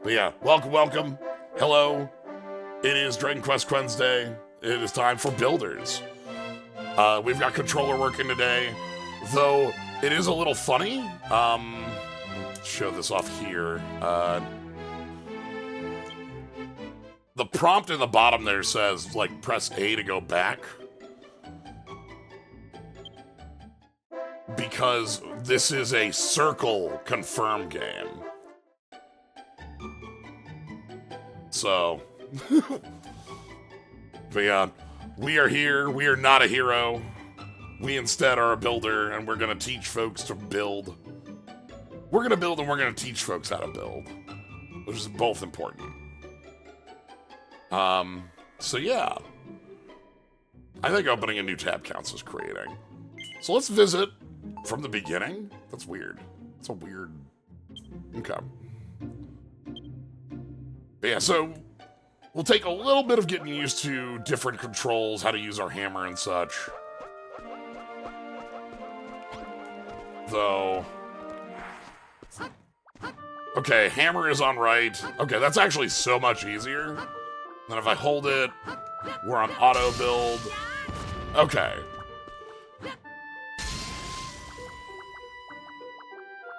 But yeah, welcome. Hello. It is Dragon Quest Wednesday. It is time for builders. We've got controller working today, though it is a little funny. Show this off here. The prompt in the bottom there says, like, press A to go back. Because this is a circle confirm game. So, but yeah, we are here. We are not a hero. We instead are a builder, and we're going to teach folks to build. We're going to build, and we're going to teach folks how to build, which is both important. So yeah, I think opening a new tab counts as creating. So let's visit from the beginning. That's weird. It's a weird. Okay. But yeah, so we'll take a little bit of getting used to different controls, how to use our hammer and such. Though. Okay, hammer is on right. Okay, that's actually so much easier. Then if I hold it, we're on auto build. Okay.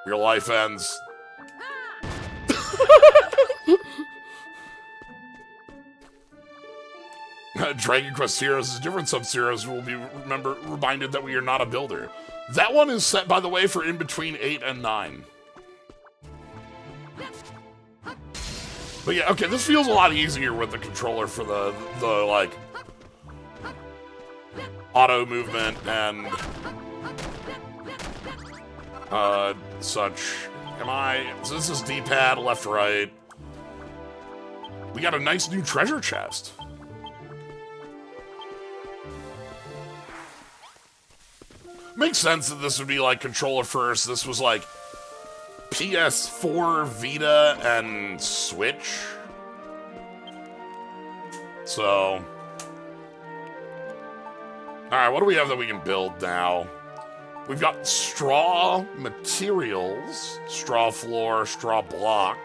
Your life ends. Dragon Quest Heroes is different Sub-Zeros will be reminded that we are not a builder. That one is set, by the way, for in between 8 and 9. But yeah, okay, this feels a lot easier with the controller for the like, auto movement and, such. So this is D-pad, left, right. We got a nice new treasure chest. Makes sense that this would be like controller first. This was like PS4, Vita, and Switch. So. Alright, what do we have that we can build now? We've got straw materials, straw floor, straw block.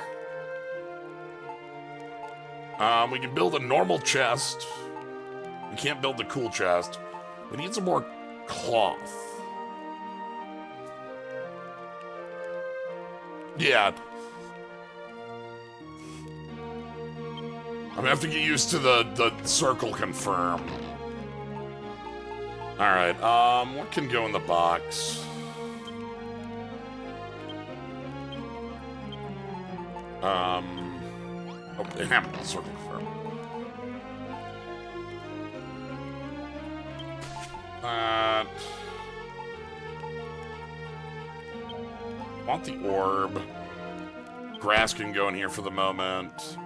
We can build a normal chest. We can't build the cool chest. We need some more cloth. Yeah. I'm gonna have to get used to the circle confirm. Alright, what can go in the box? Oh, damn, circle confirm. Want the orb. Grass can go in here for the moment.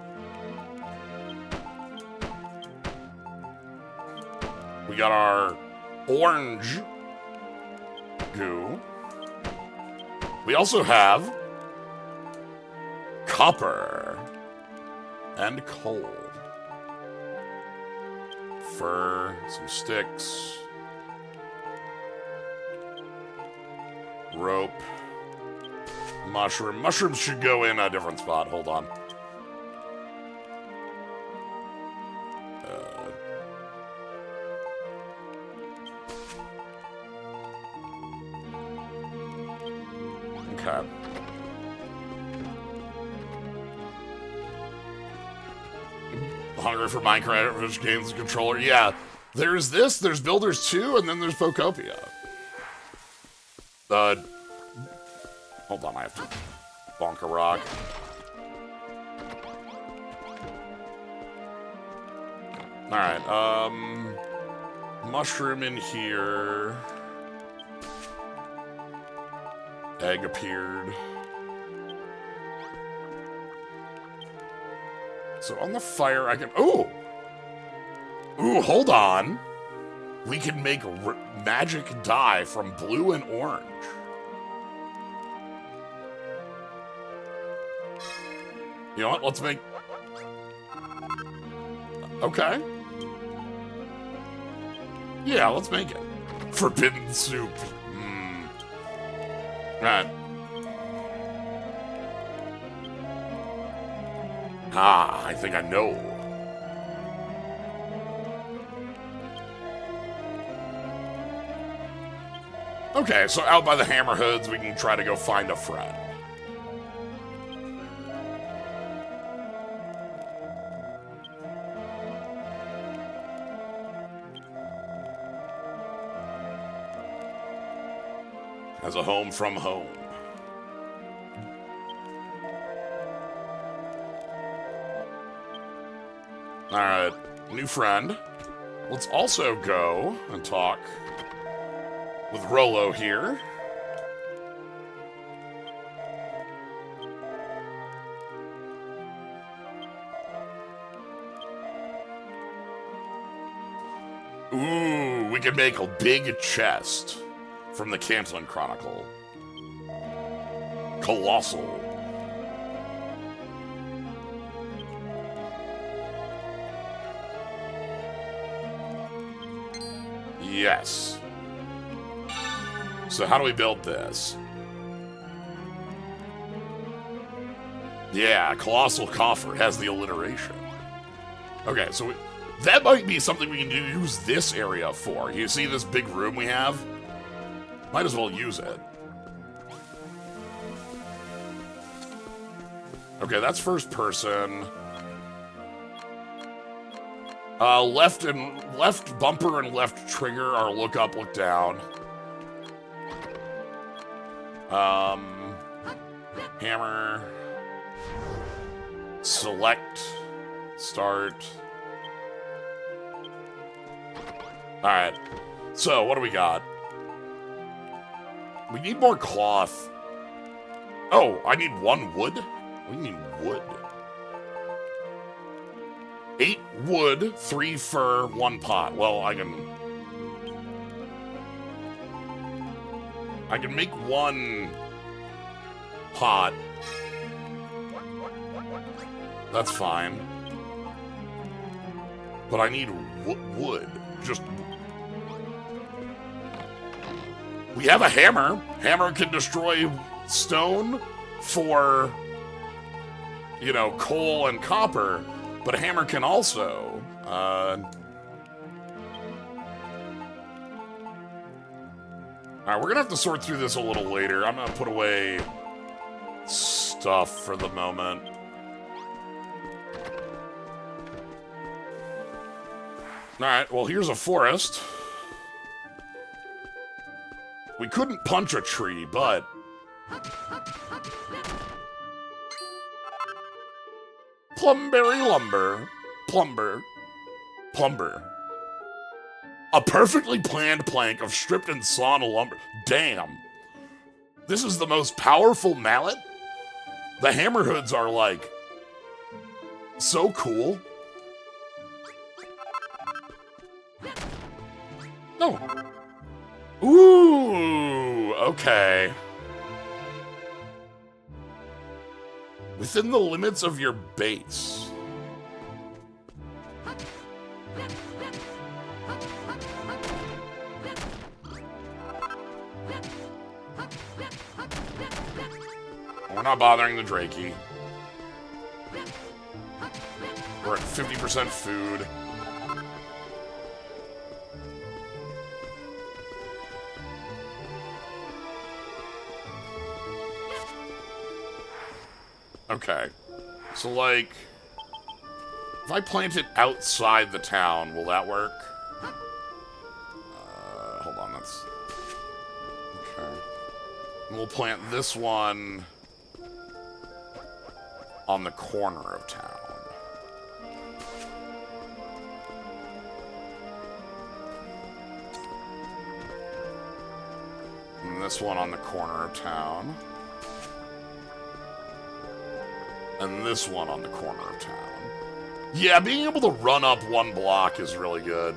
We got our orange goo. We also have copper and coal. Fur, some sticks. Rope. Mushroom. Mushrooms should go in a different spot. Hold on. Okay. Hungry for Minecraft, which games controller. Yeah. There's this, there's Builders 2, and then there's Pocopia. Hold on, I have to bonk a rock. Alright, mushroom in here. Egg appeared. So on the fire, I can... Ooh! Ooh, hold on. We can make magic dye from blue and orange. You know what? Let's make... Okay. Yeah, let's make it. Forbidden soup. Right. Ah, I think I know. Okay, so out by the Hammerhoods, we can try to go find a friend. Has a home from home. Alright, new friend. Let's also go and talk with Rolo here. Ooh, we could make a big chest from the Cantlin Chronicle. Colossal. Yes. So how do we build this? Yeah, Colossal Coffer has the alliteration. Okay, so that might be something we can use this area for. You see this big room we have? Might as well use it. Okay, that's first person. Left bumper and left trigger are look up, look down. Hammer. Select. Start. Alright. So, what do we got? We need more cloth. Oh, I need 1 wood? We need wood. 8 wood, 3 fur, 1 pot. Well, I can make 1 pot. That's fine. But I need wood. Just... We have a hammer. Hammer can destroy stone for, you know, coal and copper. But a hammer can also, Alright, we're gonna have to sort through this a little later. I'm gonna put away stuff for the moment. Alright, well, here's a forest. We couldn't punch a tree, but... Plumberry lumber. Plumber. A perfectly planned plank of stripped and sawn lumber. Damn. This is the most powerful mallet? The Hammerhoods are, like, so cool. No. Ooh, okay. Within the limits of your base. We're not bothering the Drakey. We're at 50% food. Okay. So, like, if I plant it outside the town, will that work? Hold on, that's... Okay. And we'll plant this one on the corner of town. And this one on the corner of town. And this one on the corner of town. Yeah, being able to run up 1 block is really good.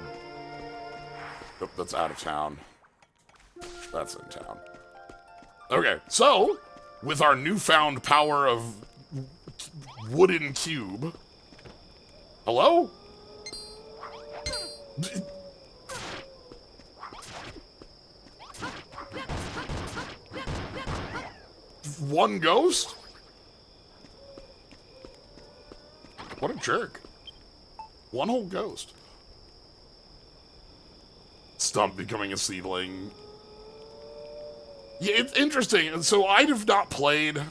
Oh, that's out of town. That's in town. Okay, so, with our newfound power of wooden cube... Hello? One ghost? What a jerk. One whole ghost. Stump becoming a seedling. Yeah, it's interesting. So I have not played, you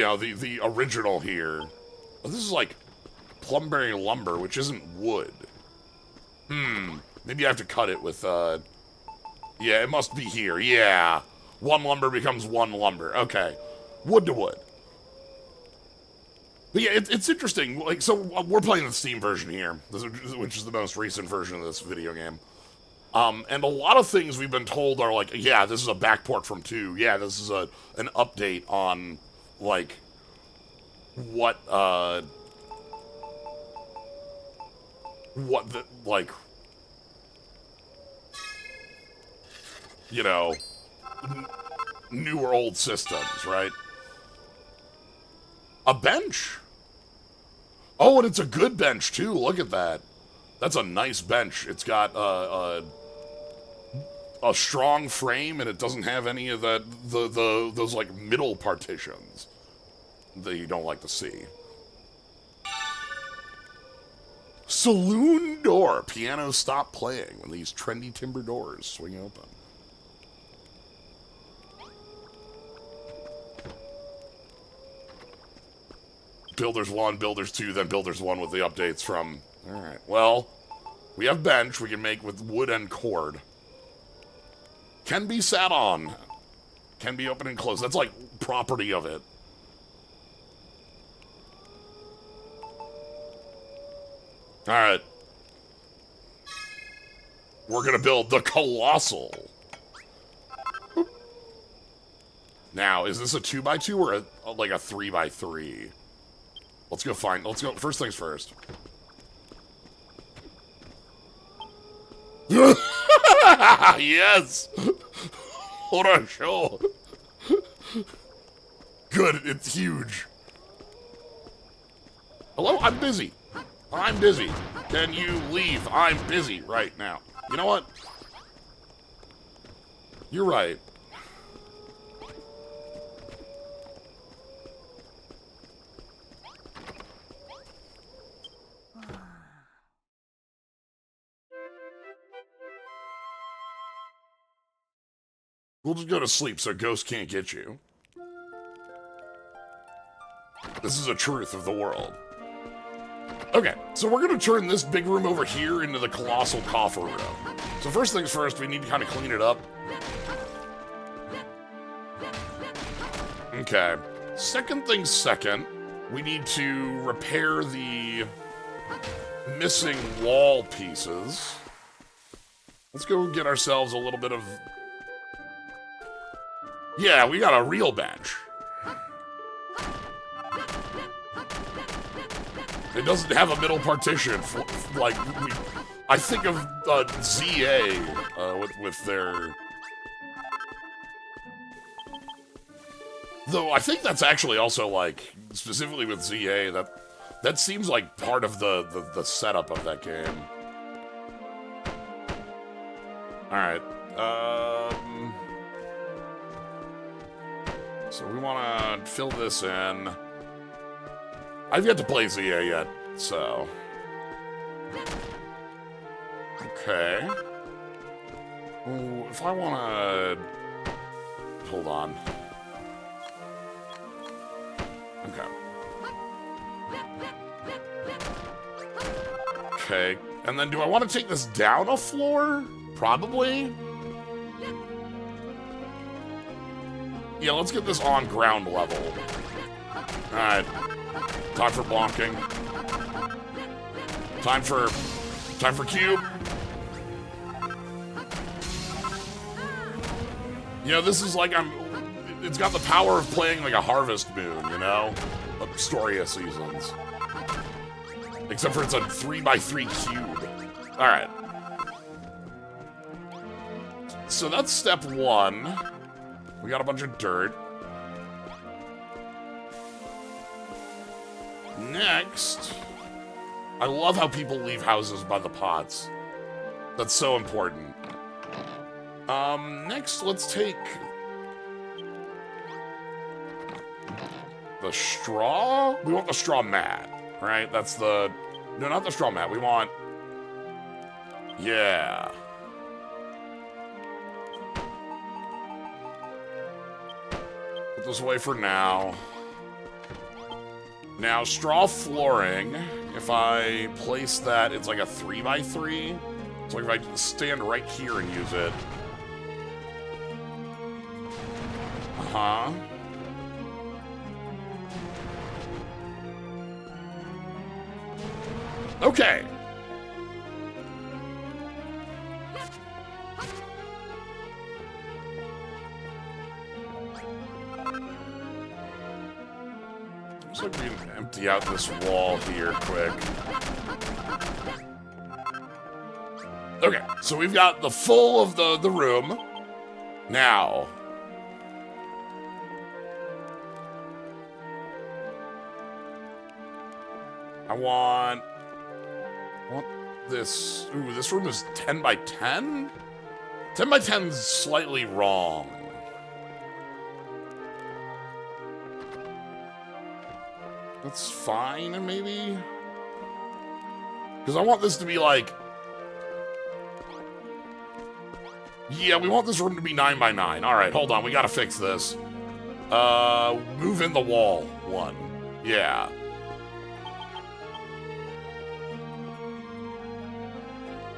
know, the original here. Oh, this is like plumberry lumber, which isn't wood. Maybe I have to cut it with, yeah, it must be here. Yeah. One lumber becomes one lumber. Okay. Wood to wood. But yeah, it's interesting. Like, so we're playing the Steam version here, which is the most recent version of this video game. And a lot of things we've been told are like, yeah, this is a backport from 2. Yeah, this is an update on, like, what the, like, you know, new or old systems, right? A bench? Oh, and it's a good bench, too. Look at that. That's a nice bench. It's got a strong frame, and it doesn't have any of that, those, like, middle partitions that you don't like to see. Saloon door. Pianos stop playing when these trendy timber doors swing open. Builders 1, Builders 2, then Builders 1 with the updates from... Alright, well, we have bench we can make with wood and cord. Can be sat on. Can be open and closed. That's like property of it. Alright. We're gonna build the Colossal. Boop. Now, is this a 2x2 or like a 3x3? Let's go first things first. Yes! What a show! Good, it's huge. Hello, I'm busy. I'm busy. Can you leave? I'm busy right now. You know what? You're right. We'll just go to sleep so ghosts can't get you. This is a truth of the world. Okay, so we're gonna turn this big room over here into the Colossal coffer room. So first things first, we need to kind of clean it up. Okay. Second things second, we need to repair the missing wall pieces. Let's go get ourselves a little bit of... Yeah, we got a real bench. It doesn't have a middle partition. Like, I think of ZA with their... Though I think that's actually also, like, specifically with ZA, that seems like part of the setup of that game. Alright, so we want to fill this in. I've yet to play ZA yet, so... Okay. Ooh, if I want to... Hold on. Okay. Okay, and then do I want to take this down a floor? Probably. Yeah, let's get this on ground level. Alright. Time for blocking. Time for cube. You know, this is like it's got the power of playing like a Harvest Moon, you know? Astoria Seasons. Except for it's a 3x3 cube. Alright. So that's step 1. We got a bunch of dirt. Next, I love how people leave houses by the pots. That's so important. Next, let's take the straw? We want the straw mat, right? That's the... No, not the straw mat. We want... Yeah. Put this away for now. Now, straw flooring, if I place that, it's like a 3x3. So like if I stand right here and use it. Uh-huh. Okay. Looks like we can empty out this wall here quick. Okay, so we've got the full of the room. Now, I want this. Ooh, this room is 10 by 10? 10 by 10 is slightly wrong. That's fine, maybe? Because I want this to be like... Yeah, we want this room to be 9 by 9. Alright, hold on, we gotta fix this. Move in the wall one. Yeah.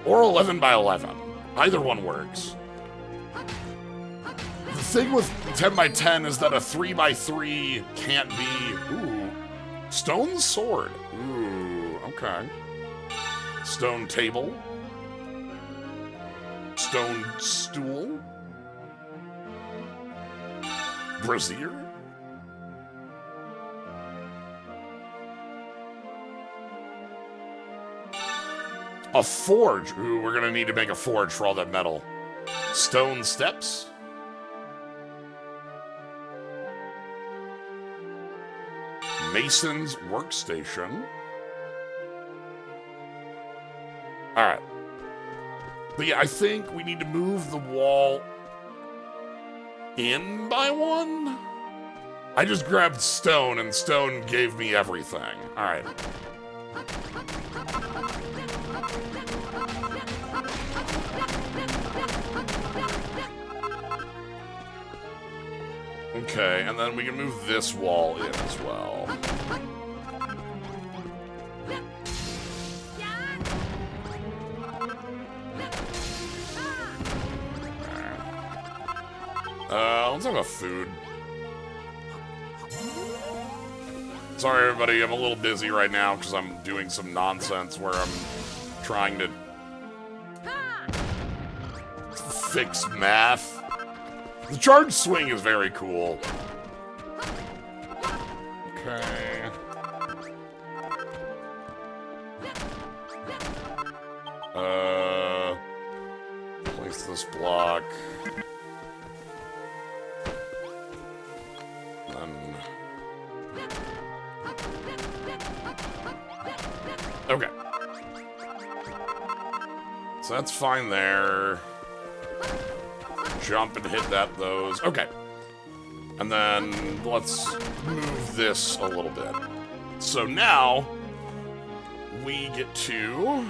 Or 11 by 11. Either one works. The thing with 10 by 10 is that a 3 by 3 can't be... Ooh. Stone sword. Ooh, okay. Stone table. Stone stool. Brazier. A forge. Ooh, we're gonna need to make a forge for all that metal. Stone steps. Mason's workstation. Alright. But yeah, I think we need to move the wall in by one? I just grabbed stone, and stone gave me everything. Alright. Okay, and then we can move this wall in as well. Let's have a food. Sorry, everybody, I'm a little busy right now because I'm doing some nonsense where I'm trying to fix math. The charge swing is very cool. Okay. Place this block. Okay. So that's fine there. Jump and hit those. Okay. And then let's move this a little bit. So now we get to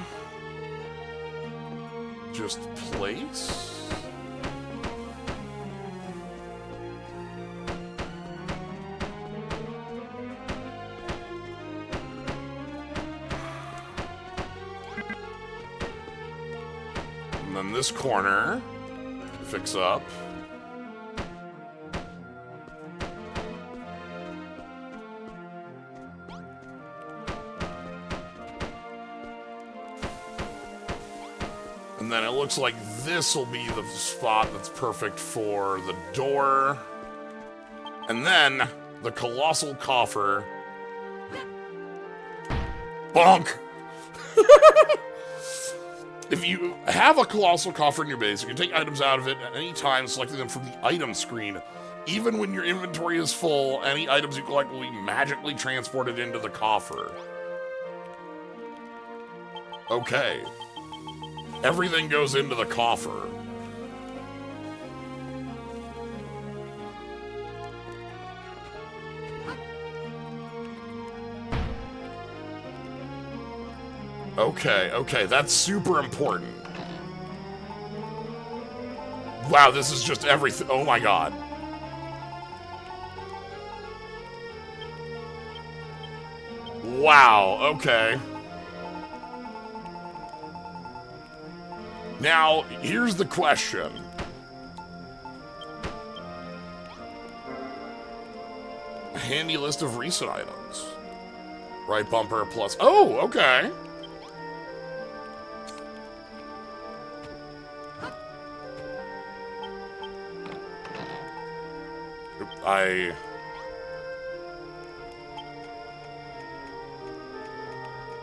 just place. And then this corner, fix up. And then it looks like this will be the spot that's perfect for the door. And then the colossal coffer. Bonk! If you have a colossal coffer in your base, you can take items out of it at any time, selecting them from the item screen. Even when your inventory is full, any items you collect will be magically transported into the coffer. Okay. Everything goes into the coffer. Okay, okay, that's super important. Wow, this is just everything. Oh my god. Wow, okay. Now, here's the question. A handy list of recent items. Right bumper plus. Oh, okay.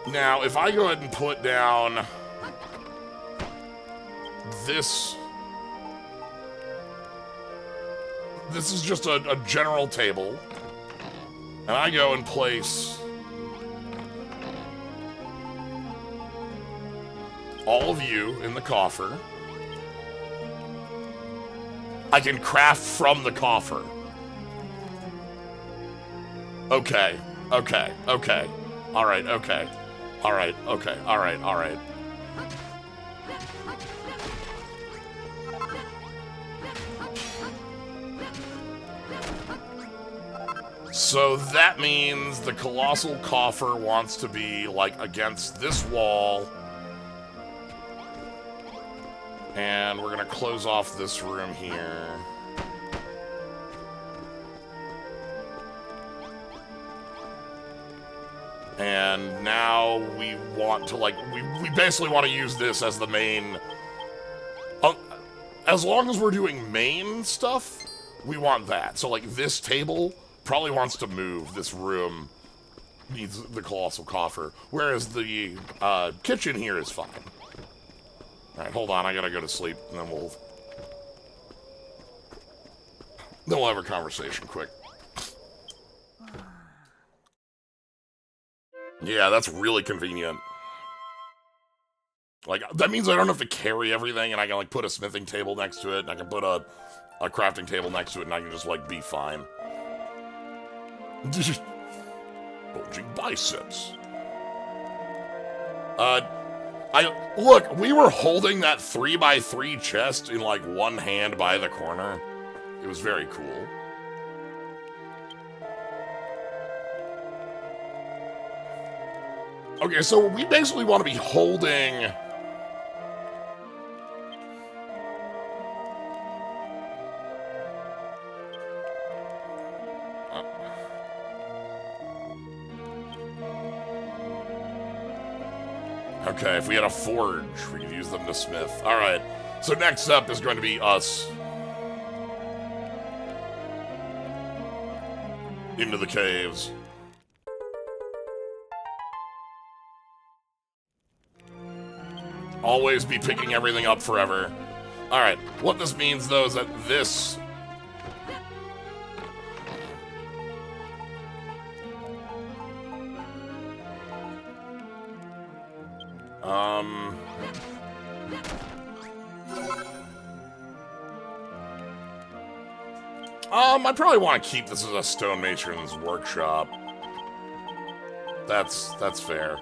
Now, if I go ahead and put down this is just a general table, and I go and place all of you in the coffer. I can craft from the coffer. Okay, okay, okay. All right, okay. All right, okay, all right, all right. So that means the colossal coffer wants to be, like, against this wall. And we're gonna close off this room here. And now we want to, like, we basically want to use this as the main... as long as we're doing main stuff, we want that. So, like, this table probably wants to move. This room needs the colossal coffer. Whereas the kitchen here is fine. Alright, hold on. I gotta go to sleep, and then we'll have a conversation quick. Yeah, that's really convenient. Like, that means I don't have to carry everything, and I can, like, put a smithing table next to it, and I can put a crafting table next to it, and I can just, like, be fine. Bulging biceps. Look, we were holding that 3x3 chest in, like, one hand by the corner. It was very cool. Okay, so we basically want to be holding... Okay, if we had a forge, we could use them to smith. Alright, so next up is going to be us. Into the caves. Always be picking everything up forever. Alright, what this means, though, is that this... I probably want to keep this as a stonemason's workshop. That's fair.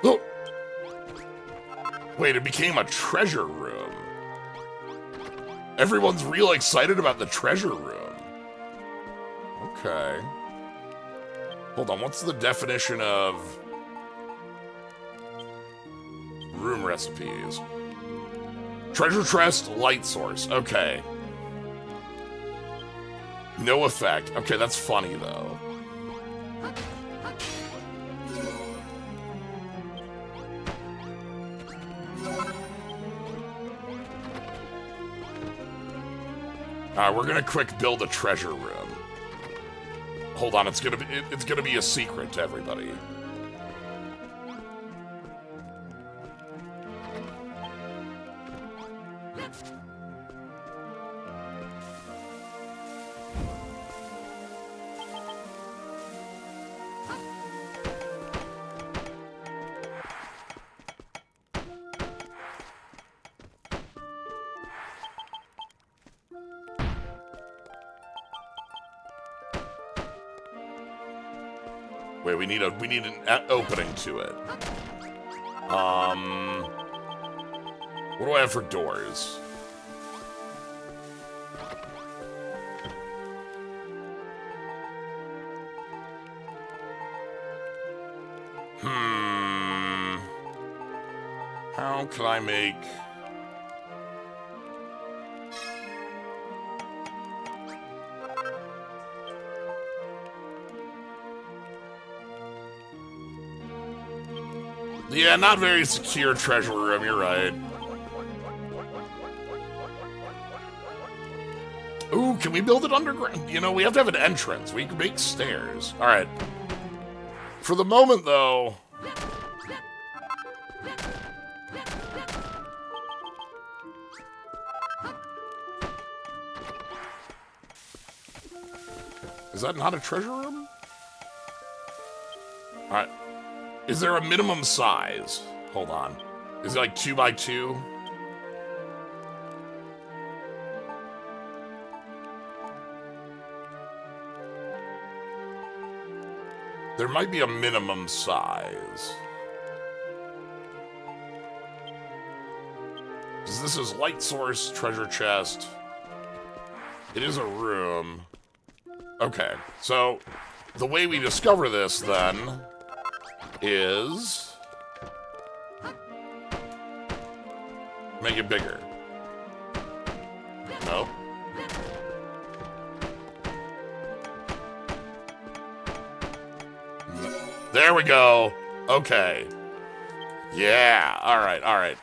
Oh! Wait, it became a treasure room. Everyone's real excited about the treasure room. Okay. Hold on, what's the definition of room recipes? Treasure chest, light source. Okay. No effect. Okay, that's funny, though. Alright, we're gonna quick build a treasure room. Hold on, it's gonna be a secret to everybody. Wait, we need an opening to it. What do I have for doors? How can I make... Yeah, not very secure treasure room, you're right. Ooh, can we build it underground? You know, we have to have an entrance. We can make stairs. All right. For the moment, though... Is that not a treasure room? All right. Is there a minimum size? Hold on. Is it like 2 by 2? There might be a minimum size. Because this is light source, treasure chest. It is a room. Okay, so the way we discover this then is make it bigger. Nope. There we go. Okay. Yeah. All right. All right.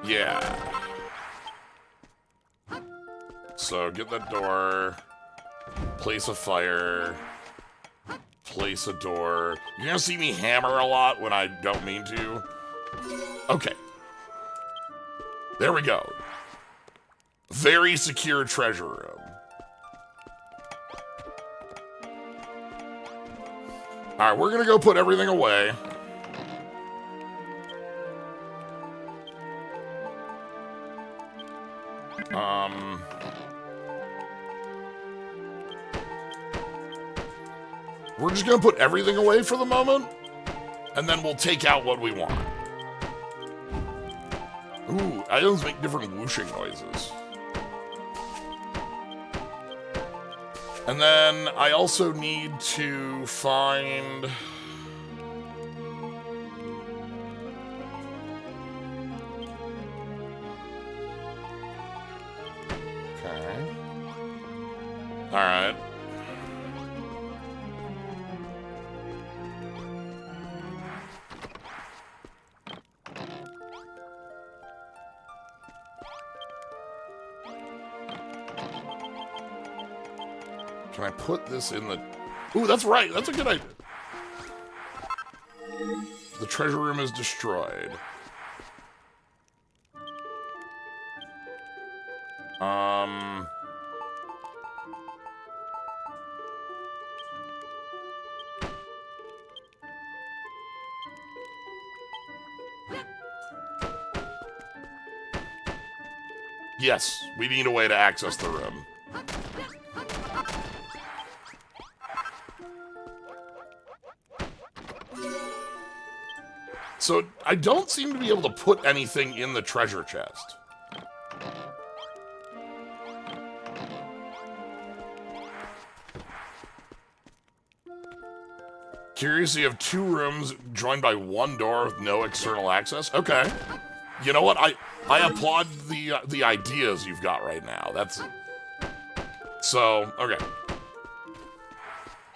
Yeah. So get that door. Place a fire. Place a door. You're gonna see me hammer a lot when I don't mean to. Okay. There we go. Very secure treasure room. Alright, we're gonna go put everything away. We're just gonna put everything away for the moment, and then we'll take out what we want. Ooh, items make different whooshing noises. And then I also need to find... Okay. Alright. Can I put this in the... Ooh, that's right. That's a good idea. The treasure room is destroyed. Yes, we need a way to access the room. So, I don't seem to be able to put anything in the treasure chest. Curious, you have 2 rooms joined by 1 door with no external access? Okay. You know what? I applaud the ideas you've got right now. That's... So, okay.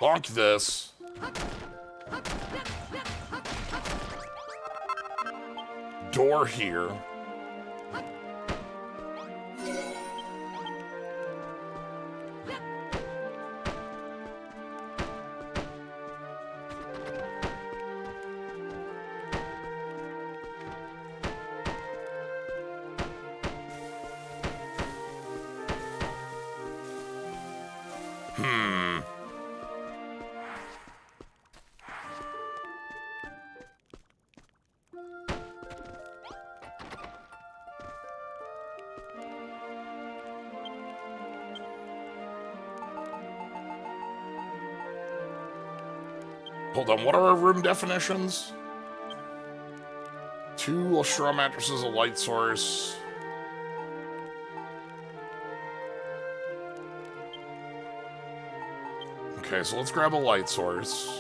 Bonk this. Door here. Hold on, what are our room definitions? 2 straw mattresses, a light source. Okay, so let's grab a light source.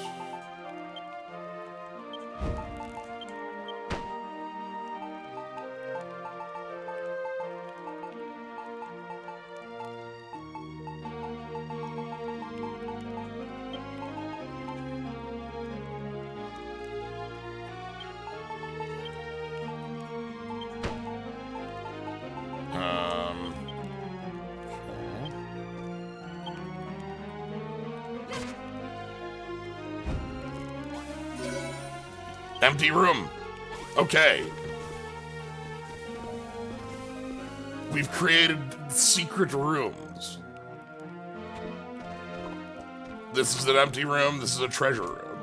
Empty room. Okay. We've created secret rooms. This is an empty room. This is a treasure room.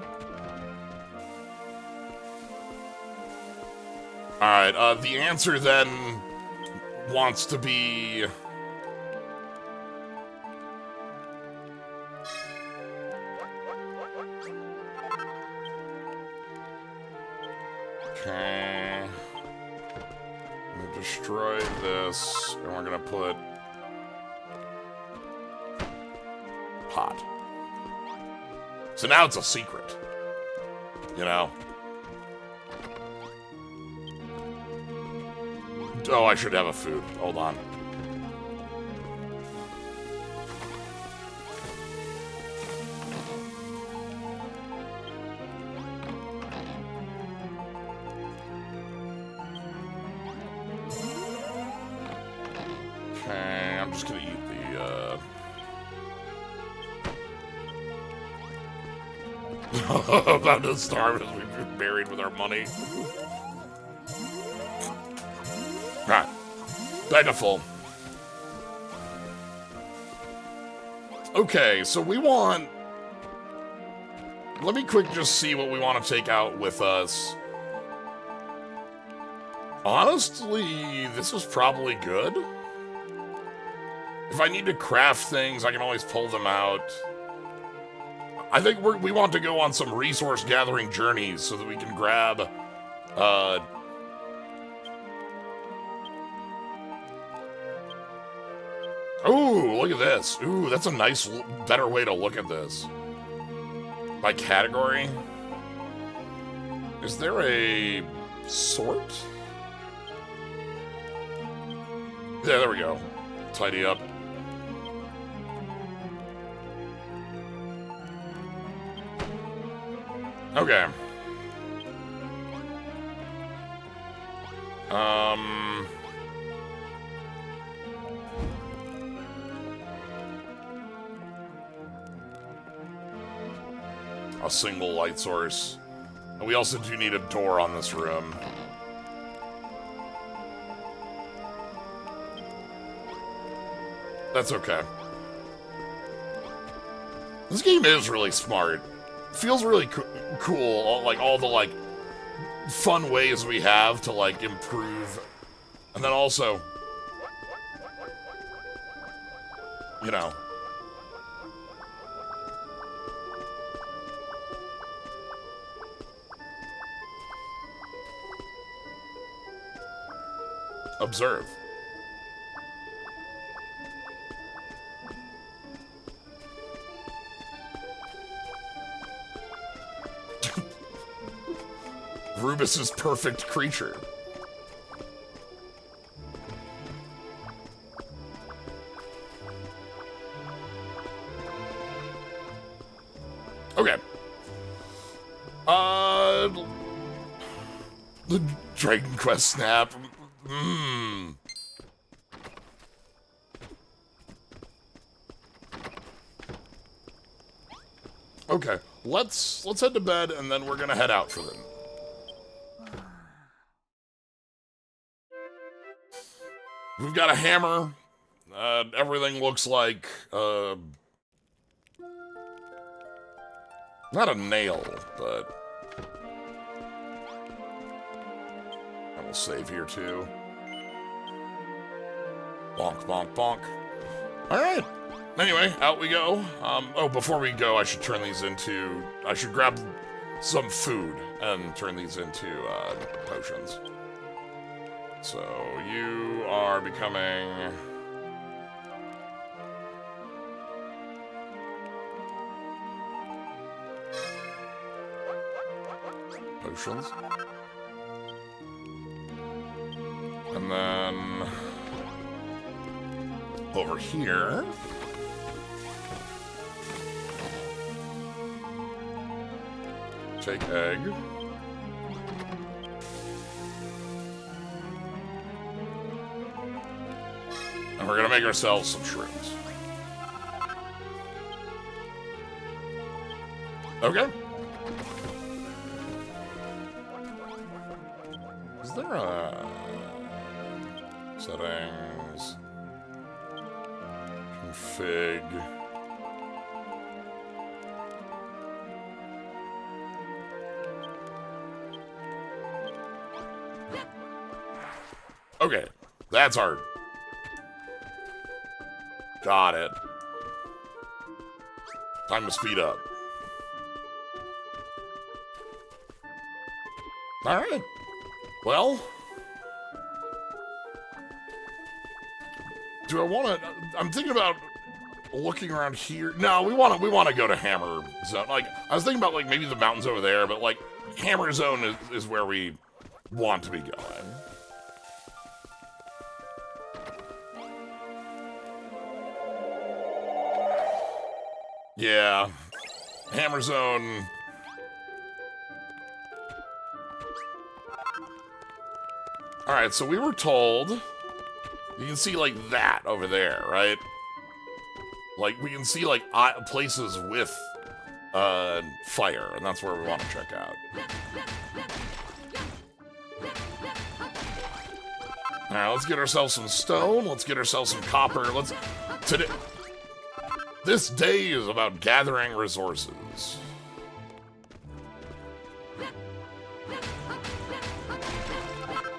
Alright, the answer then wants to be... Okay. I'm gonna destroy this, and we're gonna put pot. So now it's a secret. You know? Oh, I should have a food. Hold on. Okay, I'm just gonna eat the, about to starve as we've been buried with our money. Alright. Back to full. Okay, so we want... Let me quick just see what we want to take out with us. Honestly, this is probably good. If I need to craft things, I can always pull them out. I think we want to go on some resource gathering journeys so that we can grab, Ooh, look at this. Ooh, that's a nice, better way to look at this. By category? Is there a sort? Yeah, there we go. Tidy up. Okay. A single light source. And we also do need a door on this room. That's okay. This game is really smart. Feels really cool, like all the like fun ways we have to like improve, and then also, you know, observe. Rubus's perfect creature. Okay. The Dragon Quest snap. Okay, let's head to bed and then we're gonna head out for them. We've got a hammer. Everything looks like, not a nail, but... I will save here, too. Bonk, bonk, bonk. Alright. Anyway, out we go. Oh, before we go, I should turn these into... I should grab some food and turn these into potions. So, you are becoming... potions. And then... over here... take egg. And we're gonna make ourselves some shrooms. Okay. Is there a... settings... config... okay, that's hard. Got it. Time to speed up. Alright. Well. Do I want to... I'm thinking about looking around here. No, we want to go to Hammer Zone. Like, I was thinking about, like, maybe the mountains over there, but, like, Hammer Zone is where we want to be going. Yeah, Hammer Zone. All right, so we were told, you can see like that over there, right? Like we can see like places with fire, and that's where we want to check out. All right, let's get ourselves some stone. Let's get ourselves some copper. This day is about gathering resources.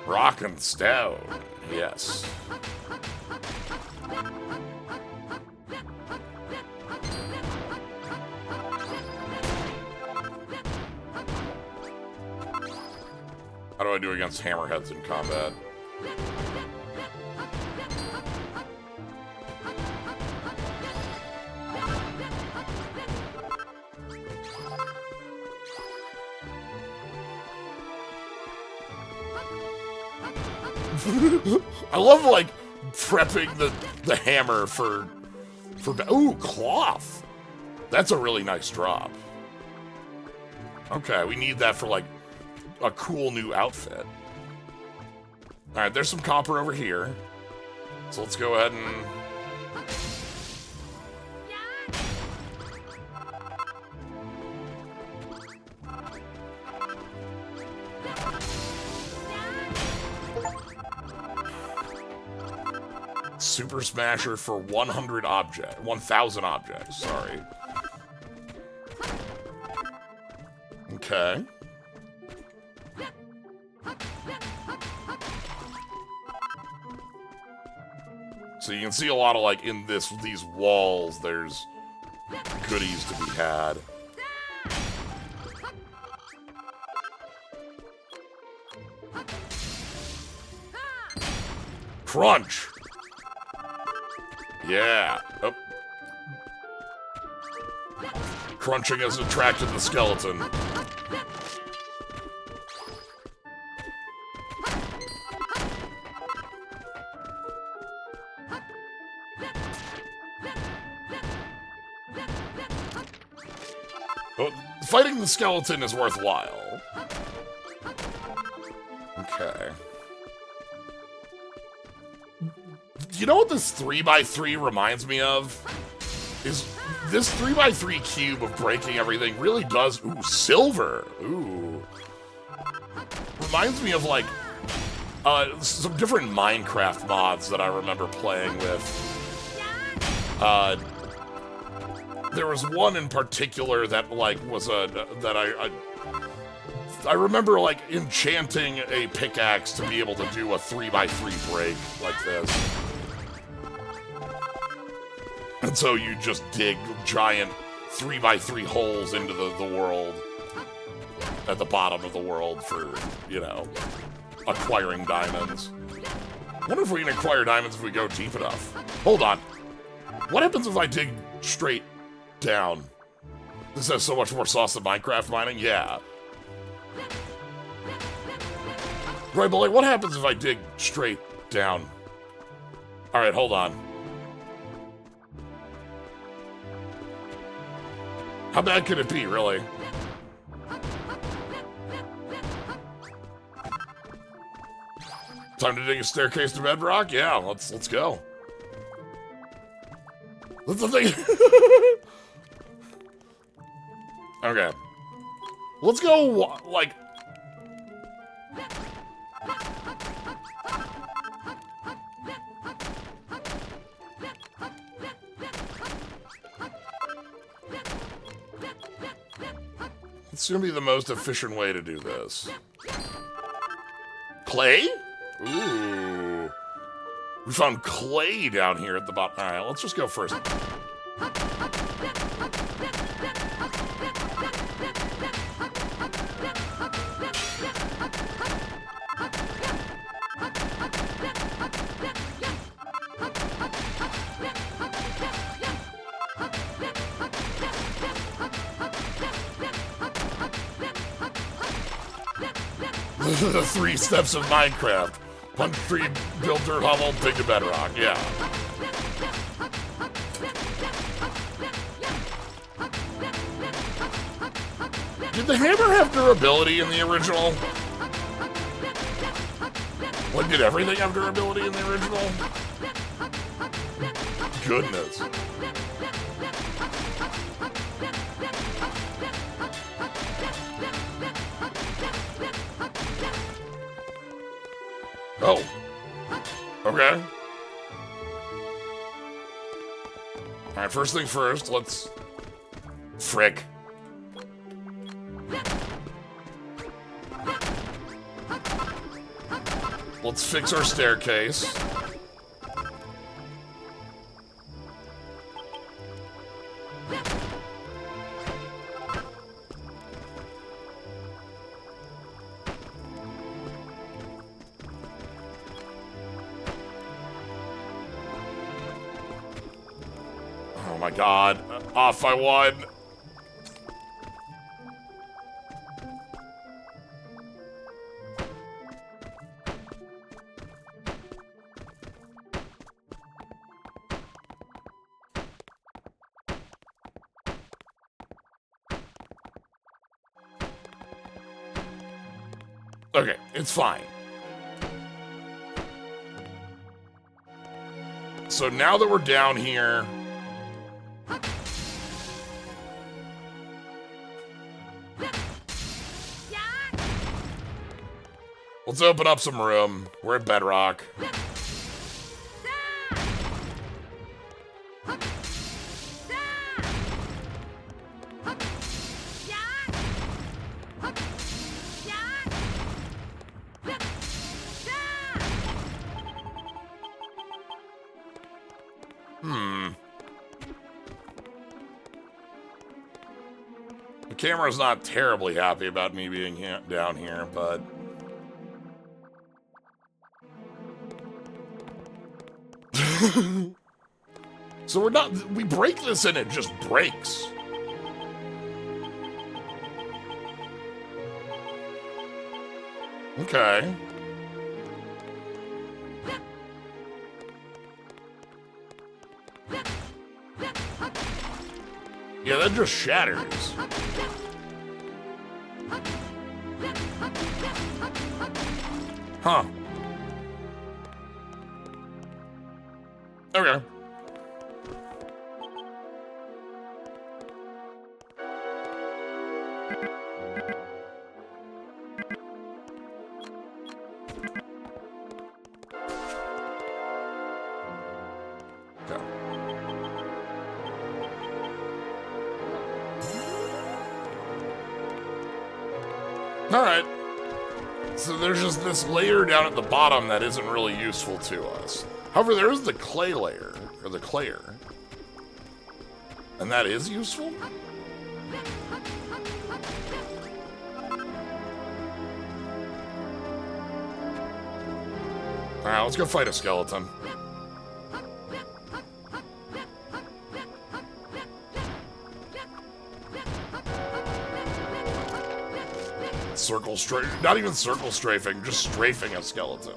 Rock and stone, yes. How do I do against hammerheads in combat? I love, like, prepping the hammer for... Ooh, cloth! That's a really nice drop. Okay, we need that for, like, a cool new outfit. Alright, there's some copper over here. So let's go ahead and... Super Smasher for 100 objects. 1,000 objects, sorry. Okay. So you can see a lot of, like, in these walls, there's goodies to be had. Crunch! Yeah. Oh. Crunching has attracted the skeleton. Oh, fighting the skeleton is worthwhile. Okay. You know what this 3x3 reminds me of? Is this 3x3 cube of breaking everything really does... Ooh, silver! Ooh. Reminds me of, like, some different Minecraft mods that I remember playing with. There was one in particular that, like, was that I remember, like, enchanting a pickaxe to be able to do a 3x3 break like this. And so you just dig giant 3x3 holes into the world at the bottom of the world for, you know, acquiring diamonds. I wonder if we can acquire diamonds if we go deep enough. Hold on. What happens if I dig straight down? This has so much more sauce than Minecraft mining? Yeah. Right, but like, what happens if I dig straight down? Alright, hold on. How bad could it be, really? Time to dig a staircase to bedrock? Yeah, let's go. That's the thing. Okay. Let's go, like... It's gonna be the most efficient way to do this. Clay? Ooh. We found clay down here at the bottom. Alright, let's just go first. The 3 steps of Minecraft. Punch tree, build dirt hovel, dig to bedrock. Yeah. Did the hammer have durability in the original? Like, did everything have durability in the original? Goodness. Oh. Okay. Alright, first thing first, let's... Frick. Let's fix our staircase. Oh my god. Off I won. Okay, it's fine. So now that we're down here... Let's open up some room. We're at bedrock. The camera's not terribly happy about me being down here, but... So we're not... We break this and it just breaks. Okay. Yeah, that just shatters. Huh. Okay. Alright. So there's just this layer down at the bottom that isn't really useful to us. However, there is the clay layer, or the clayer. And that is useful? Alright, let's go fight a skeleton. Circle strafe, not even circle strafing, just strafing a skeleton.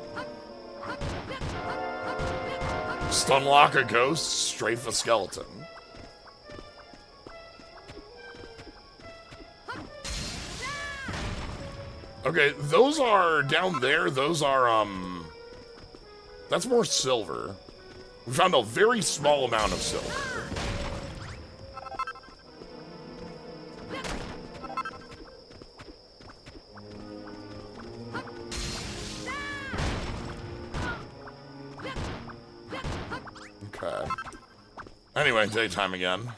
Stunlock a ghost, strafe a skeleton. Okay, those are down there, those are, that's more silver. We found a very small amount of silver. Okay. Anyway, daytime again.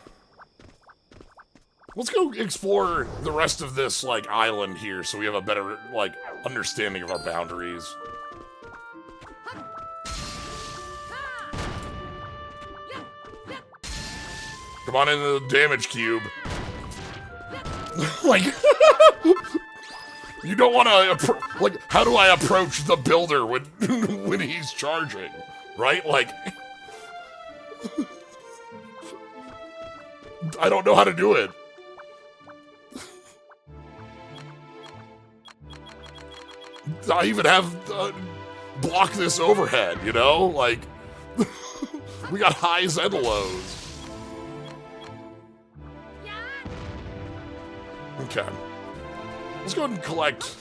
Let's go explore the rest of this, like, island here so we have a better, like, understanding of our boundaries. Come on into the damage cube. Like, you don't want to, like, how do I approach the builder when, when he's charging, right? Like, I don't know how to do it. I even have block this overhead, you know? Like, we got highs and lows. Okay. Let's go ahead and collect.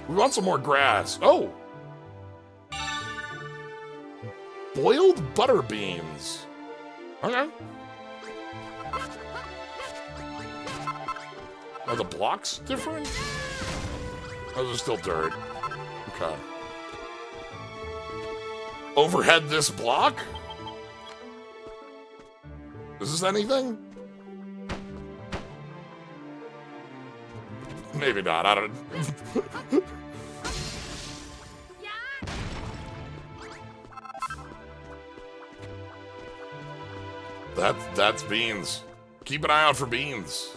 We want some more grass. Oh! Boiled butter beans. Okay. Are the blocks different? Oh, those are still dirt. Okay. Overhead this block? Is this anything? Maybe not, I don't... That's beans. Keep an eye out for beans.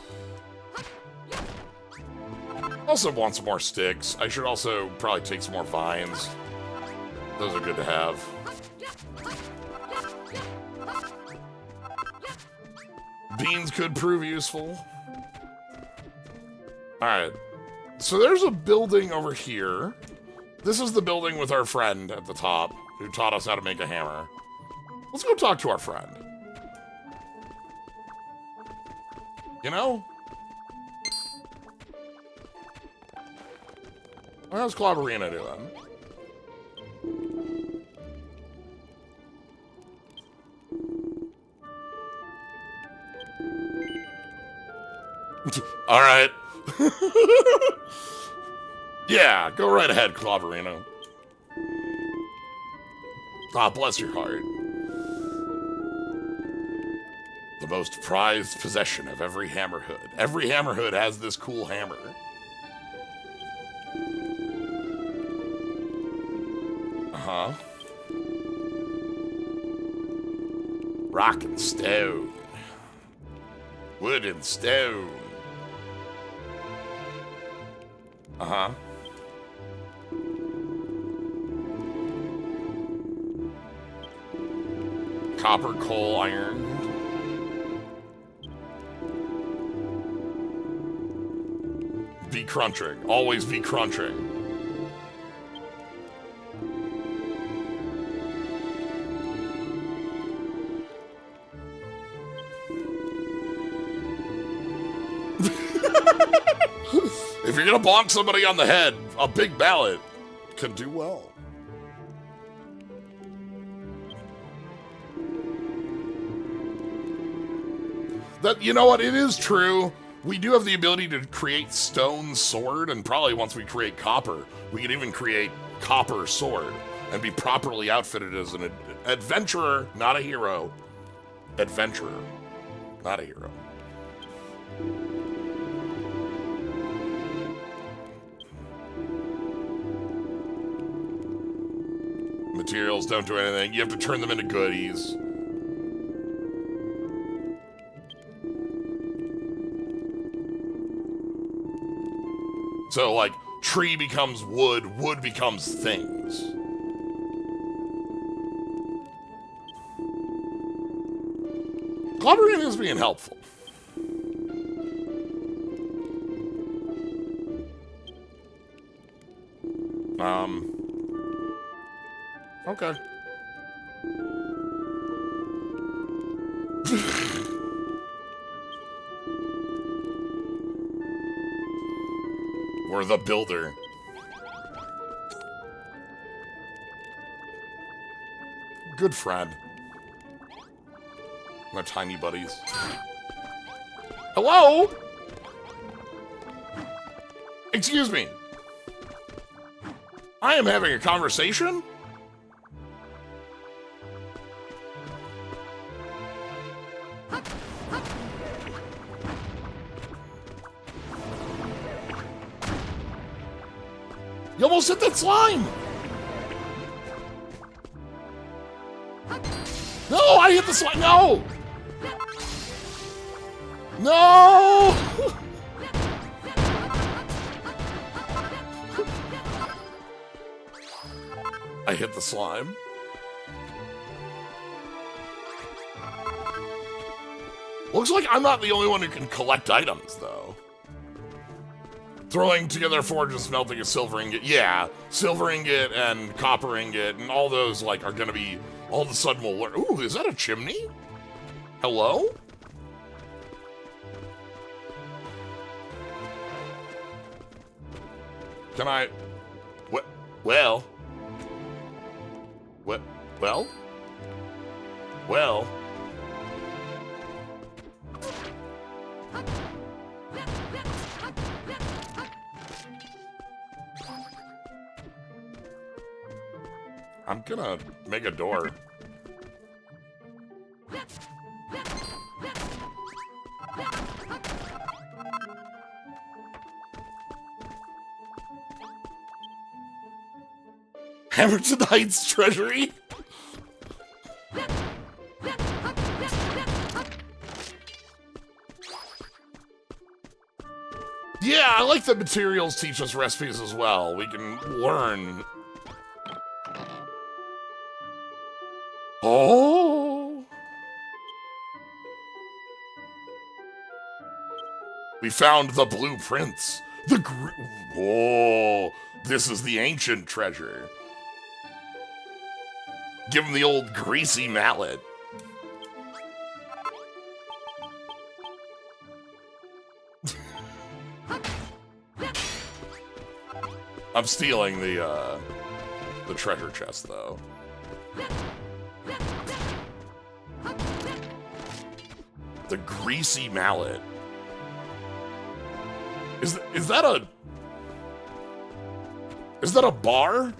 Also want some more sticks. I should also probably take some more vines. Those are good to have. Beans could prove useful. Alright. So there's a building over here. This is the building with our friend at the top, who taught us how to make a hammer. Let's go talk to our friend. You know? How's Clavarina doing? All right. Yeah, go right ahead, Clavarino. Ah, bless your heart. The most prized possession of every hammerhood. Every hammerhood has this cool hammer. Uh-huh. Rock and stone. Wood and stone. Uh-huh. Copper, coal, iron. Be crunching. Always be crunching. If you're gonna bonk somebody on the head, a big mallet can do well. That, you know what, it is true. We do have the ability to create stone sword, and probably once we create copper, we can even create copper sword and be properly outfitted as an adventurer, not a hero. Adventurer, not a hero. Materials don't do anything. You have to turn them into goodies. So, like, tree becomes wood, wood becomes things. Collaborating is being helpful. Okay. We're the builder. Good friend. My tiny buddies. Hello? Excuse me. I am having a conversation? You almost hit that slime! No, I hit the slime! No! No! I hit the slime. Looks like I'm not the only one who can collect items, though. Throwing together forge and smelting a silver ingot. Yeah, silver ingot and copper ingot and all those, like, are gonna be... All of a sudden we'll learn... Ooh, is that a chimney? Hello? Can I... Well... Well? Well... I'm gonna make a door. Hamilton Heights Treasury? Yeah, I like that materials teach us recipes as well. We can learn. Oh! We found the blueprints. Whoa! This is the ancient treasure. Give him the old greasy mallet. I'm stealing the treasure chest, though. The greasy mallet. Is that a bar?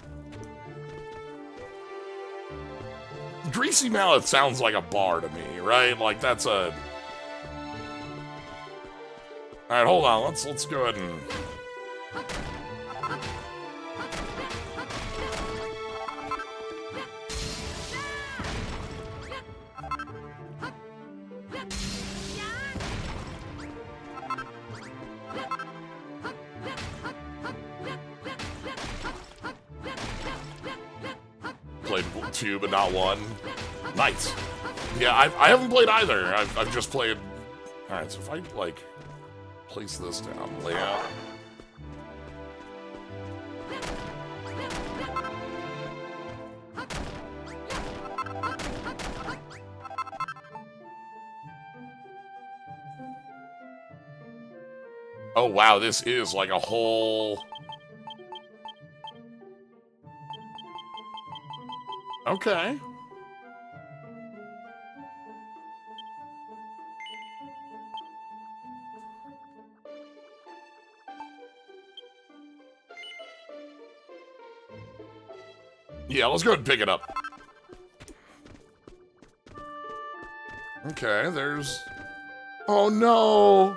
Greasy mallet sounds like a bar to me, right? Like that's a... Alright, hold on, let's go ahead and... Played 2, but not 1. Nice. Yeah, I haven't played either. I've just played... Alright, so if I, like, place this down, layout... Oh, wow, this is like a whole... Okay. Yeah, let's go ahead and pick it up. Okay, there's... Oh, no!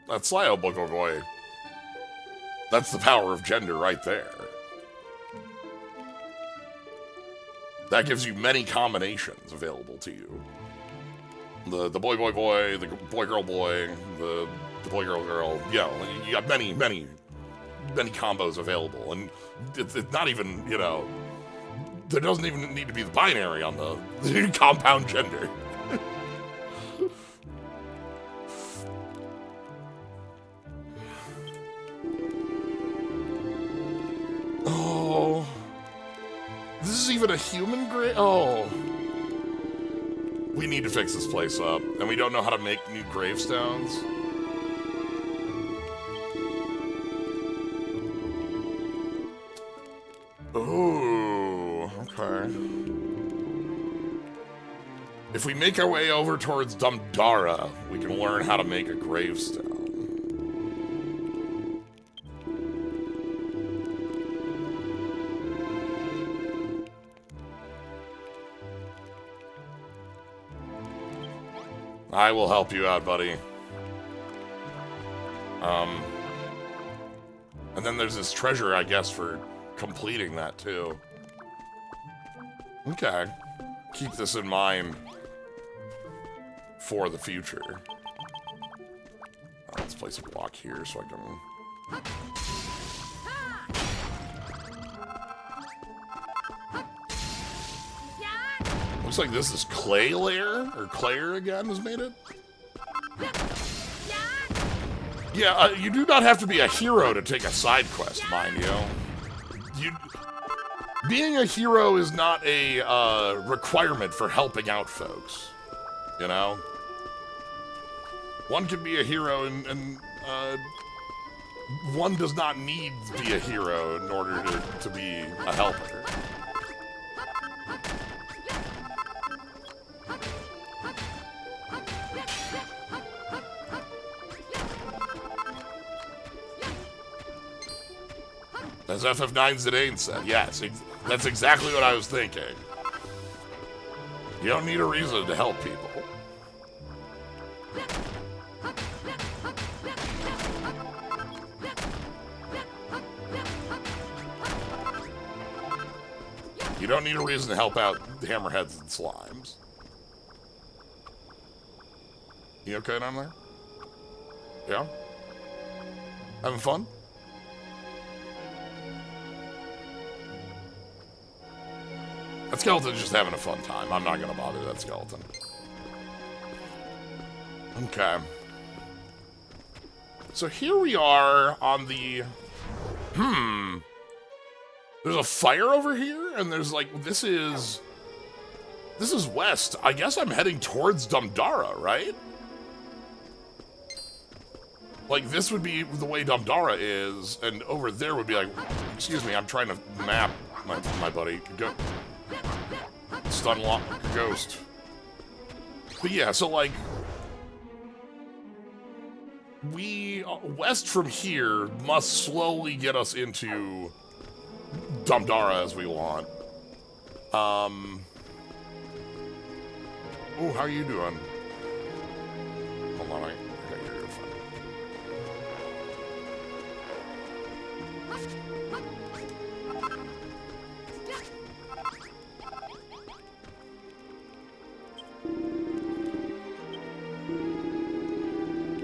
That's Slyo Bogogoy. That's the power of gender right there. That gives you many combinations available to you. The boy, boy, boy, the boy, girl, boy, the boy, girl, girl. Yeah, you got many combos available. And it's not even, you know, there doesn't even need to be the binary on the compound gender. Oh. This is even a human grave? Oh. We need to fix this place up, and we don't know how to make new gravestones. Ooh, okay. If we make our way over towards Dumdara, we can learn how to make a gravestone. I will help you out, buddy. And then there's this treasure, I guess, for completing that, too. Okay. Keep this in mind for the future. Let's place a block here so I can... Looks like this is Clay Lair, or Claire again has made it. Yeah, you do not have to be a hero to take a side quest, mind you. Being a hero is not a requirement for helping out folks, you know? One can be a hero and one does not need to be a hero in order to be a helper. As FF9 Zidane said, yes, that's exactly what I was thinking. You don't need a reason to help people. You don't need a reason to help out hammerheads and slimes. You okay down there? Yeah? Having fun? That skeleton's just having a fun time. I'm not gonna bother that skeleton. Okay. So here we are on the... There's a fire over here, and there's like, this is west. I guess I'm heading towards Dumdara, right? Like, this would be the way Dumdara is, and over there would be like, excuse me, I'm trying to map my buddy. Go. Stun lock ghost. But yeah, so like, we west from here must slowly get us into Dumdara as we want. Oh, how you doing? Hold on, I got your earphone.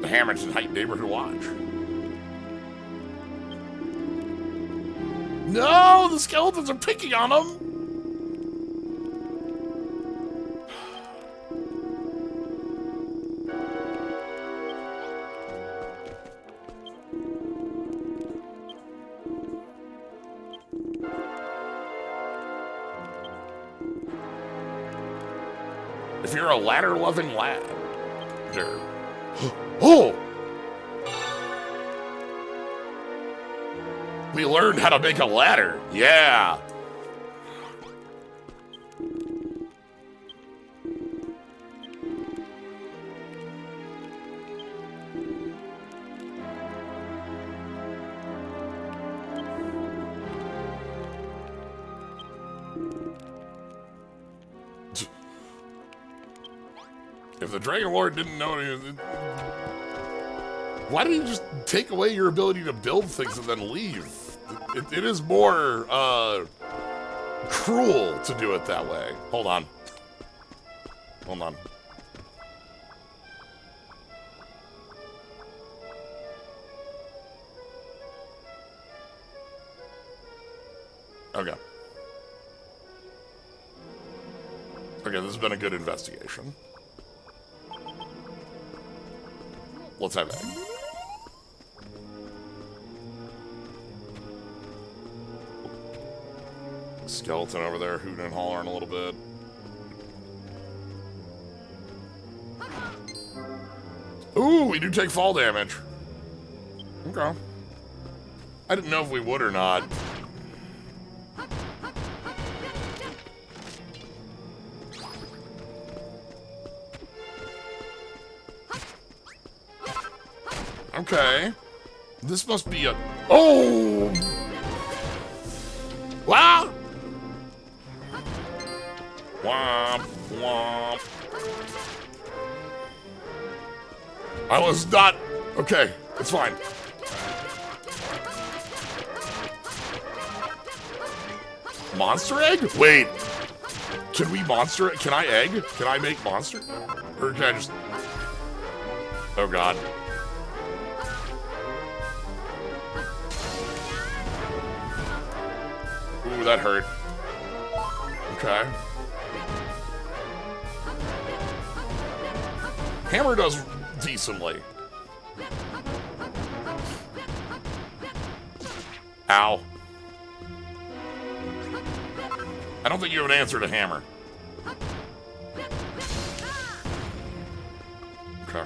The Hamilton Heights Neighborhood Watch. No, the skeletons are picking on him. If you're a ladder-loving lad, there. Oh! We learned how to make a ladder. Yeah. If the Dragon Lord didn't know anything... Why do you just take away your ability to build things and then leave? It is more cruel to do it that way. Hold on. Hold on. Okay. Okay, this has been a good investigation. Let's have that. Skeleton over there hooting and hollering a little bit. Ooh, we do take fall damage. Okay. I didn't know if we would or not. Okay. This must be a... Oh! Wow! Womp, womp. I was not... Okay, it's fine. Monster egg? Wait. Can we monster... Can I egg? Can I make monster? Or can I just... Oh, God. Ooh, that hurt. Okay. Hammer does decently. Ow. I don't think you have an answer to hammer. Okay.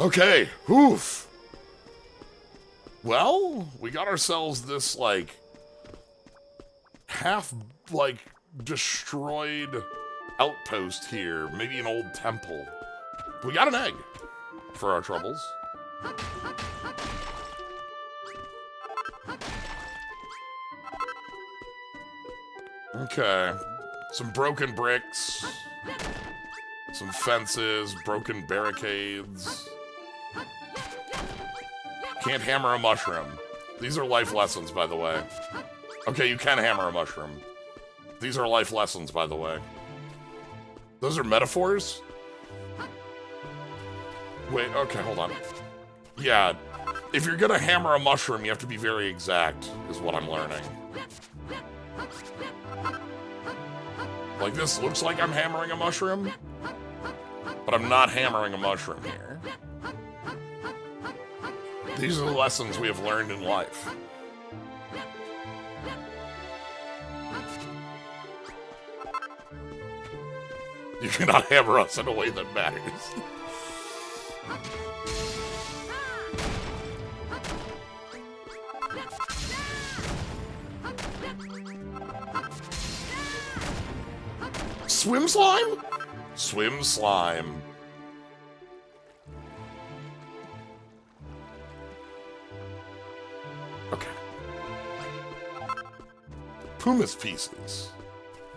Okay, oof. Well, we got ourselves this, like, half, like, destroyed outpost here. Maybe an old temple. We got an egg for our troubles. Okay. Some broken bricks. Some fences, broken barricades. Can't hammer a mushroom. These are life lessons, by the way. Okay, you can hammer a mushroom. These are life lessons, by the way. Those are metaphors? Wait, okay, hold on. Yeah, if you're gonna hammer a mushroom, you have to be very exact, is what I'm learning. Like, this looks like I'm hammering a mushroom, but I'm not hammering a mushroom here. These are the lessons we have learned in life. You cannot hammer us in a way that matters. Swim slime? Swim slime. Okay. Pumice pieces.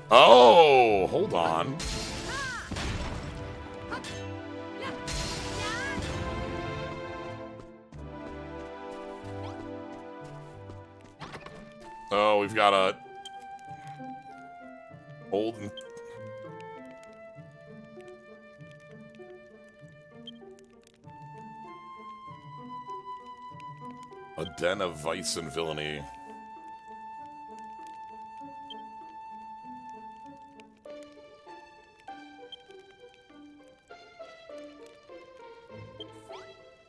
Oh, hold on. Oh, we've got a old... A den of vice and villainy.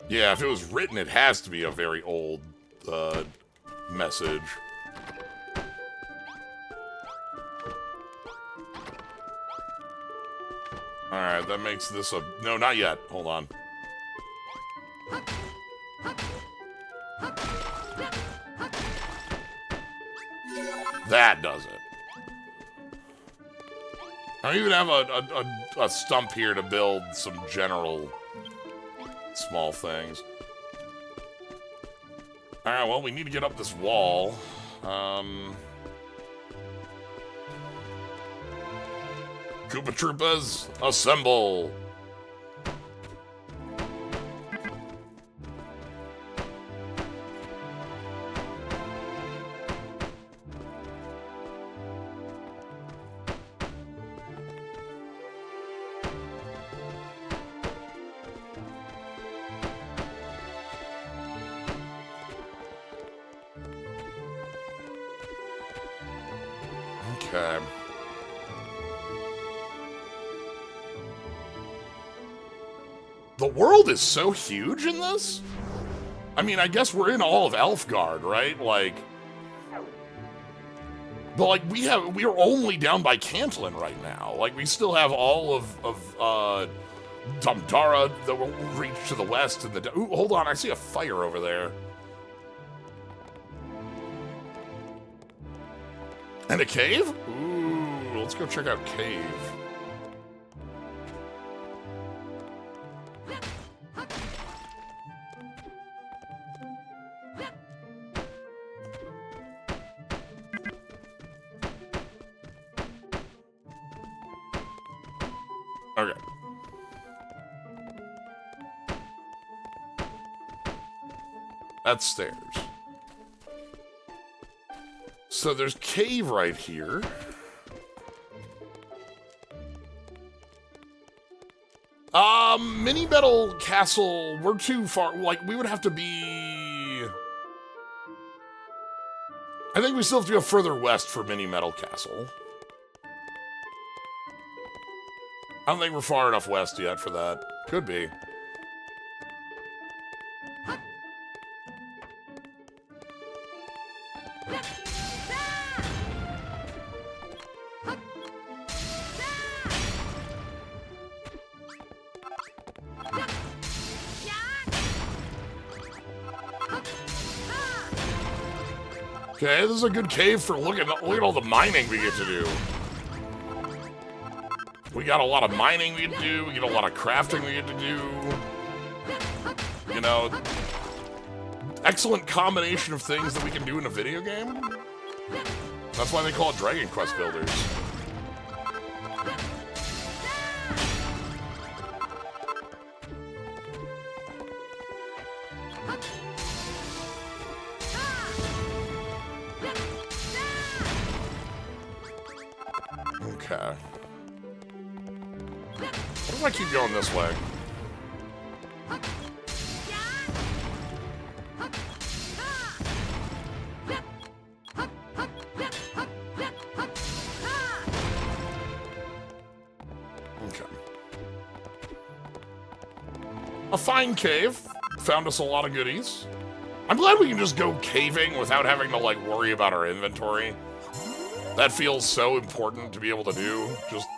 Yeah, if it was written, it has to be a very old message. Alright, that makes this a... No, not yet. Hold on. That does it. I even have a stump here to build some general small things. Alright, well, we need to get up this wall. Koopa Troopas, assemble! Okay. The world is so huge in this? I mean, I guess we're in all of Elfgard, right? Like... But, like, we are only down by Cantlin right now. Like, we still have all of Damdara that will reach to the west and the... Ooh, hold on, I see a fire over there. And a cave? Ooh, let's go check out cave. Okay. That's stairs. So there's cave right here. Mini Metal Castle, we're too far, like, we would have to be... I think we still have to go further west for Mini Metal Castle. I don't think we're far enough west yet for that. Could be. Okay, this is a good cave for look at all the mining we get to do. We got a lot of mining we get to do, we get a lot of crafting we get to do. You know, excellent combination of things that we can do in a video game. That's why they call it Dragon Quest Builders. Okay. What if I keep going this way? Okay. A fine cave. Found us a lot of goodies. I'm glad we can just go caving without having to, like, worry about our inventory. That feels so important to be able to do. Just,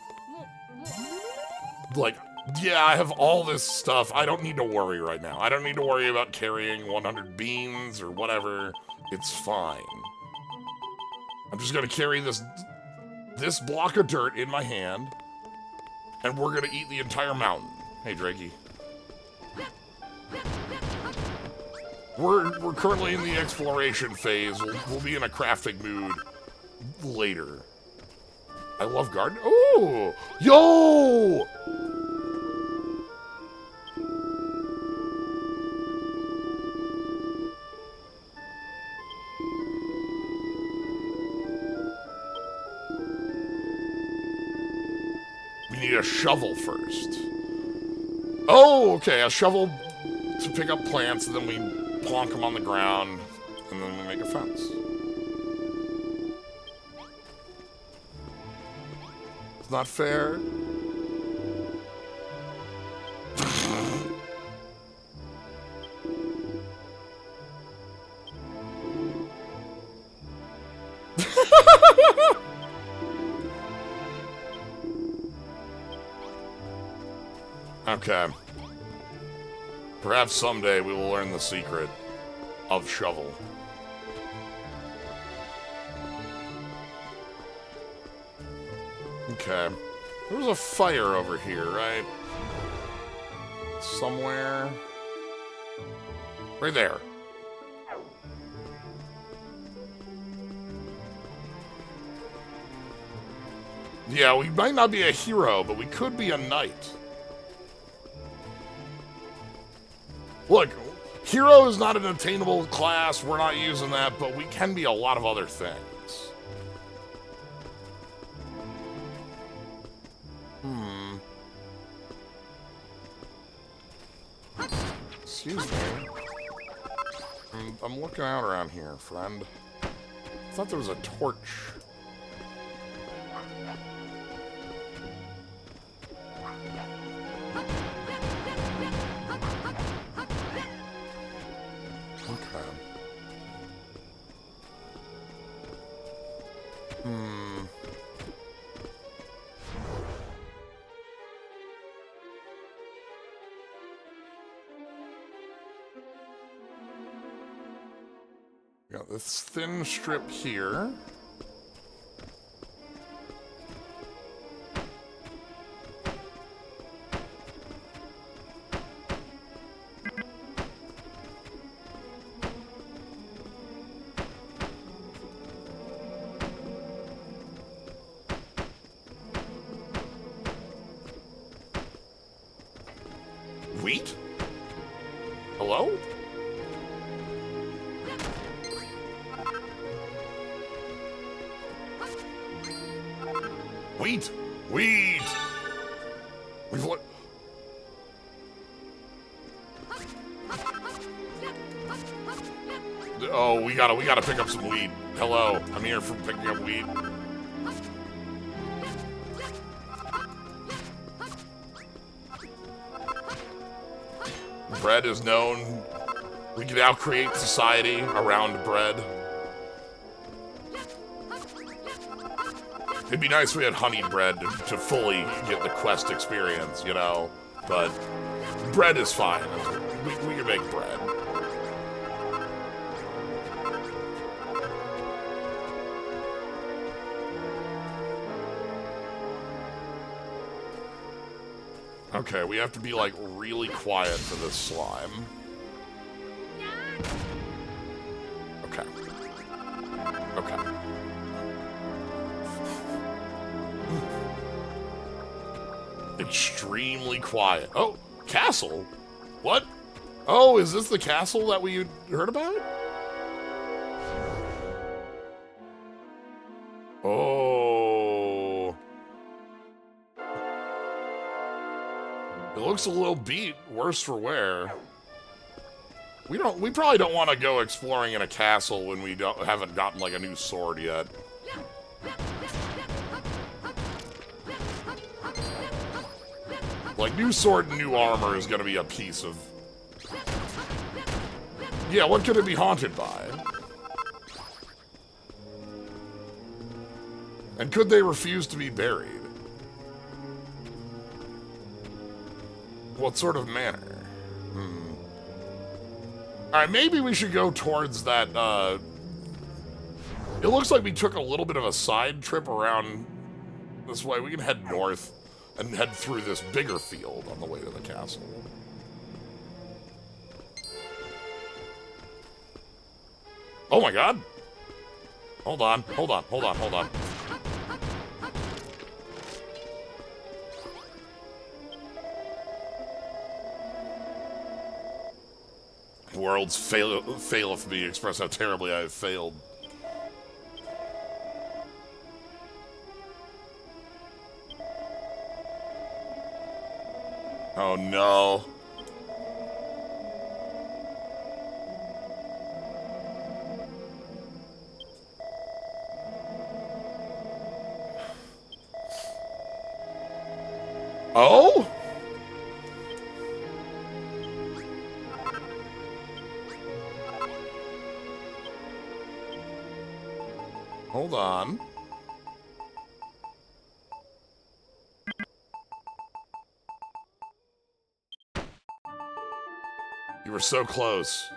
like, yeah, I have all this stuff. I don't need to worry right now. I don't need to worry about carrying 100 beans or whatever. It's fine. I'm just gonna carry this block of dirt in my hand, and we're gonna eat the entire mountain. Hey, Drakey. We're currently in the exploration phase. We'll be in a crafting mood later. I love garden. Oh, yo! We need a shovel first. Oh, okay, a shovel to pick up plants, and then we plonk them on the ground, and then we make a fence. It's not fair. Okay. Perhaps someday we will learn the secret of shovel. Okay. There was a fire over here, right? Somewhere. Right there. Yeah, we might not be a hero, but we could be a knight. Look, hero is not an attainable class. We're not using that, but we can be a lot of other things. Excuse me. I'm looking out around here, friend. I thought there was a torch. Okay. Got this thin strip here. Wheat? Hello? Wheat! Wheat! We've looked. Oh, we gotta pick up some weed. Hello, I'm here for picking up weed. Bread is known. We can now create society around bread. It'd be nice if we had honeyed bread to fully get the quest experience, you know? But bread is fine. We can make bread. Okay, we have to be, like, really quiet for this slime. Okay. Okay. Extremely quiet. Oh, castle? What? Oh, is this the castle that we heard about? Oh. It looks a little beat, worse for wear. We probably don't want to go exploring in a castle when we haven't gotten like a new sword yet. Like, new sword and new armor is gonna be a piece of... Yeah, what could it be haunted by? And could they refuse to be buried? What sort of manner? Alright, maybe we should go towards that, It looks like we took a little bit of a side trip around this way. We can head north and head through this bigger field on the way to the castle. Oh my god! Hold on, hold on, hold on, hold on. Worlds faileth me, express how terribly I have failed. Oh no. Oh? Hold on. You were so close.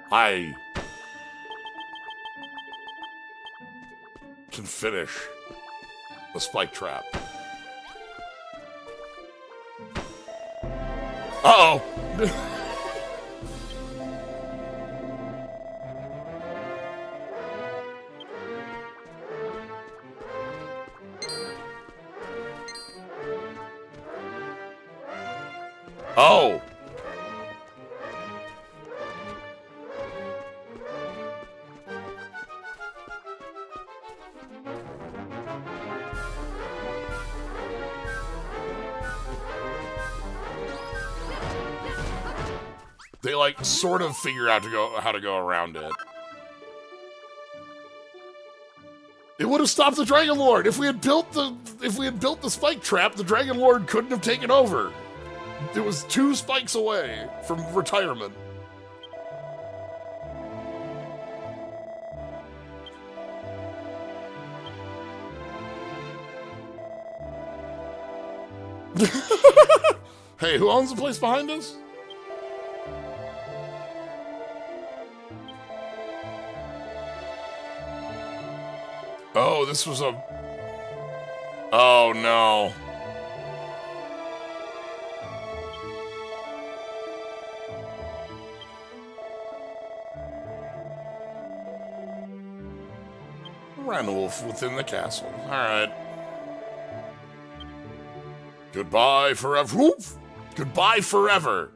I can finish the spike trap. Uh-oh. Oh. They like sort of figure out how to go around it. It would have stopped the Dragon Lord. If we had built the spike trap, the Dragon Lord couldn't have taken over. It was 2 spikes away from retirement. Hey, who owns the place behind us? Oh, this was a... Oh, no. Ranulf within the castle. All right. Goodbye forever. Whoop! Goodbye forever.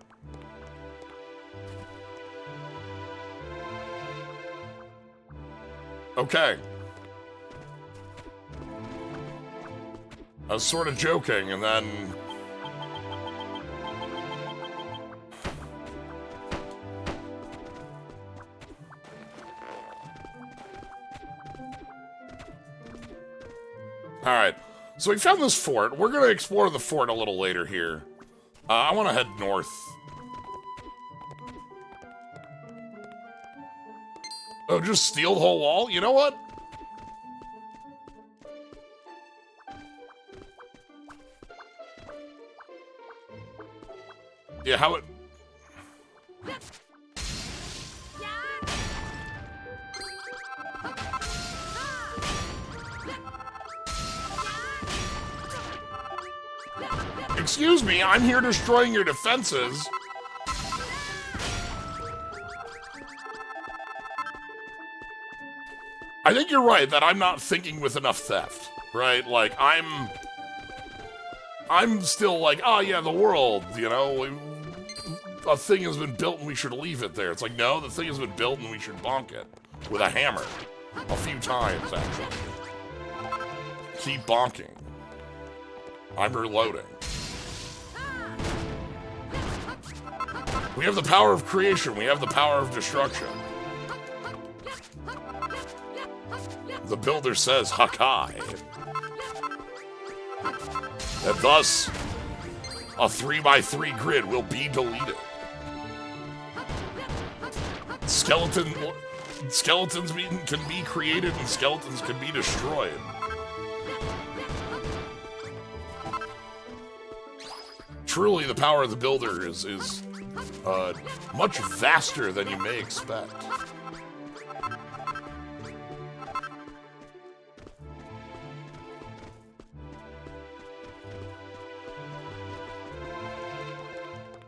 Okay. I was sort of joking, and then... Alright, so we found this fort. We're going to explore the fort a little later here. I want to head north. Oh, just steal the whole wall? You know what? Yeah, how it... Excuse me, I'm here destroying your defenses. I think you're right that I'm not thinking with enough theft, right? Like, I'm still like, oh yeah, the world, you know, a thing has been built and we should leave it there. It's like, no, the thing has been built and we should bonk it with a hammer. A few times, actually. Keep bonking. I'm reloading. We have the power of creation. We have the power of destruction. The builder says, Hakai. And thus, a 3x3 grid will be deleted. Skeletons can be created and skeletons can be destroyed. Truly, the power of the builder is much vaster than you may expect.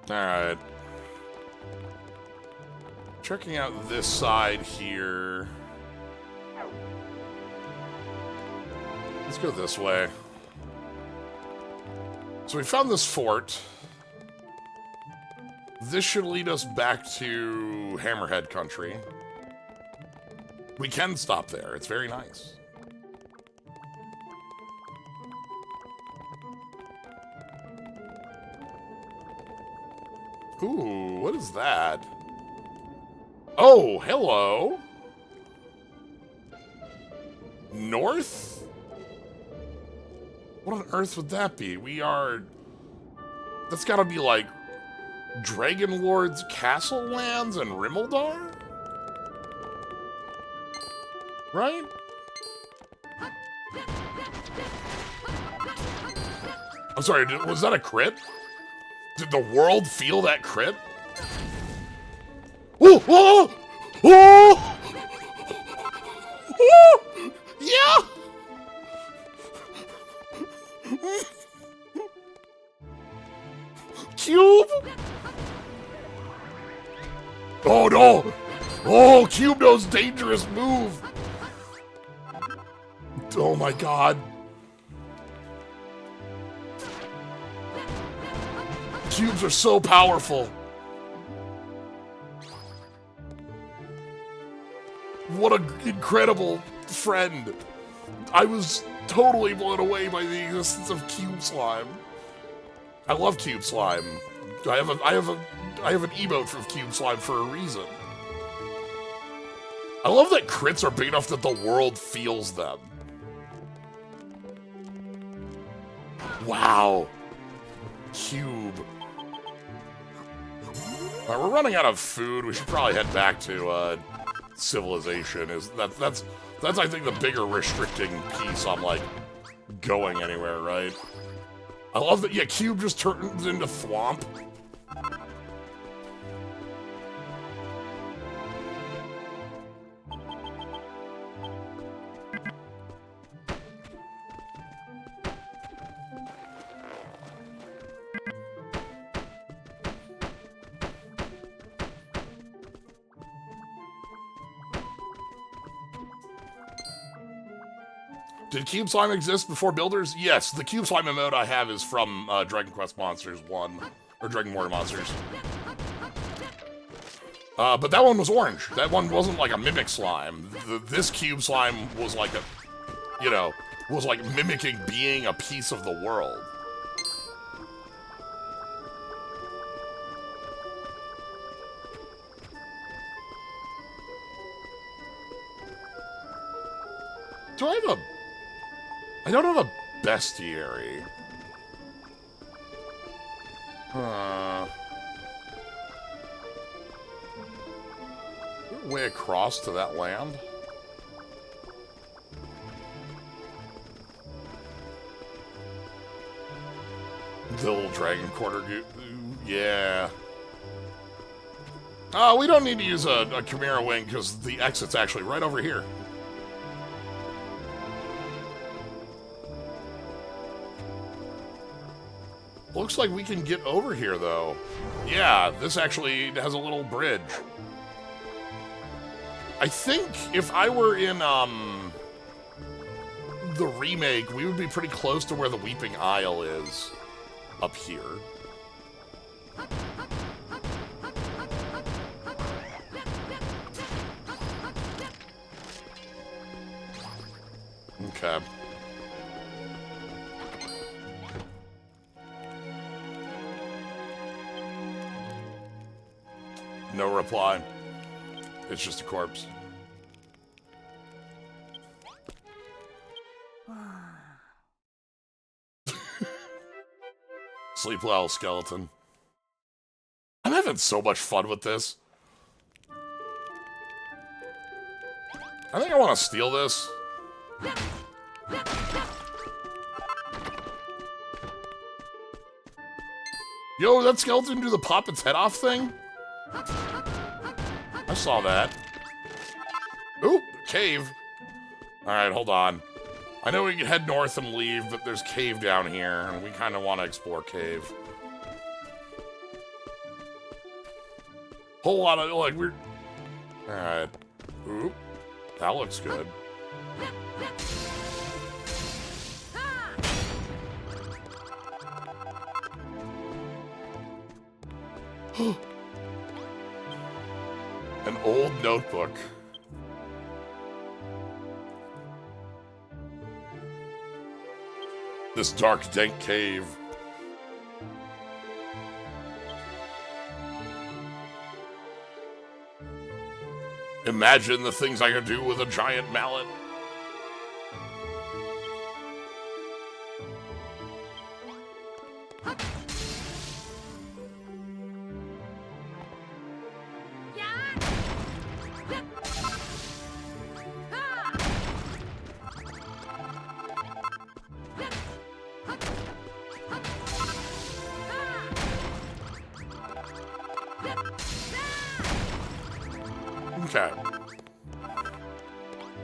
Alright. Checking out this side here. Let's go this way. So we found this fort. This should lead us back to Hammerhead country. We can stop there. It's very nice. Ooh, what is that? Oh, hello. North? What on earth would that be? We are... That's gotta be like Dragon Lord's Castle Lands and Rimmildar? Right? I'm sorry, was that a crit? Did the world feel that crit? Oh! Oh! Oh! Oh! Yeah! Cube! Oh no! Oh, Cube knows dangerous move! Oh my god. Cubes are so powerful. What an incredible friend. I was totally blown away by the existence of Cube Slime. I love Cube Slime. I have an emote for Cube Slime for a reason. I love that crits are big enough that the world feels them. Wow. Cube. Alright, we're running out of food. We should probably head back to civilization. That's I think the bigger restricting piece on like going anywhere, right? I love that. Yeah, Cube just turns into Thwomp. Did Cube Slime exist before Builders? Yes, the Cube Slime emote I have is from Dragon Quest Monsters 1, or Dragon Warrior Monsters. But that one was orange. That one wasn't like a mimic slime. This Cube Slime was like a, you know, was like mimicking being a piece of the world. Do I have a... I don't have a bestiary. Way across to that land? The little dragon quarter goo. Yeah. We don't need to use a Chimera wing because the exit's actually right over here. Looks like we can get over here, though. Yeah, this actually has a little bridge. I think if I were in, the remake, we would be pretty close to where the Weeping Isle is. Up here. Okay. No reply. It's just a corpse. Sleep well, skeleton. I'm having so much fun with this. I think I want to steal this. Yo, that skeleton do the pop its head off thing? I saw that. Ooh, cave. Alright, hold on. I know we can head north and leave, but there's cave down here, and we kind of want to explore cave. Whole lot of, like, weird... Alright. Ooh, that looks good. An old notebook. This dark, dank cave. Imagine the things I could do with a giant mallet. Okay.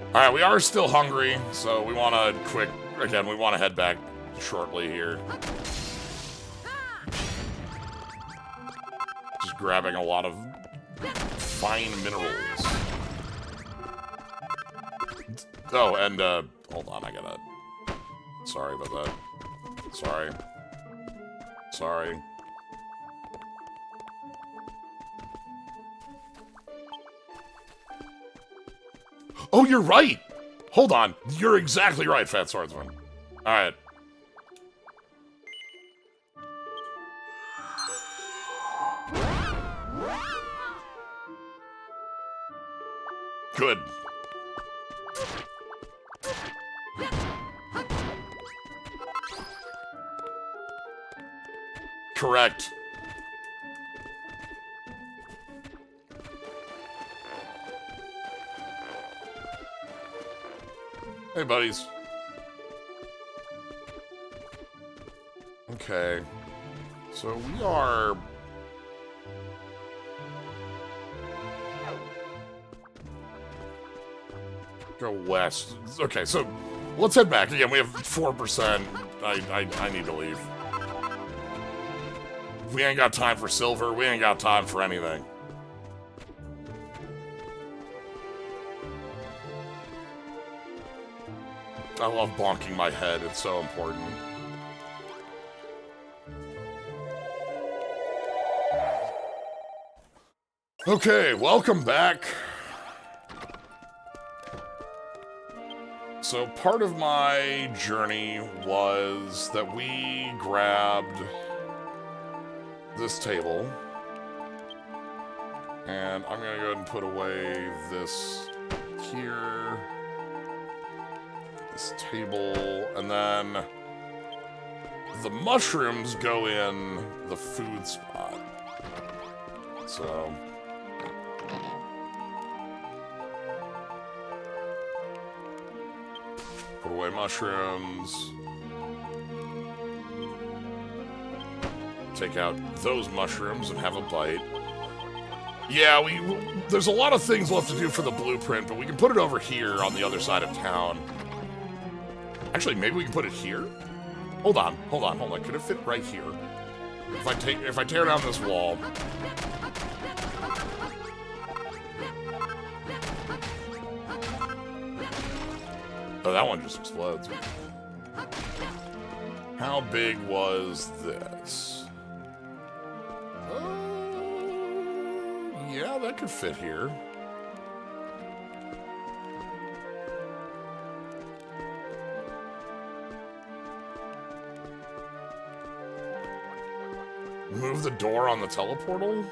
Alright, we are still hungry, so we want to we want to head back shortly here. grabbing a lot of fine minerals. Oh, and, hold on, I gotta... Sorry about that. Sorry. Sorry. Oh, you're right! Hold on. You're exactly right, Fat Swordsman. Alright. Good. Correct. Hey, buddies. Okay. So we are... Go west. Okay, so let's head back. Again, we have 4%. I need to leave. We ain't got time for silver. We ain't got time for anything. I love bonking my head. It's so important. Okay, welcome back. So part of my journey was that we grabbed this table, and I'm gonna go ahead and put away this here, this table, and then the mushrooms go in the food spot. So put away mushrooms. Take out those mushrooms and have a bite. Yeah, there's a lot of things left to do for the blueprint, but we can put it over here on the other side of town. Actually, maybe we can put it here? Hold on. Could it fit right here? If I tear down this wall. Oh, that one just explodes. How big was this? Yeah, that could fit here. Move the door on the teleportal?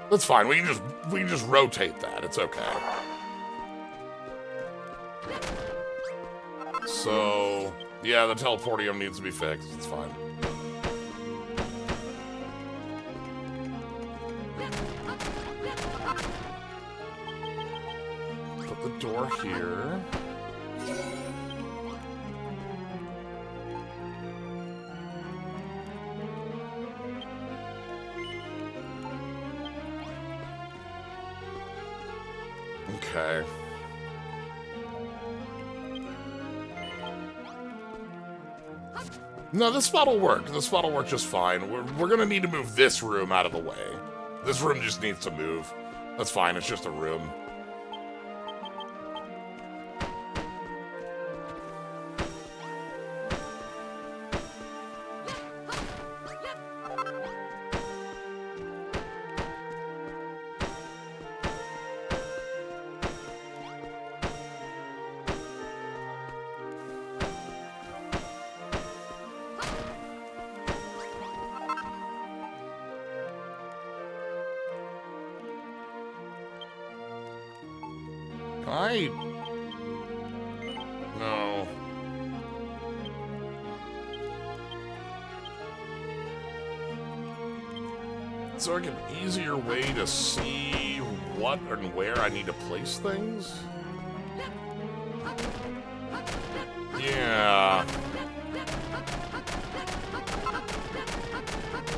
That's fine. We can just rotate that. It's okay. So, yeah, the teleportium needs to be fixed. It's fine. Put the door here. Okay. No, this spot will work. This spot will work just fine. We're gonna need to move this room out of the way. This room just needs to move. That's fine, it's just a room. No. It's like an easier way to see what and where I need to place things? Yeah.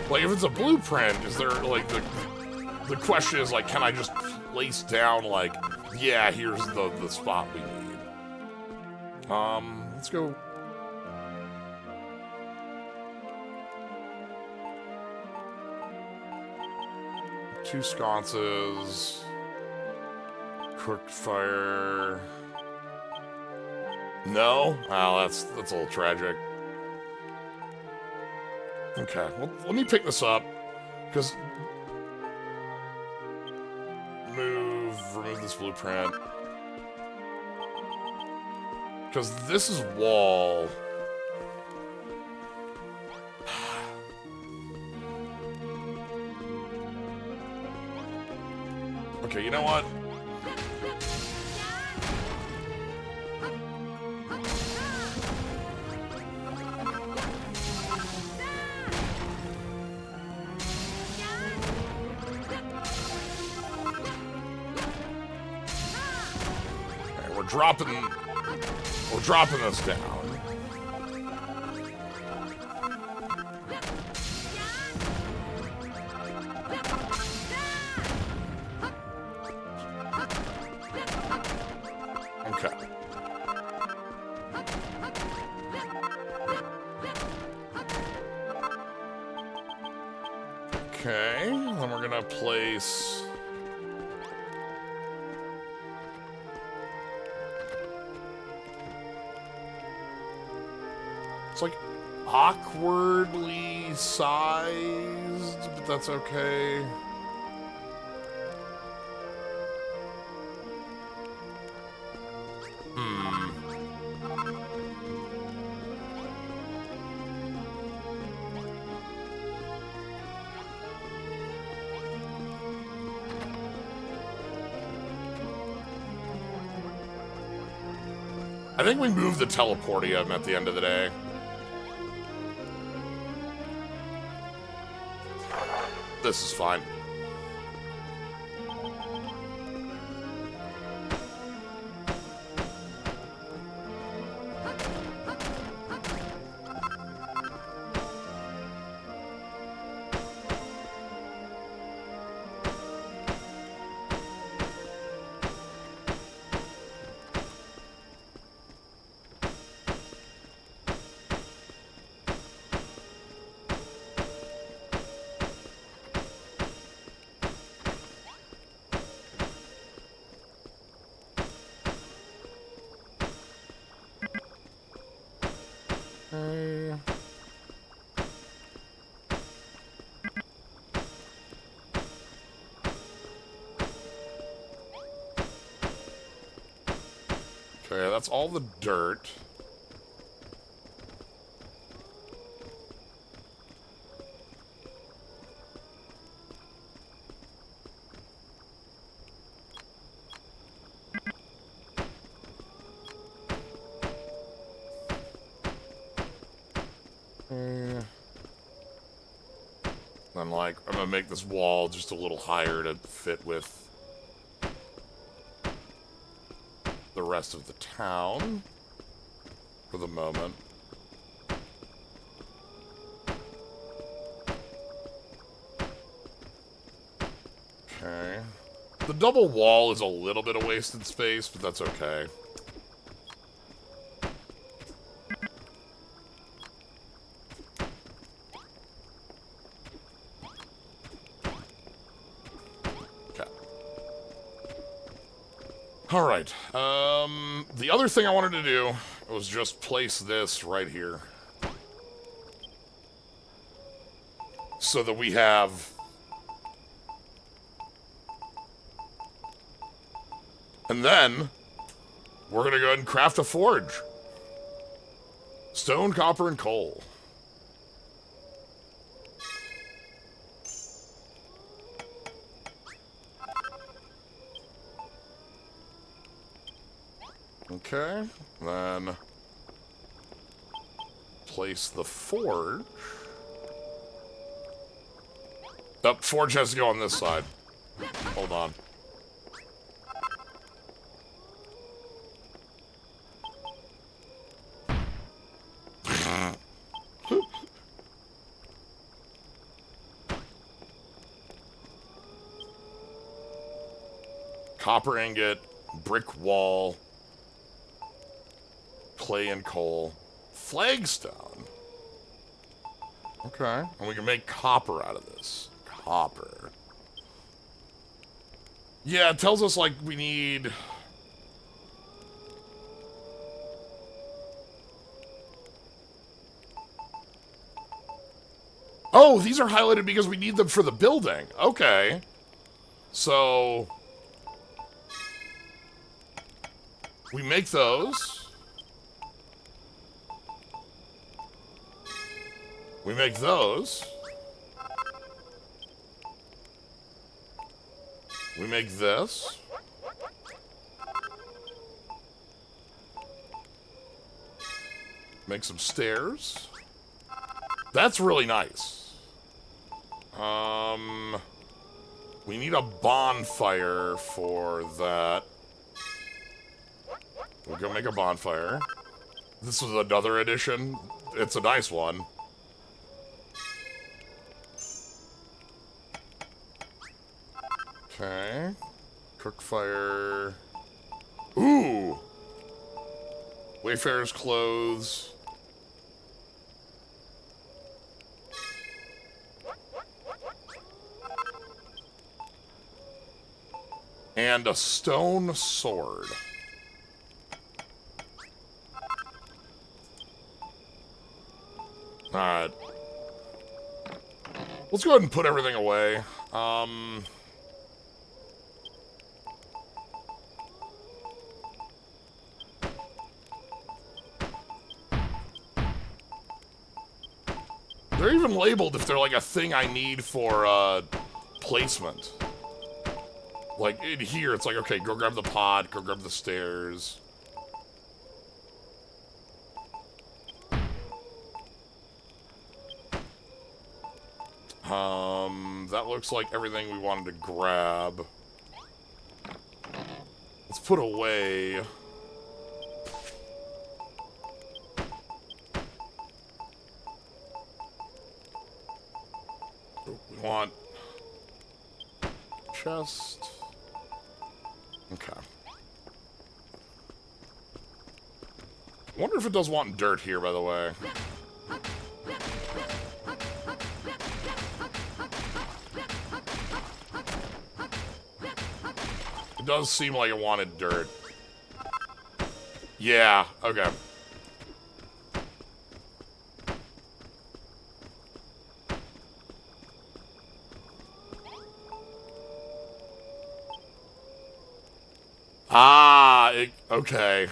Like, if it's a blueprint, is there, like, the question is, like, can I just place down, like, yeah, here's the spot we need. let's go. Two sconces. Quick fire. No? Oh, that's a little tragic. Okay, well, let me pick this up. Because... remove this blueprint. Because this is wall. Okay, you know what? Okay, we're dropping this down. Okay. Okay, then we're gonna place... It's like awkwardly sized, but that's okay. I think we moved the teleportium at the end of the day. This is fine. Okay, that's all the dirt. Then, like, I'm gonna make this wall just a little higher to fit with the rest of the town for the moment. Okay. The double wall is a little bit of wasted space, but that's okay. Alright, the other thing I wanted to do was just place this right here. So that we have... And then, we're gonna go ahead and craft a forge. Stone, copper, and coal. Okay, then place the forge. The forge has to go on this side. Hold on. Copper ingot, brick wall. clay and coal. Flagstone. Okay. And we can make copper out of this. Copper. Yeah, it tells us, like, we need... Oh, these are highlighted because we need them for the building. Okay. So... we make those. We make those. We make this. Make some stairs. That's really nice. We need a bonfire for that. We'll go make a bonfire. This is another edition. It's a nice one. Okay. Cook fire. Ooh! Wayfarer's clothes. And a stone sword. Alright. Let's go ahead and put everything away. They're even labeled if they're like a thing I need for placement. Like in here, it's like, okay, go grab the pot, go grab the stairs. That looks like everything we wanted to grab. Let's put away. We want chest. Okay. I wonder if it does want dirt here, by the way. It does seem like it wanted dirt. Yeah, okay. Ah, okay.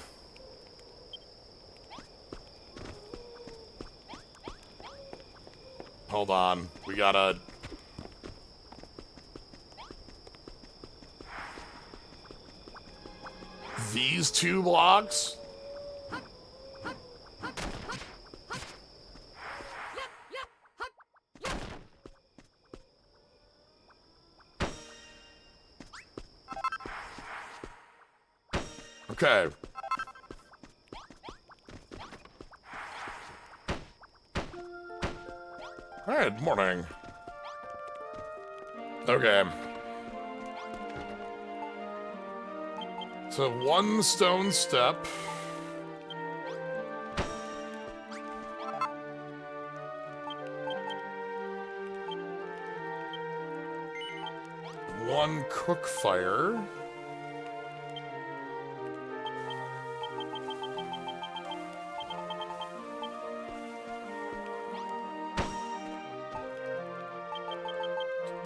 Hold on. We gotta... These 2 blocks? Okay. Alright, morning. Okay. So 1 stone step. One cook fire.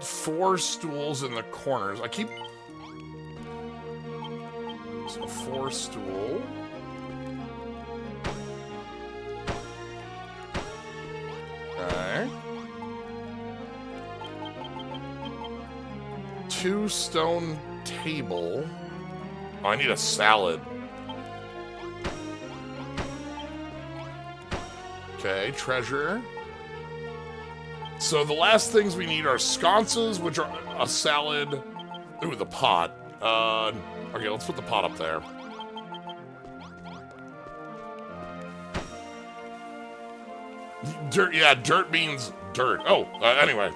Four stools in the corners. I keep... So 4 stool. Okay. 2 stone table. Oh, I need a salad. Okay, treasure. So the last things we need are sconces, which are a salad. Ooh, the pot. Okay, let's put the pot up there. Dirt, yeah, dirt means dirt. Oh, anyway.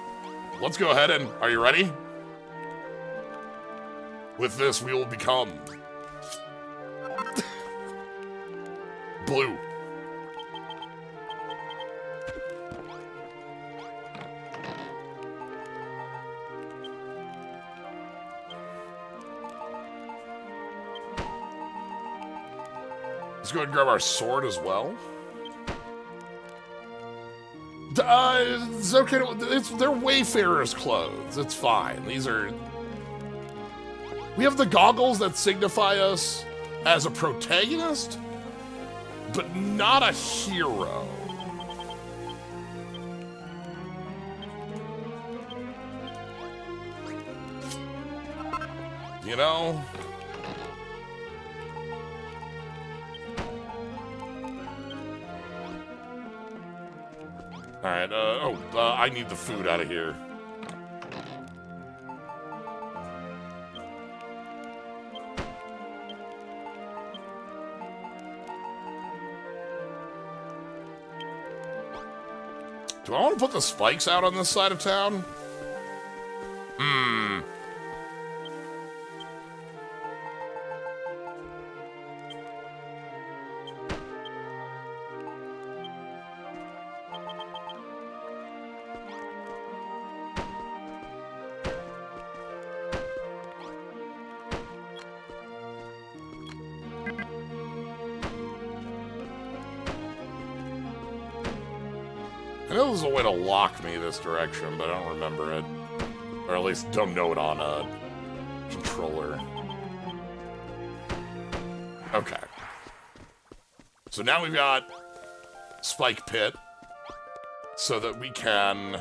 Let's go ahead and... Are you ready? With this, we will become... Blue. Let's go ahead and grab our sword as well. It's okay. They're Wayfarer's clothes. It's fine. These are... We have the goggles that signify us as a protagonist, but not a hero. You know? Alright, I need the food out of here. Do I want to put the spikes out on this side of town? I know there's a way to lock me this direction, but I don't remember it. Or at least don't know it on a controller. Okay. So now we've got Spike Pit, so that we can...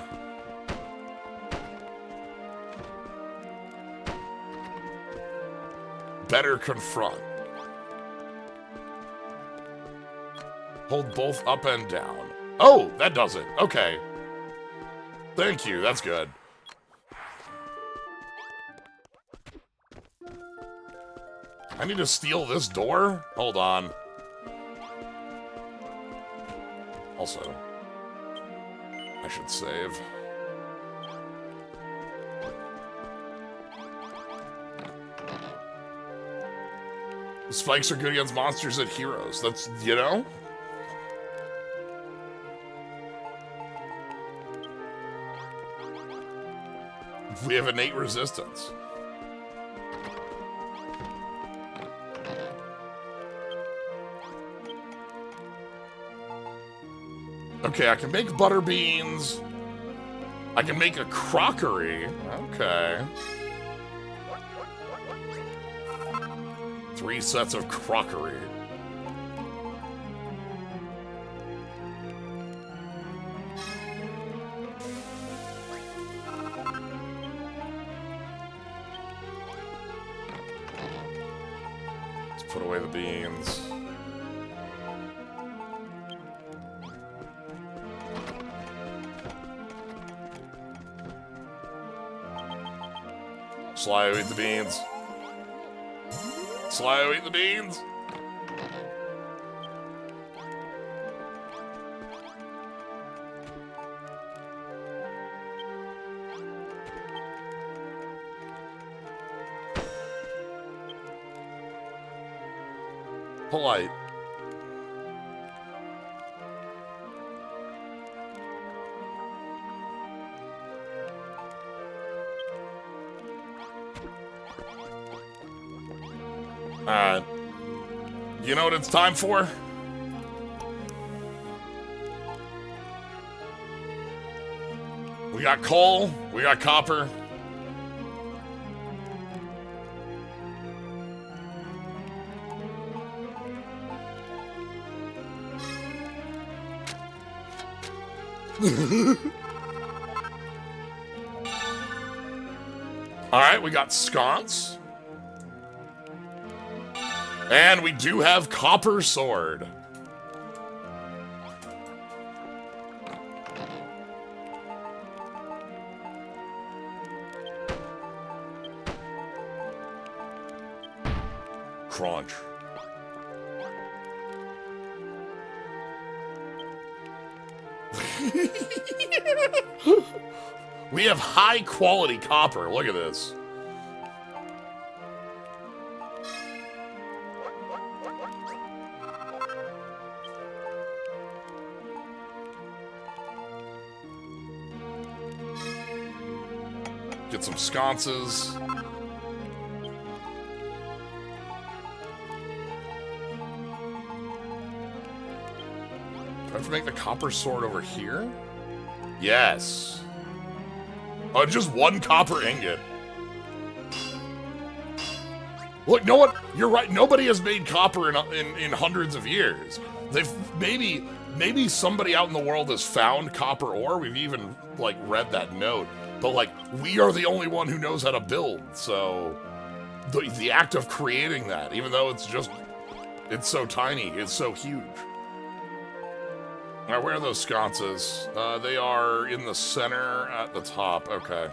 better confront. Hold both up and down. Oh, that does it. Okay. Thank you, that's good. I need to steal this door? Hold on. Also, I should save. Spikes are good against monsters and heroes. That's, you know? We have innate resistance. Okay, I can make butter beans. I can make a crockery. Okay. 3 sets of crockery. Let's put away the beans. Sly, eat the beans. Sly, eat the beans. Polite. You know what it's time for? We got coal, we got copper. All right, we got sconce. And we do have copper sword. Crunch. We have high quality copper. Look at this. Get some sconces. Do I have to make the copper sword over here? Yes. Oh, just one copper ingot. Look, no one. You're right. Nobody has made copper in hundreds of years. They've maybe somebody out in the world has found copper ore. We've even like read that note, but like we are the only one who knows how to build. So the act of creating that, even though it's so tiny, it's so huge. All right, where are those sconces? They are in the center at the top. Okay.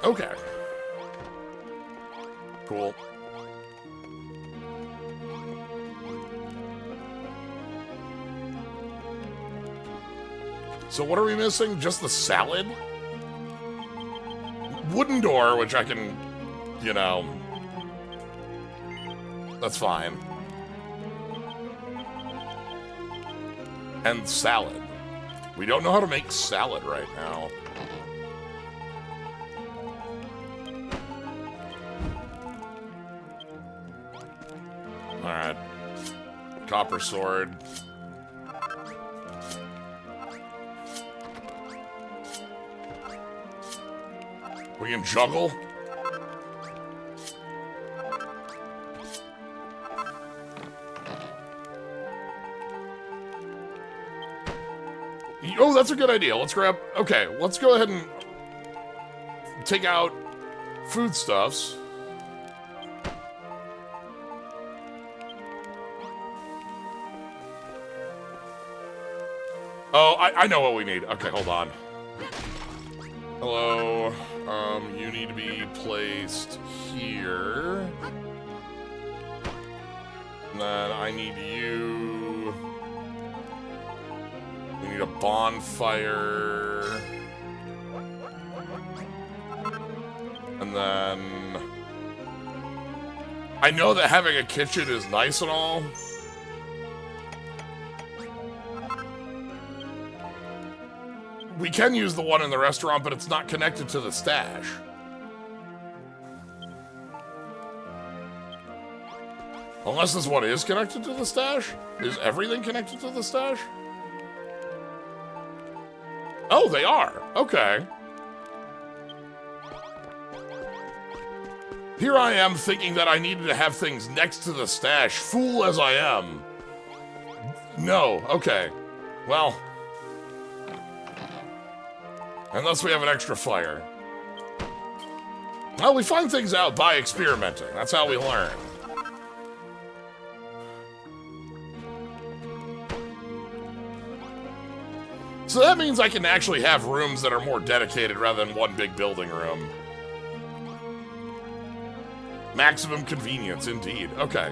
Okay. Cool. So what are we missing? Just the salad? Wooden door, which I can, you know, that's fine. And salad. We don't know how to make salad right now. Alright. Copper sword. We can juggle. Oh, that's a good idea. Let's grab... Okay, let's go ahead and take out foodstuffs. Oh, I know what we need. Okay, hold on. Hello. You need to be placed here. And then I need you. We need a bonfire. And then... I know that having a kitchen is nice and all. We can use the one in the restaurant, but it's not connected to the stash. Unless this one is connected to the stash? Is everything connected to the stash? Oh, they are. Okay. Here I am thinking that I needed to have things next to the stash. Fool as I am. No. Okay. Well... Unless we have an extra fire. Well, we find things out by experimenting. That's how we learn. So that means I can actually have rooms that are more dedicated rather than one big building room. Maximum convenience, indeed. Okay.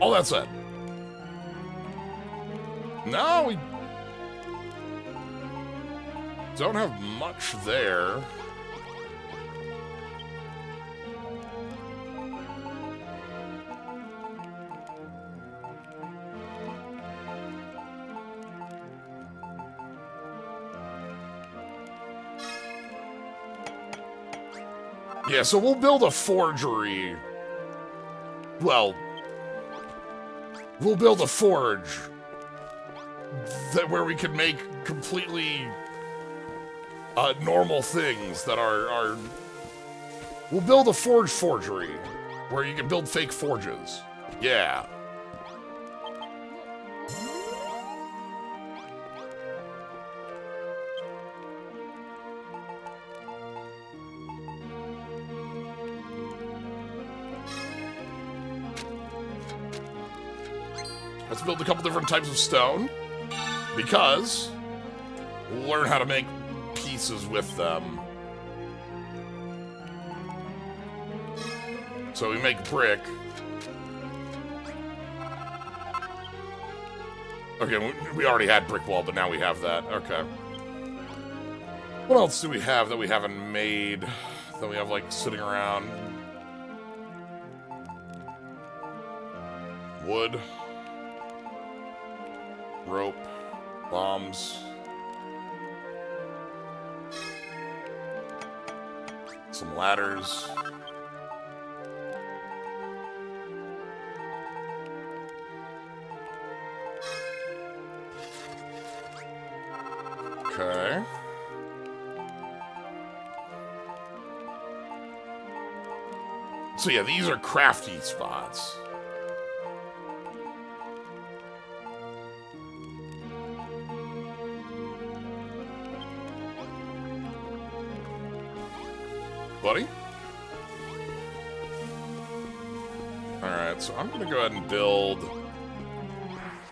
All that said. No, we... don't have much there. Yeah, so we'll build a forgery. Well, we'll build a forge that where we can make completely normal things that are... We'll build a forgery where you can build fake forges. Yeah. Let's build a couple different types of stone, because we'll learn how to make pieces with them. So we make brick. Okay, we already had brick wall, but now we have that. Okay. What else do we have that we haven't made, that we have, like, sitting around? Wood. Rope. Bombs. Some ladders. Okay. So yeah, these are crafty spots. Buddy? Alright, so I'm gonna go ahead and build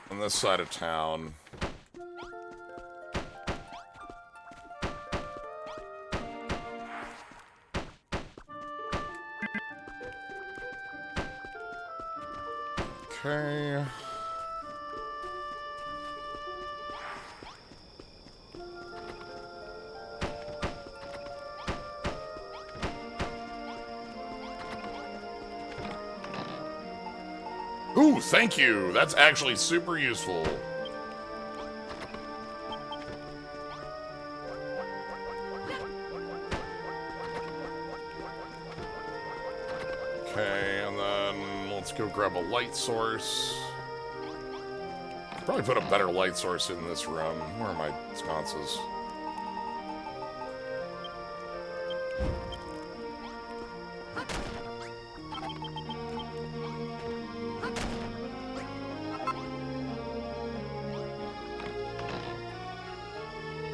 on this side of town. Okay. Ooh, thank you. That's actually super useful. Okay, and then let's go grab a light source. Probably put a better light source in this room. Where are my sconces?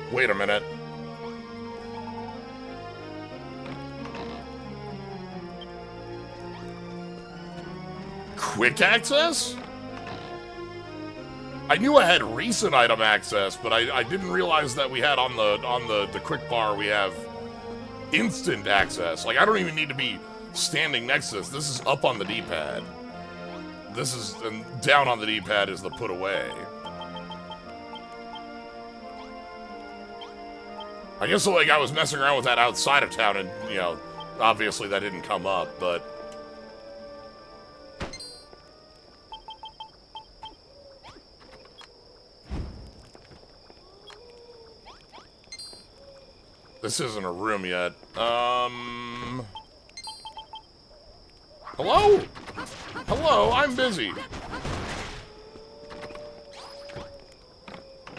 Wait a minute. Quick access? I knew I had recent item access, but I didn't realize that we had on the quick bar we have instant access. Like, I don't even need to be standing next to this. This is up on the D-pad. This is, and down on the D-pad is the put away. I guess, like, I was messing around with that outside of town, and, you know, obviously that didn't come up, but... This isn't a room yet. Hello? Hello, I'm busy.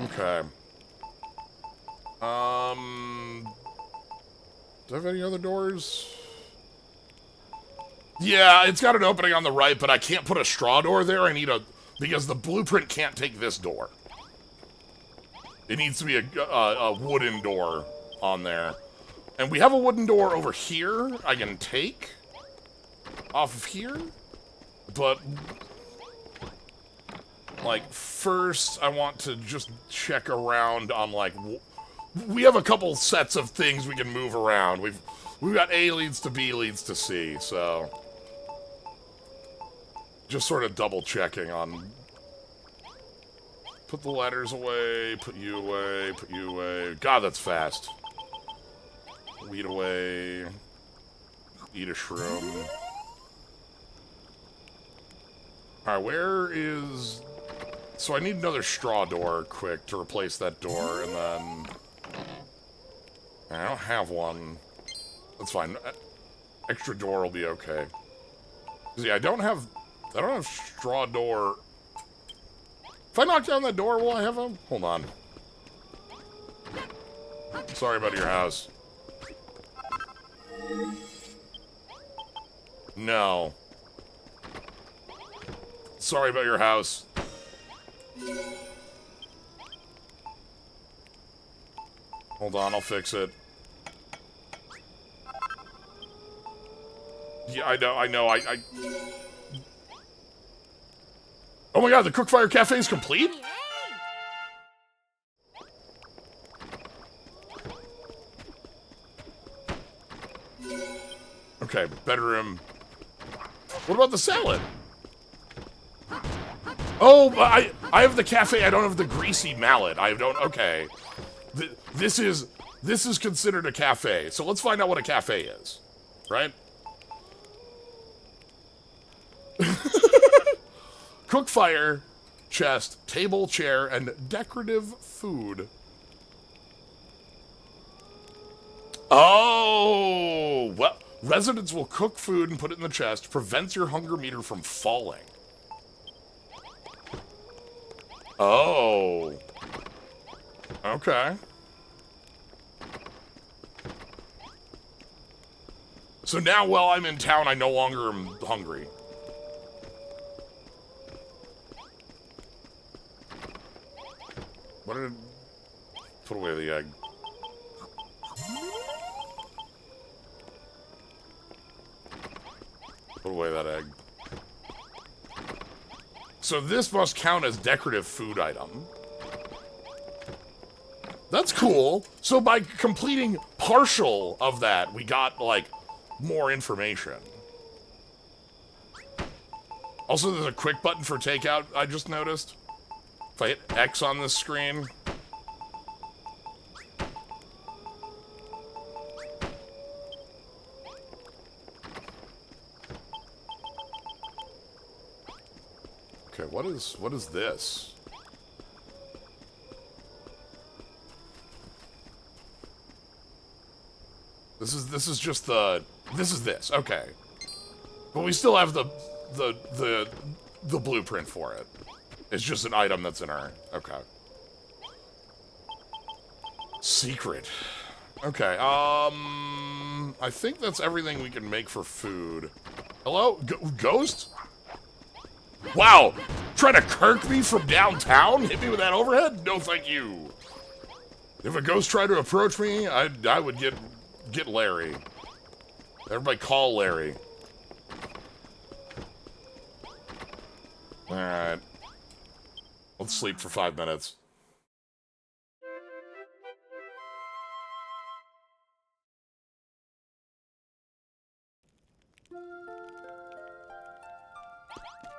Okay. Do I have any other doors? Yeah, it's got an opening on the right, but I can't put a straw door there. I need a... because the blueprint can't take this door. It needs to be a wooden door on there. And we have a wooden door over here I can take off of here. But... like, first I want to just check around on, like... we have a couple sets of things we can move around. We've got A leads to B leads to C, so... just sort of double checking on... put the letters away, put you away, put you away. God, that's fast. Weed away. Eat a shroom. Alright, where is... so I need another straw door quick to replace that door, and then... I don't have one. That's fine. Extra door will be okay. See, I don't have straw door. If I knock down that door, will I have them? Hold on. Sorry about your house. No. Sorry about your house. Hold on, I'll fix it. Yeah, I know, oh my god, the Cookfire Cafe is complete? Okay, bedroom. What about the salad? Oh, I have the cafe, I don't have the greasy mallet. I don't, okay. This is this is considered a cafe. So let's find out what a cafe is, right? Cook fire, chest, table, chair, and decorative food. Oh, well, residents will cook food and put it in the chest, prevents your hunger meter from falling. Oh. Okay. So now while I'm in town, I no longer am hungry. What did... Put away the egg. Put away that egg. So this must count as decorative food item. That's cool. So by completing partial of that, we got, like, more information. Also, there's a quick button for takeout, I just noticed. If I hit X on this screen... Okay, what is this? This is just the... This is this, okay. But we still have the blueprint for it. It's just an item that's in our... Okay. Secret. Okay, I think that's everything we can make for food. Hello? Ghost? Wow! Trying to kirk me from downtown? Hit me with that overhead? No, thank you. If a ghost tried to approach me, I would get Larry. Everybody call Larry. Alright. Let's sleep for 5 minutes.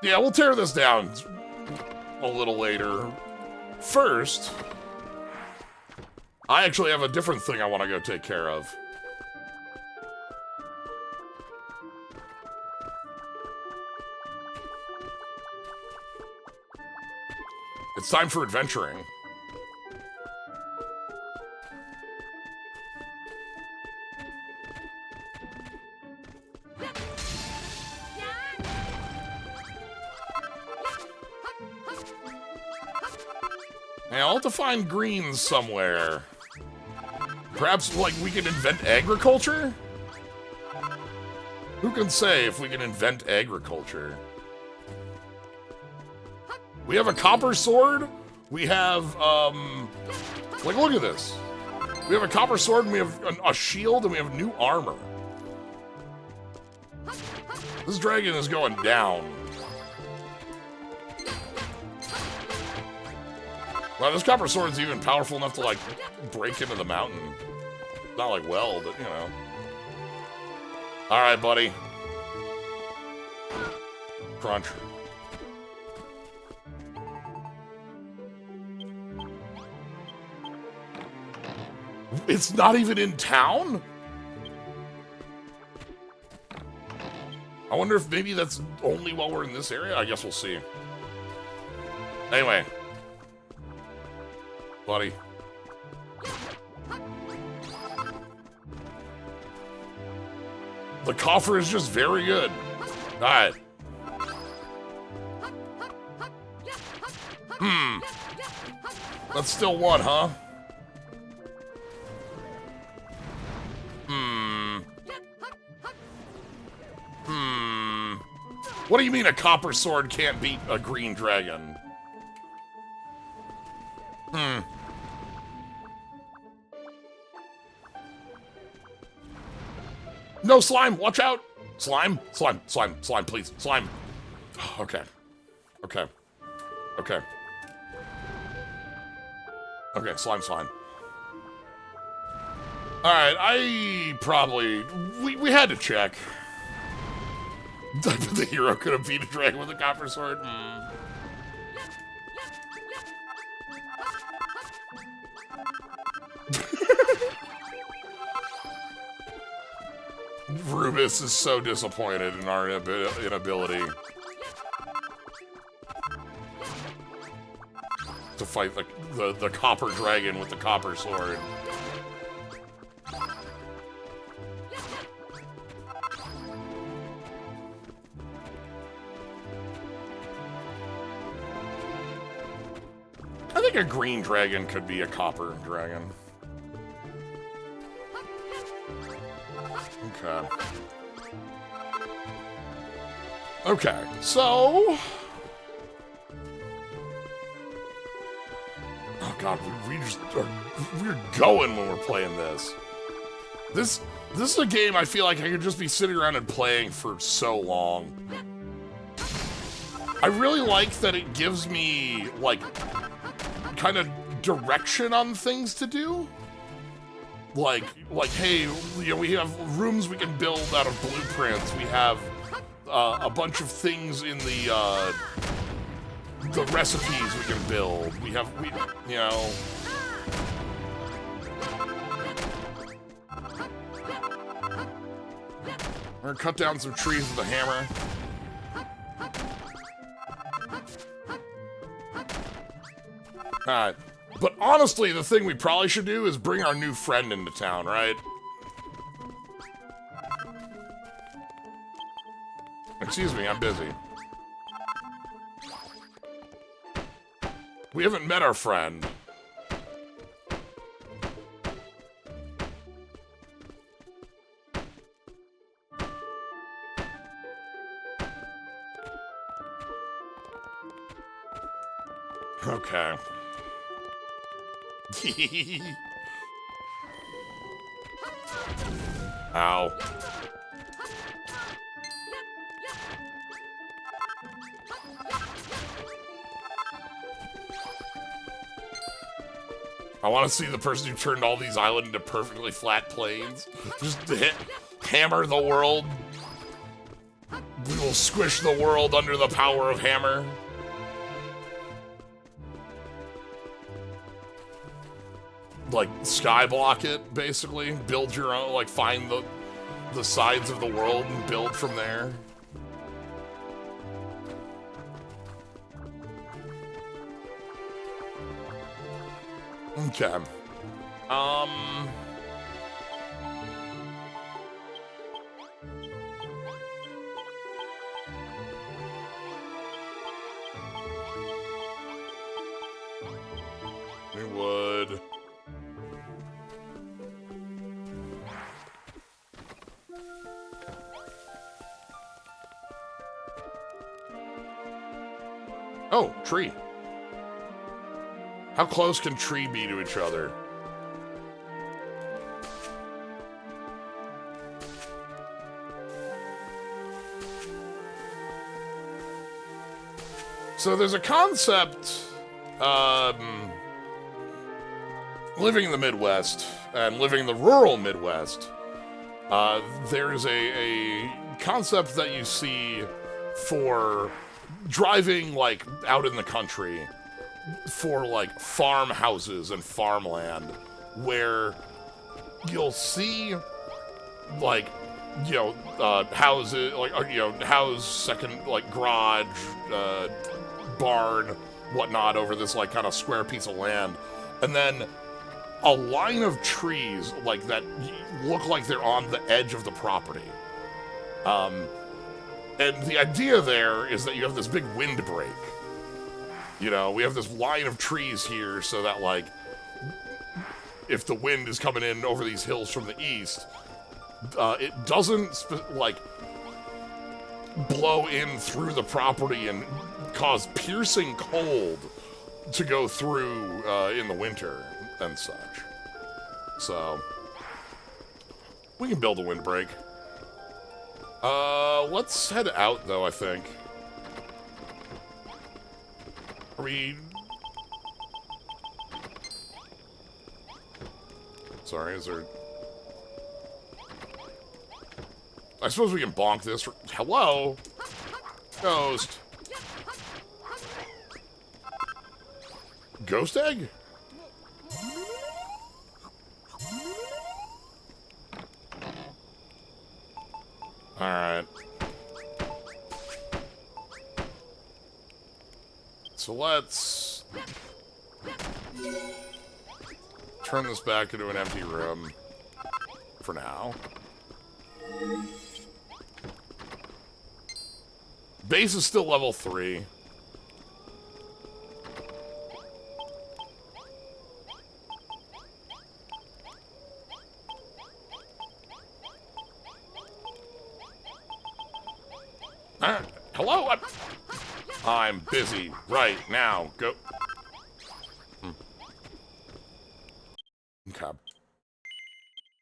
Yeah, we'll tear this down a little later. First, I actually have a different thing I want to go take care of. It's time for adventuring. Hey, I'll have to find greens somewhere. Perhaps, like, we can invent agriculture? Who can say if we can invent agriculture? We have a copper sword. We have, like, look at this. We have a copper sword, and we have a shield, and we have new armor. This dragon is going down. Wow, this copper sword's even powerful enough to, like, break into the mountain. Not like well, but, you know. Alright, buddy. Crunch. It's not even in town? I wonder if maybe that's only while we're in this area? I guess we'll see. Anyway. Buddy. The coffer is just very good. Alright. That's still one, huh? What do you mean a copper sword can't beat a green dragon? No, slime! Watch out! Slime? Slime, slime, slime, please. Slime. Okay. Okay. Okay. Okay, slime's fine. Alright, I probably... We had to check. The hero could have beat a dragon with a copper sword. Erebus is so disappointed in our inability to fight the copper dragon with the copper sword. I think a green dragon could be a copper dragon. Okay. Okay, so... Oh god, we're going when we're playing this. This is a game I feel like I could just be sitting around and playing for so long. I really like that it gives me, like, kind of direction on things to do. Like, hey, you know, we have rooms we can build out of blueprints. We have a bunch of things in the recipes we can build. We you know. We're gonna cut down some trees with a hammer. Alright. But honestly, the thing we probably should do is bring our new friend into town, right? Excuse me, I'm busy. We haven't met our friend. Okay. Ow. I want to see the person who turned all these islands into perfectly flat plains. Just hammer the world. We will squish the world under the power of hammer. Like, skyblock it, basically. Build your own, like, find the sides of the world and build from there. Okay. We would... Oh, tree. How close can tree be to each other? So there's a concept, living in the Midwest and living in the rural Midwest, there's a concept that you see for driving, like, out in the country for, like, farmhouses and farmland, where you'll see, like, you know, houses, like, you know, house, second, like, garage, barn, whatnot, over this, like, kind of square piece of land, and then a line of trees, like, that look like they're on the edge of the property. And the idea there is that you have this big windbreak. You know, we have this line of trees here so that, like, if the wind is coming in over these hills from the east, it doesn't, like, blow in through the property and cause piercing cold to go through in the winter and such. So, we can build a windbreak. Let's head out, though, I think. Are we... Sorry, is there... I suppose we can bonk this. Hello? Ghost. Ghost egg? Alright. So let's turn this back into an empty room for now. Base is still level 3. Hello? I'm busy right now. Go. Okay.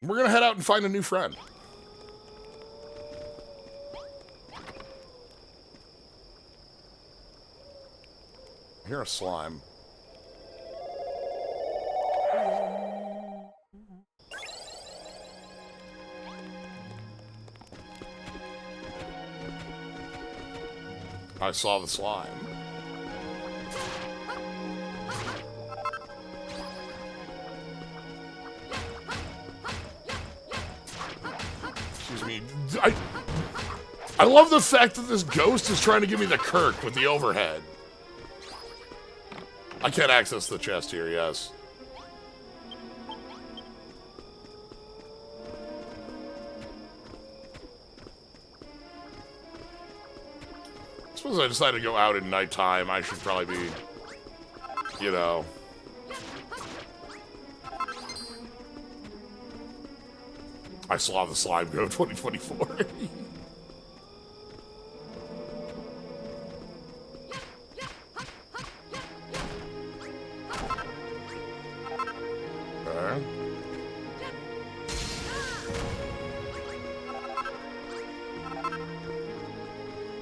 We're gonna head out and find a new friend. I hear a slime. I saw the slime. Excuse me. I love the fact that this ghost is trying to give me the Kirk with the overhead. I can't access the chest here, yes. Suppose I decided to go out at nighttime. I should probably be, you know. I saw the slime go 2024.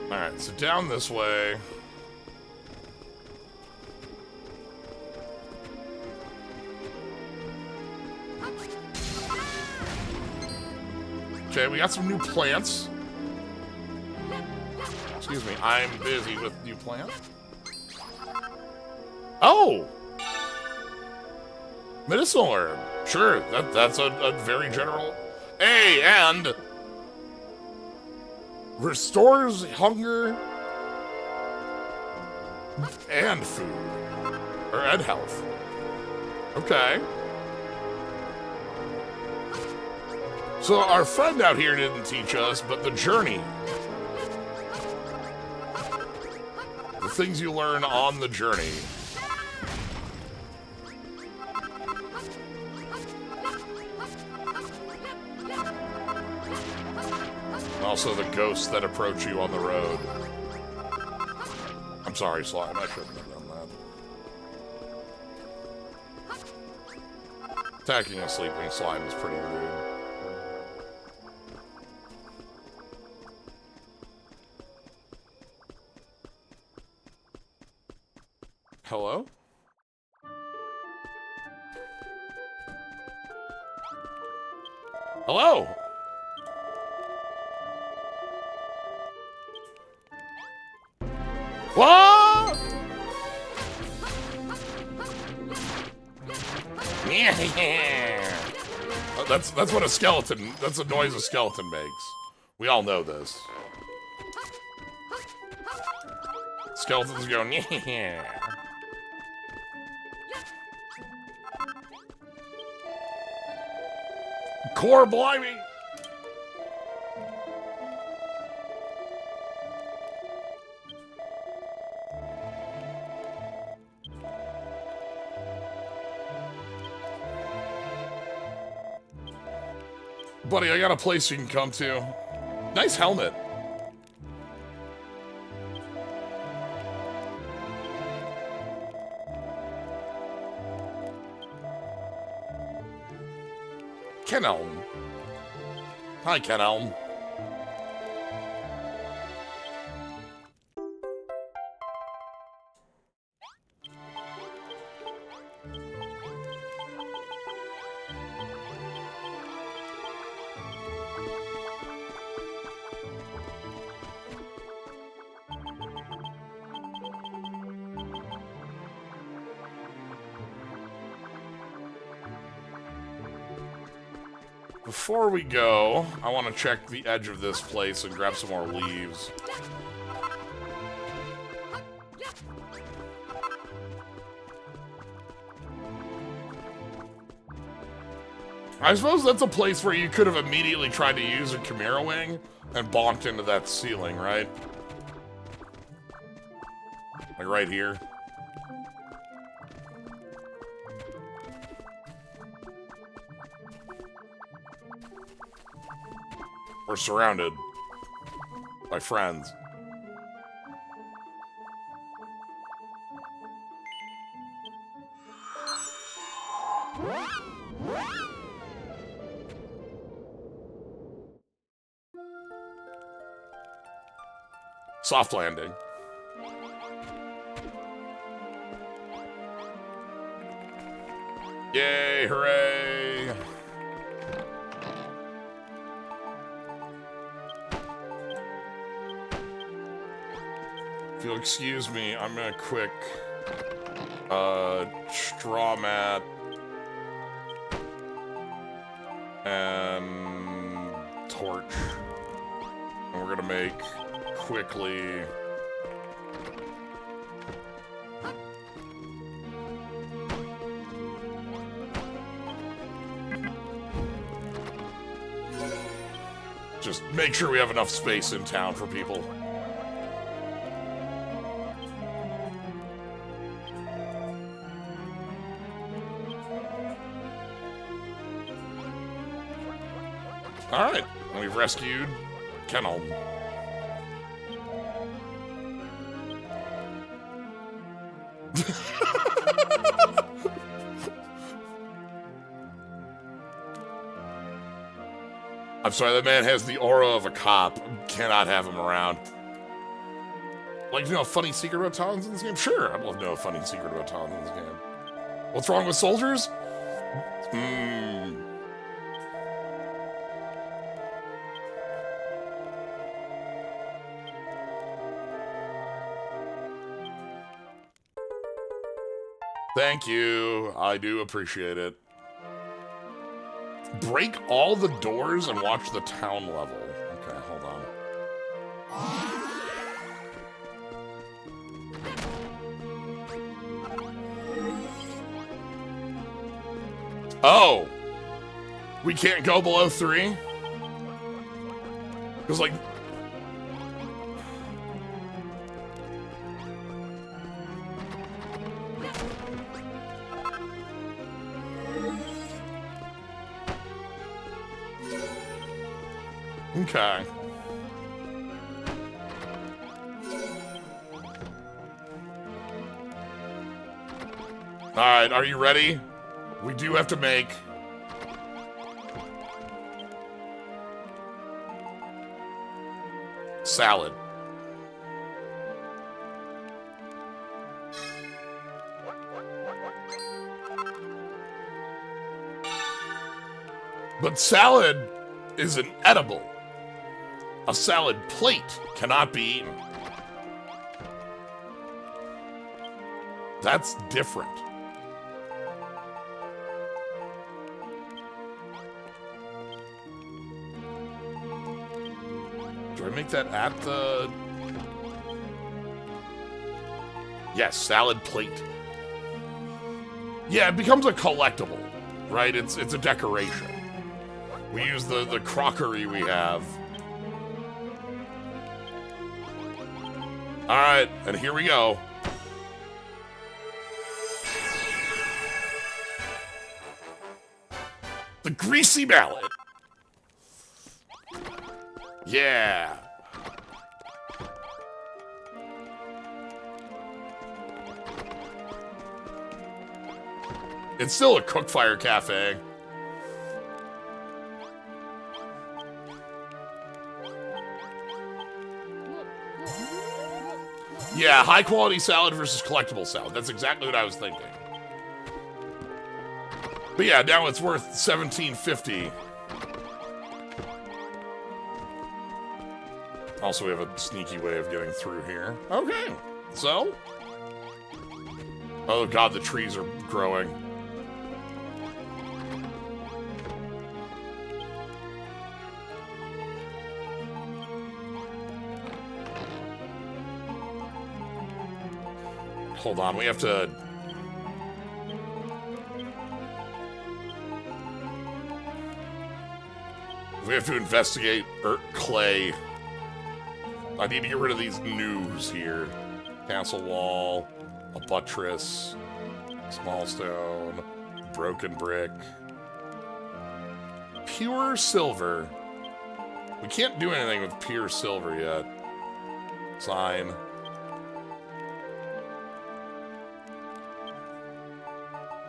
Alright, so down this way. Okay, we got some new plants. Excuse me, I'm busy with new plants. Oh! Medicinal herb. Sure, that's a very general... Hey, and... restores hunger and food. And health. Okay. So our friend out here didn't teach us, but the journey. The things you learn on the journey. Also the ghosts that approach you on the road. I'm sorry, slime, I shouldn't have done that. Attacking a sleeping slime is pretty rude. Hello? Hello? What? That's what a skeleton, that's a noise a skeleton makes. We all know this. Skeletons go, yeah. Core blimey! Buddy, I got a place you can come to. Nice helmet. Ken Elm. Hi, Ken Elm. Before we go, I want to check the edge of this place and grab some more leaves. I suppose that's a place where you could have immediately tried to use a Chimera Wing and bonked into that ceiling, right? Like right here. We're surrounded by friends. Soft landing. Yay, hooray! If you'll excuse me, I'm gonna quick straw mat and torch. And we're gonna make quickly just make sure we have enough space in town for people. Alright, we've rescued Kennel. I'm sorry, that man has the aura of a cop. Cannot have him around. Like to know a funny secret about Talons in this game? Sure, I'd love to know a funny secret about Talons in this game. What's wrong with soldiers? Thank you. I do appreciate it. Break all the doors and watch the town level. Okay, hold on. Oh! We can't go below 3? Because, like... Okay. Alright, are you ready? We do have to make... salad. But salad is an edible. A salad plate cannot be eaten. That's different. Do I make that at the... Yes, salad plate. Yeah, it becomes a collectible, right? It's a decoration. We use the crockery we have. All right, and here we go. The greasy mallet. Yeah. It's still a cookfire cafe. Yeah, high quality salad versus collectible salad. That's exactly what I was thinking. But yeah, now it's worth $17.50. Also, we have a sneaky way of getting through here. Okay, so. Oh god, the trees are growing. hold on, we have to... We have to investigate clay. I need to get rid of these noobs here. Castle wall, a buttress, small stone, broken brick. Pure silver. We can't do anything with pure silver yet. Sign.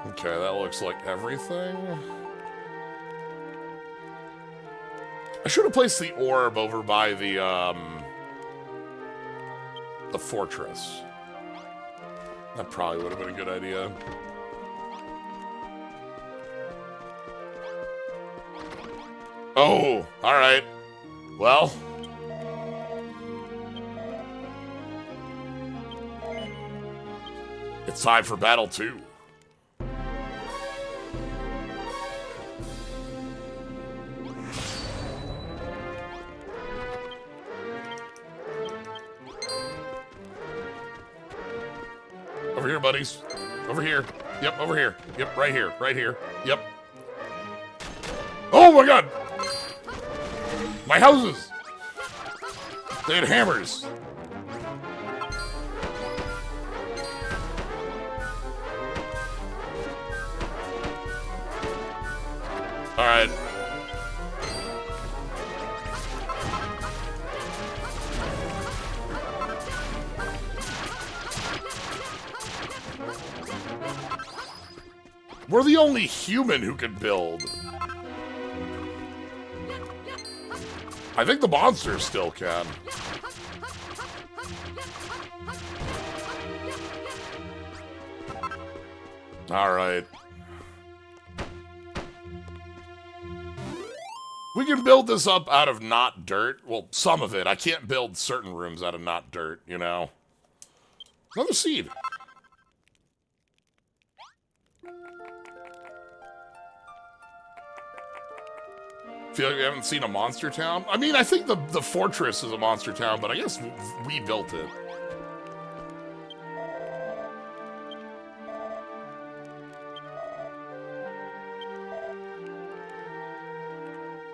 Okay, that looks like everything. I should have placed the orb over by the fortress. That probably would have been a good idea. Oh, all right. Well. It's time for battle 2. Over here, buddies. Over here. Yep, over here. Yep, right here. Right here. Yep. Oh my god! My houses! They had hammers. Alright. We're the only human who can build. I think the monsters still can. All right. We can build this up out of not dirt. Well, some of it. I can't build certain rooms out of not dirt, you know. Another seed. Feel like we haven't seen a monster town? I mean, I think the fortress is a monster town, but I guess we built it.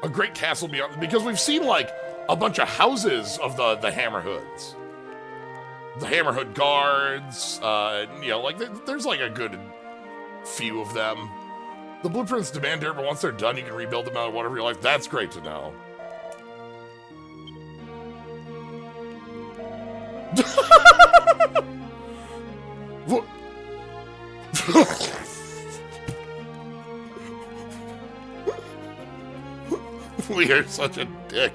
A great castle beyond, because we've seen like a bunch of houses of the Hammerhoods. The Hammerhood guards, you know, like there's like a good few of them. The blueprints demand dirt, but once they're done, you can rebuild them out of whatever you like. That's great to know. We are such a dick.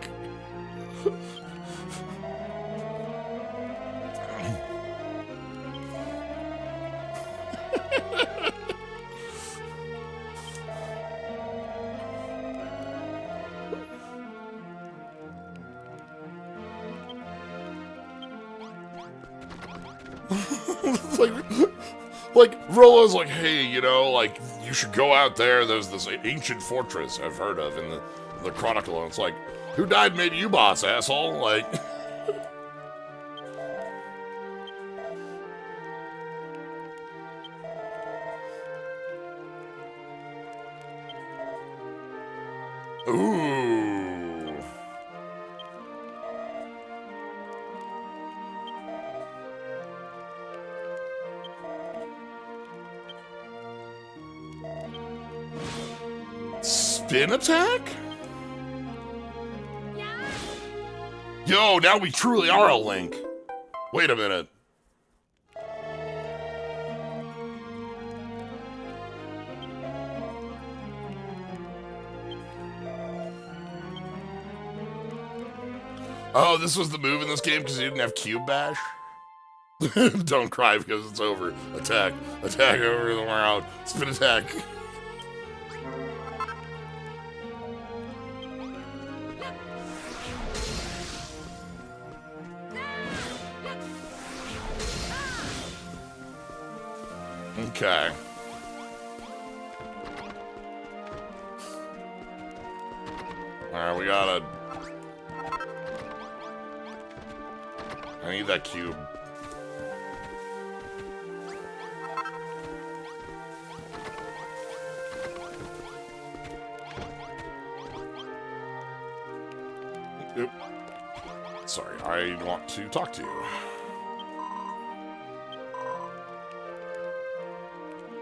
like Rolo's like, hey, you know, like, you should go out there. There's this ancient fortress I've heard of in the Chronicle. And it's like, who died made you boss, asshole? Like... Ooh. Spin attack? Yo, now we truly are a Link. Wait a minute. Oh, this was the move in this game because you didn't have Cube Bash? Don't cry because it's over. Attack. Attack over the round. Spin attack. Okay. Alright, we gotta... I need that cube. Oop. Sorry, I want to talk to you.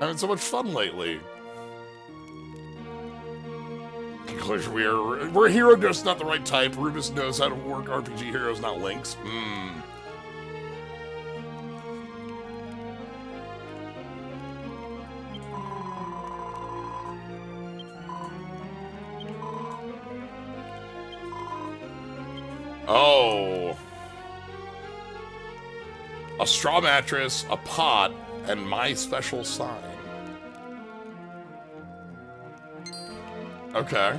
Having so much fun lately. Conclusion, we're a hero, just not the right type. Rubus knows how to work RPG heroes, not Links. Oh. A straw mattress, a pot, and my special sign. Okay.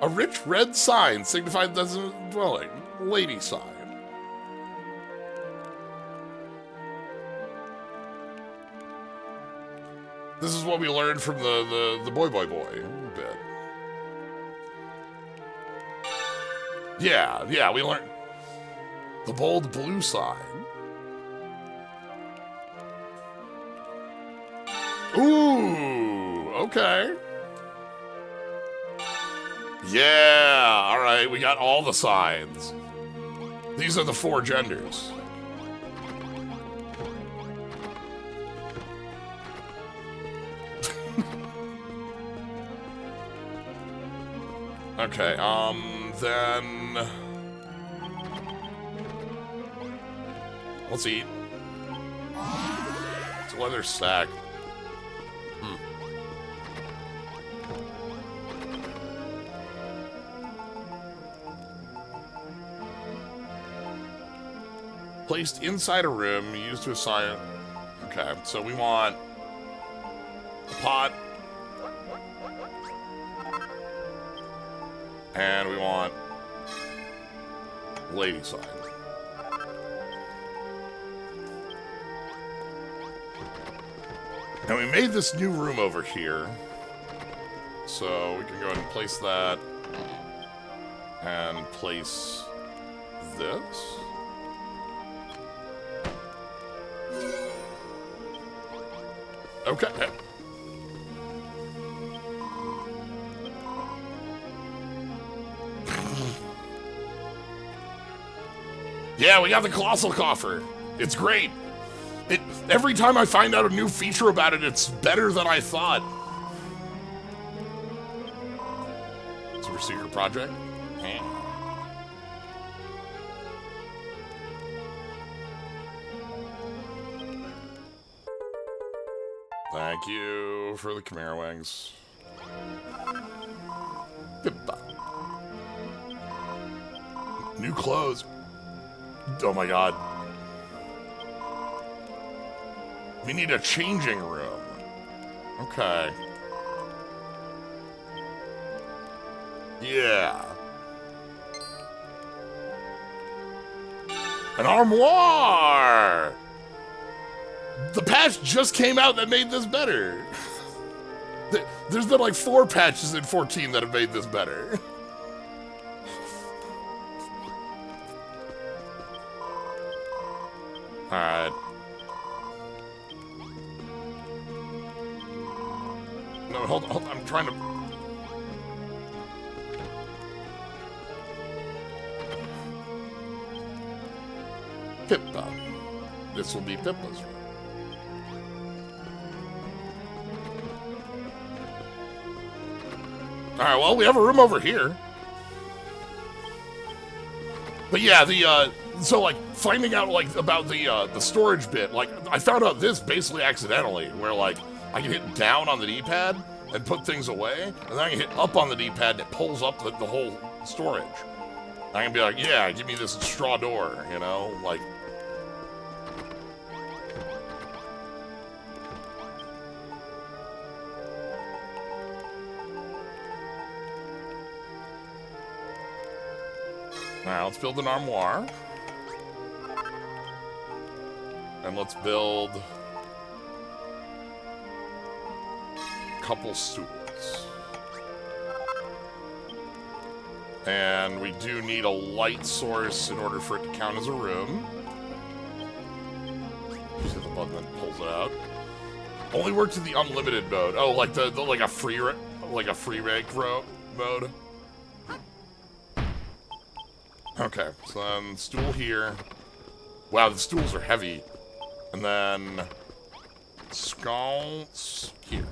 A rich red sign signifies the dwelling. Lady sign. This is what we learned from the boy bit. Yeah, we learned the bold blue sign. Ooh, okay. Yeah, all right, we got all the signs. These are the 4 genders. Okay, then... let's eat. It's a leather sack. Placed inside a room, used to assign... Okay, so we want a pot. And we want lady sign. And we made this new room over here. So we can go ahead and place that. And place this. Okay. Yeah, we got the Colossal Coffer. It's great. Every time I find out a new feature about it, it's better than I thought. Super secret project? Thank you for the Chimera Wings. Goodbye. New clothes. Oh my god. We need a changing room. Okay. Yeah. An armoire! The patch just came out that made this better. There's been like 4 patches in 14 that have made this better. Alright. No, hold on, I'm trying to... Pippa. This will be Pippa's room. Alright, well, we have a room over here. But yeah, so like, finding out, like, about the storage bit, like, I found out this basically accidentally, where, like, I can hit down on the D-pad and put things away, and then I can hit up on the D-pad and it pulls up the whole storage. I can be like, yeah, give me this straw door, you know, like... Alright, let's build an armoire. And let's build a couple stools. And we do need a light source in order for it to count as a room. Just hit the button that pulls it out. Only works in the unlimited mode. Oh, like like a free like a free rank mode. Okay, so then stool here. Wow, the stools are heavy. And then sconce here.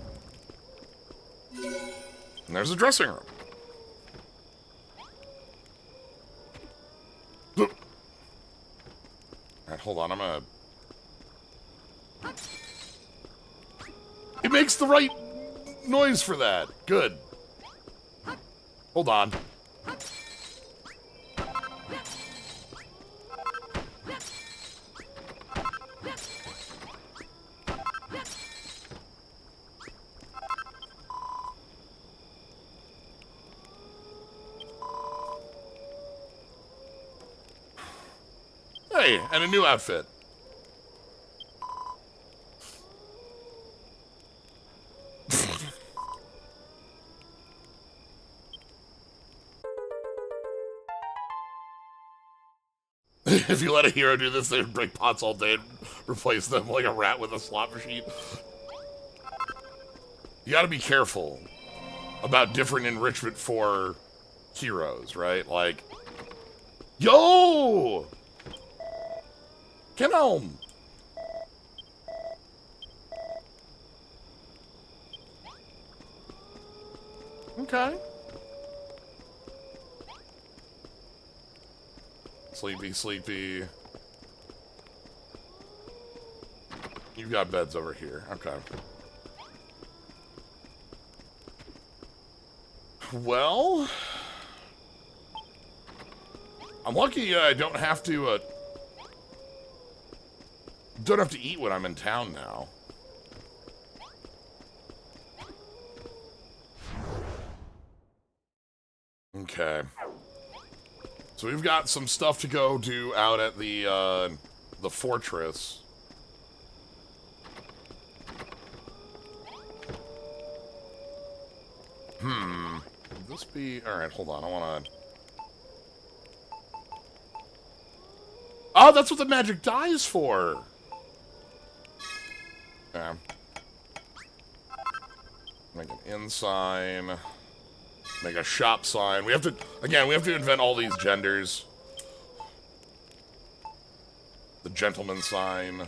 And there's a dressing room. Alright, hold on, I'm gonna... It makes the right noise for that. Good. Hold on. Hey, and a new outfit. If you let a hero do this, they would break pots all day and replace them like a rat with a slot machine. You gotta be careful about different enrichment for heroes, right? Like, yo! Get home! Okay. Sleepy, sleepy. You've got beds over here. Okay. Well... I'm lucky I don't have to eat when I'm in town now. Okay. So we've got some stuff to go do out at the fortress. Would this be... Alright, hold on, I wanna... Oh, that's what the magic die is for! Okay. Make an inn sign. Make a shop sign. We have to... Again, we have to invent all these genders. The gentleman sign.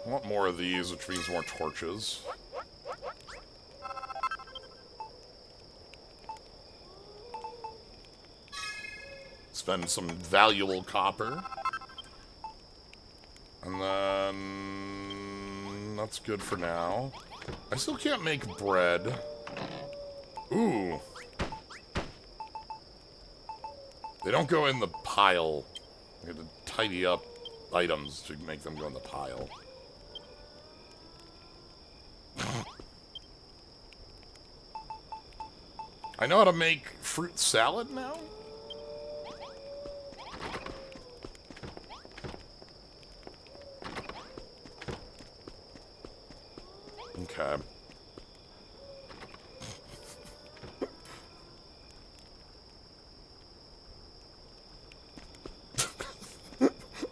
I want more of these, which means more torches. Spend some valuable copper. And then... That's good for now. I still can't make bread. Ooh. They don't go in the pile. I have to tidy up items to make them go in the pile. I know how to make fruit salad now? Okay.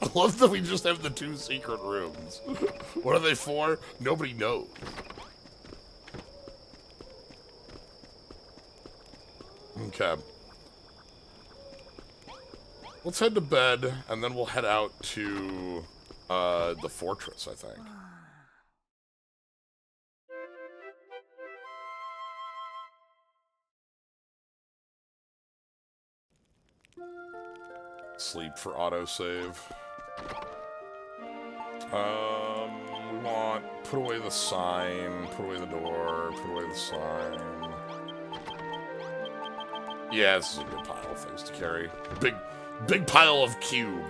I love that we just have the 2 secret rooms. What are they for? Nobody knows. Okay. Let's head to bed, and then we'll head out to the fortress, I think. Sleep for autosave. We want put away the sign, put away the door, put away the sign. Yeah, this is a good pile of things to carry. Big pile of cube.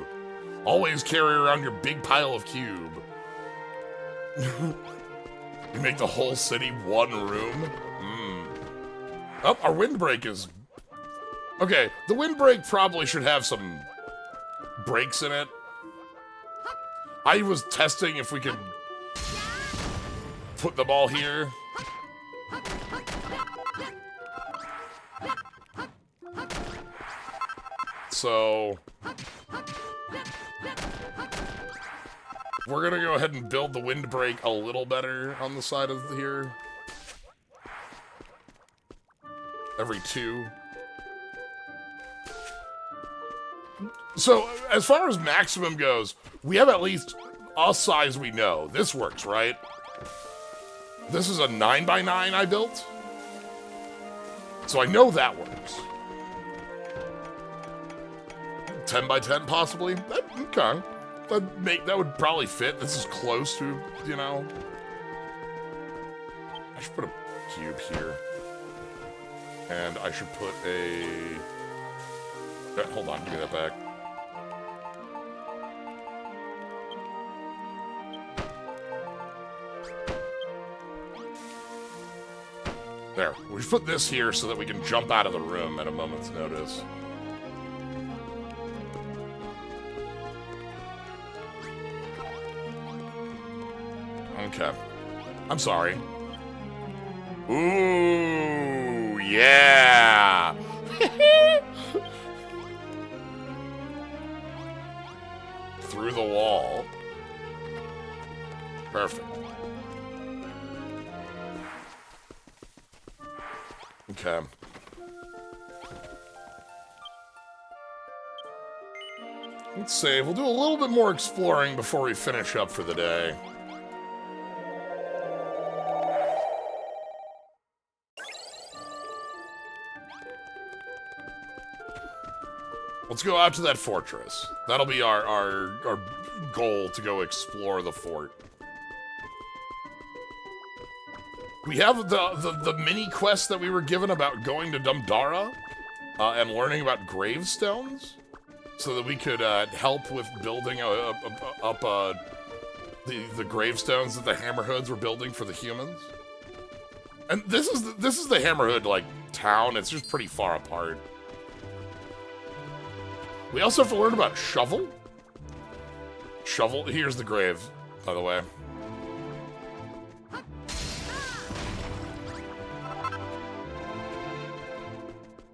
Always carry around your big pile of cube. You make the whole city one room? Oh, our windbreak is... Okay, the windbreak probably should have some breaks in it. I was testing if we could put them all here. So we're gonna go ahead and build the windbreak a little better on the side of here. Every 2. So, as far as maximum goes, we have at least a size we know. This works, right? This is a 9x9 I built. So I know that works. 10x10 possibly? Okay. That would probably fit. This is close to, you know. I should put a cube here. And I should put a... Hold on, give me that back. There. We should put this here so that we can jump out of the room at a moment's notice. Okay. I'm sorry. Ooh, yeah! Through the wall. Perfect. Okay. Let's save. We'll do a little bit more exploring before we finish up for the day. Let's go out to that fortress. That'll be our goal, to go explore the fort. We have the mini quest that we were given about going to Dumdara and learning about gravestones, so that we could help with building up the gravestones that the Hammerhoods were building for the humans. And this is the Hammerhood like town. It's just pretty far apart. We also have to learn about Shovel. Shovel, here's the grave, by the way.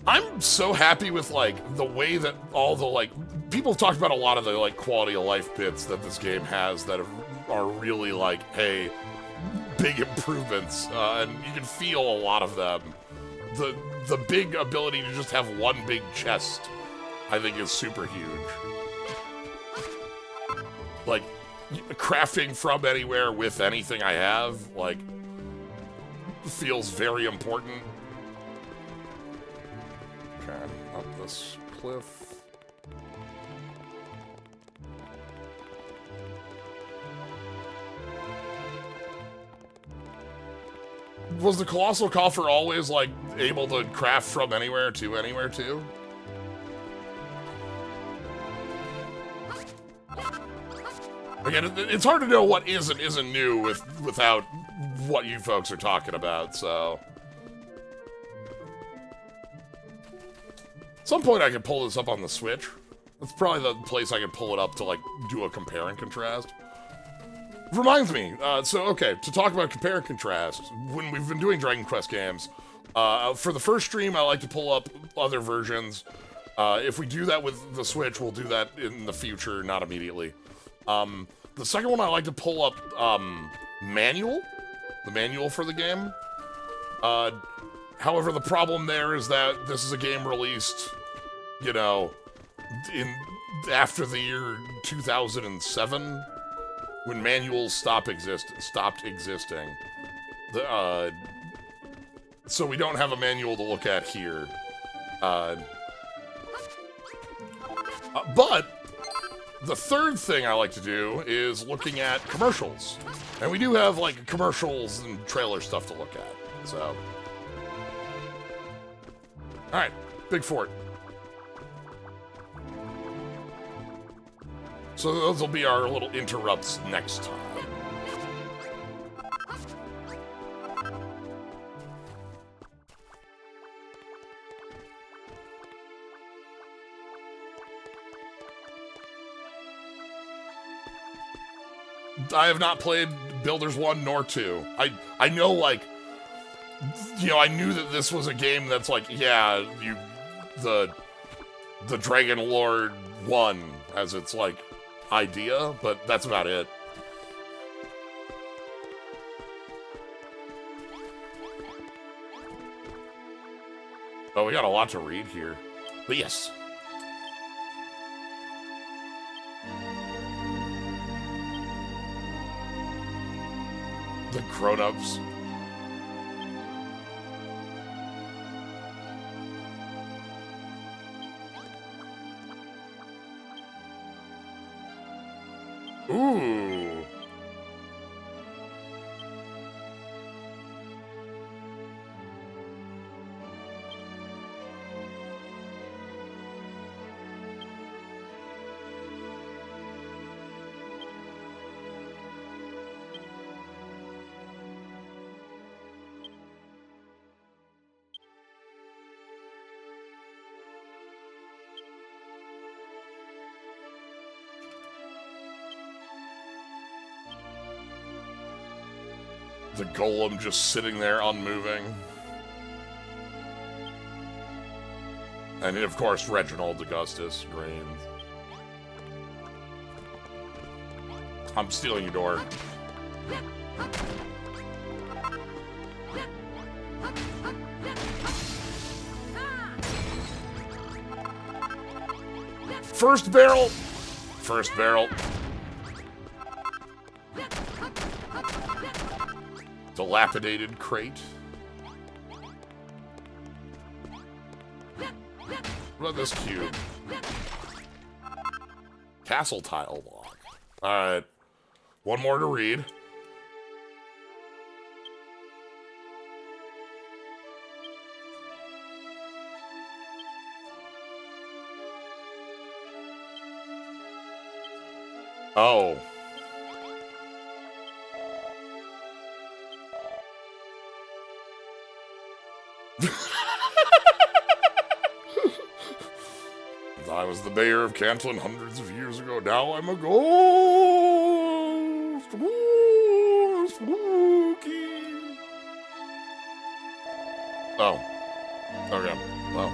I'm so happy with, like, the way that all the, like... People have talked about a lot of the, like, quality of life bits that this game has that are really, like, hey, big improvements. And you can feel a lot of them. The big ability to just have one big chest, I think, is super huge. Like, crafting from anywhere with anything I have, like, feels very important. Okay, up this cliff. Was the Colossal Coffer always, like, able to craft from anywhere to anywhere, too? Again, it's hard to know what is and isn't new without what you folks are talking about, so... At some point I can pull this up on the Switch. That's probably the place I can pull it up to, like, do a compare and contrast. Reminds me, okay, to talk about compare and contrast, when we've been doing Dragon Quest games, for the first stream I like to pull up other versions. If we do that with the Switch, we'll do that in the future, not immediately. The second one I like to pull up, manual. The manual for the game. However, the problem there is that this is a game released, you know, after the year 2007, when manuals stopped existing. So we don't have a manual to look at here. But the third thing I like to do is looking at commercials. And we do have, like, commercials and trailer stuff to look at, so... Alright, big fort. So those will be our little interrupts next time. I have not played Builders 1 nor 2. I know, like, you know, I knew that this was a game that's like, yeah, the Dragon Lord 1 as its, like, idea, but that's about it. Oh, we got a lot to read here. But yes. The grown-ups. Ooh. The golem just sitting there unmoving. And of course, Reginald Augustus Green. I'm stealing your door. First barrel! First barrel. Dilapidated crate. What about this cube? Castle tile block. Alright. One more to read. Oh. I was the mayor of Cantlin hundreds of years ago. Now I'm a ghost. Ooh, spooky. Oh. Okay. Well.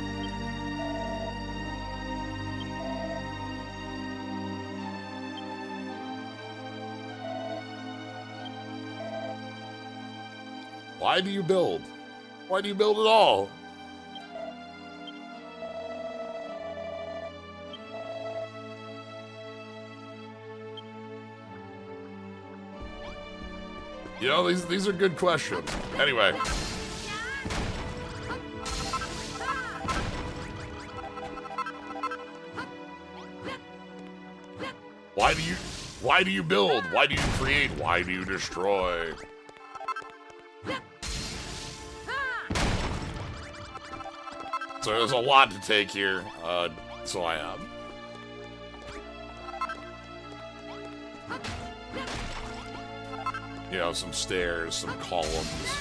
Why do you build? Why do you build at all? You know, these are good questions. Anyway. Why do you build? Why do you create? Why do you destroy? So there's a lot to take here. So I am. You know, some stairs, some columns.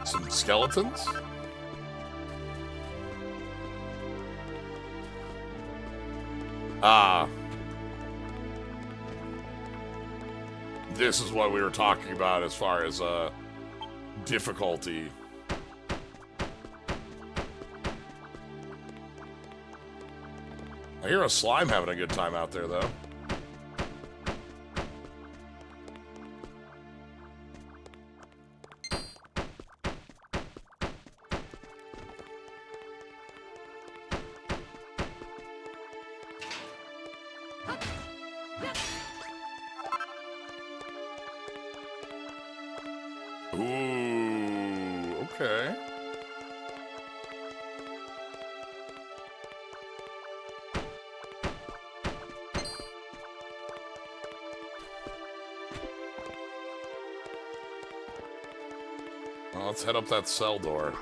Some skeletons? This is what we were talking about as far as, difficulty. I hear a slime having a good time out there, though. Ooh, okay. Well, let's head up that cell door.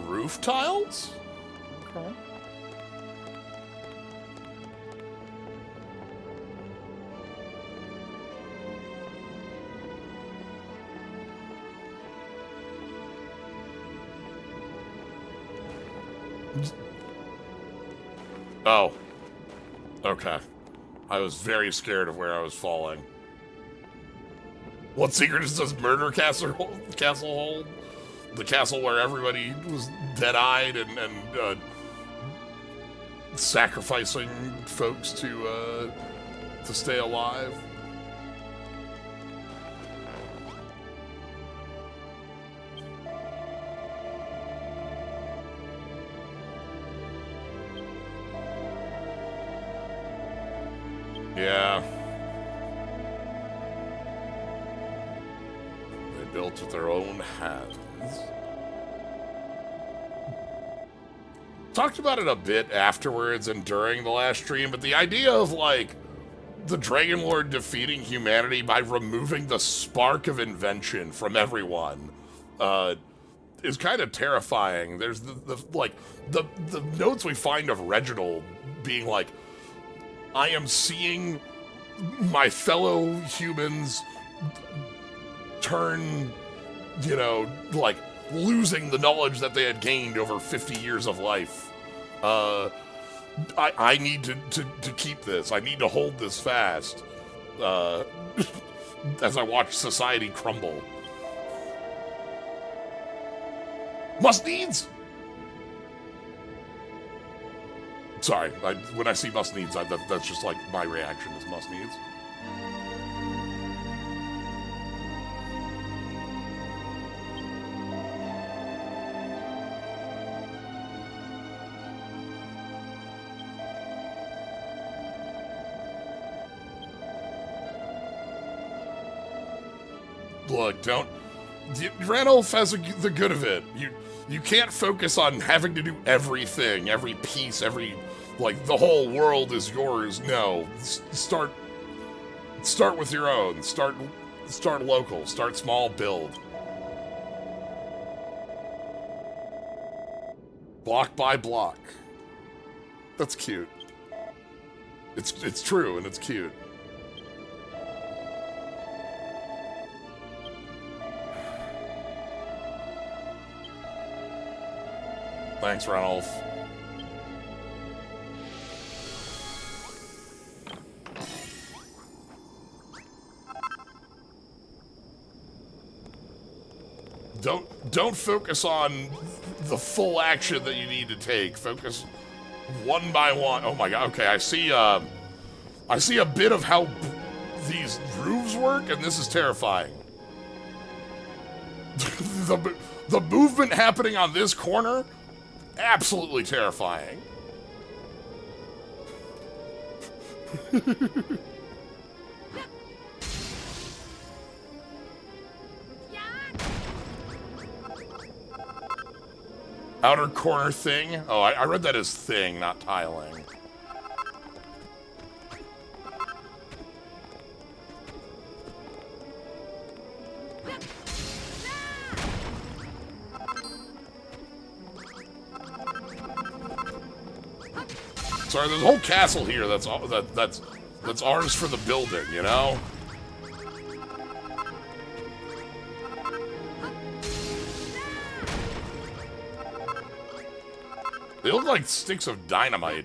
Roof tiles? Okay. Oh. Okay. I was very scared of where I was falling. What secret does Murder Castle hold? The castle where everybody was dead-eyed and sacrificing folks to stay alive. Yeah. They built with their own hands. Talked about it a bit afterwards and during the last stream, but the idea of, like, the Dragon Lord defeating humanity by removing the spark of invention from everyone is kind of terrifying. There's the notes we find of Reginald being like, I am seeing my fellow humans turn, you know, like, losing the knowledge that they had gained over 50 years of life. I need to keep this. I need to hold this fast as I watch society crumble. Must needs! Sorry, when I see must needs, that's just like my reaction is must needs. Look, Ranulph has the good of it. You can't focus on having to do everything, every piece, like, the whole world is yours. No, start with your own. Start local. Start small. Build. Block by block. That's cute. It's true and it's cute. Thanks, Ranulph. Don't focus on the full action that you need to take. Focus one by one. Oh my god. Okay, I see a bit of how these roofs work, and this is terrifying. The movement happening on this corner, absolutely terrifying. Outer corner thing? Oh, I read that as thing, not tiling. Sorry, there's a whole castle here that's ours for the building, you know? They look like sticks of dynamite.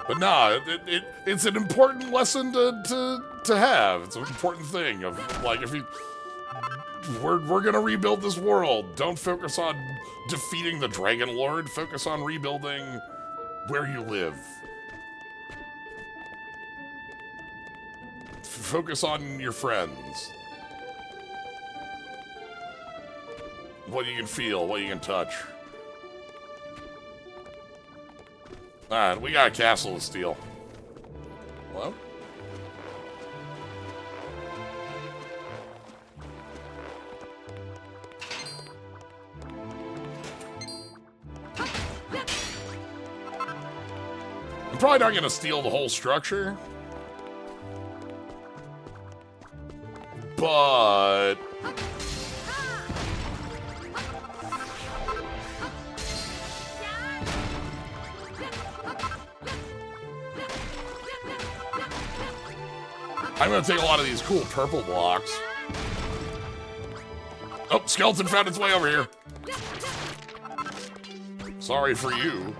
But nah, it's an important lesson to have. It's an important thing of, like, if you... We're gonna rebuild this world. Don't focus on defeating the Dragon Lord. Focus on rebuilding where you live. Focus on your friends. What you can feel, what you can touch. Alright, we got a castle to steal. Hello? I'm probably not gonna steal the whole structure. But... I'm gonna take a lot of these cool purple blocks. Oh, skeleton found its way over here. Sorry for you.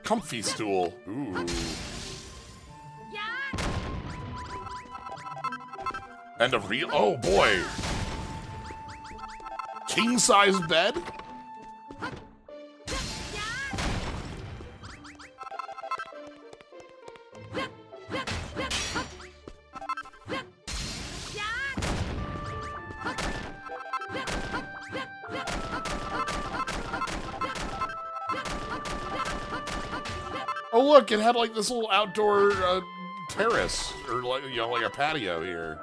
Comfy stool. Ooh. And a real... Oh, boy. King-size bed? Oh, look, it had like this little outdoor terrace, or like, you know, like a patio here.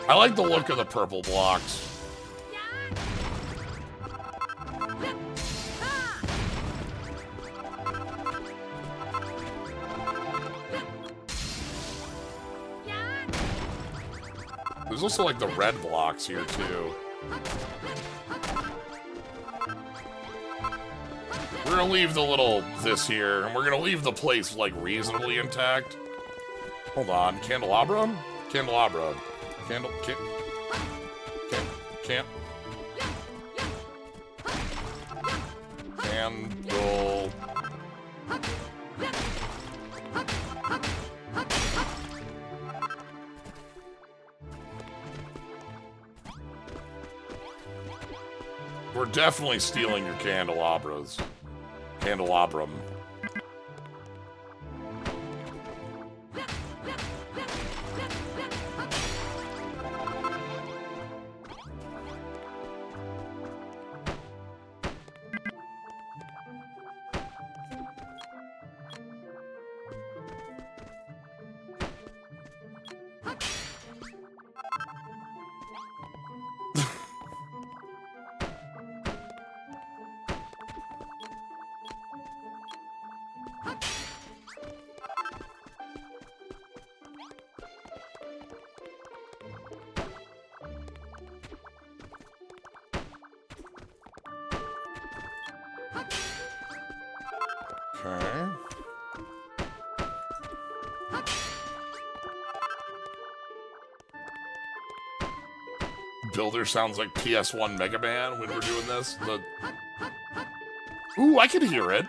I like the look of the purple blocks. There's also like the red blocks here too. We're gonna leave the little this here, and we're gonna leave the place like reasonably intact. Hold on, candelabra? Candelabra. Candle, can't. Candle. We're definitely stealing your candelabras. Candelabrum. Okay. Builder sounds like PS1 Mega Man when we're doing this. Ooh, I can hear it.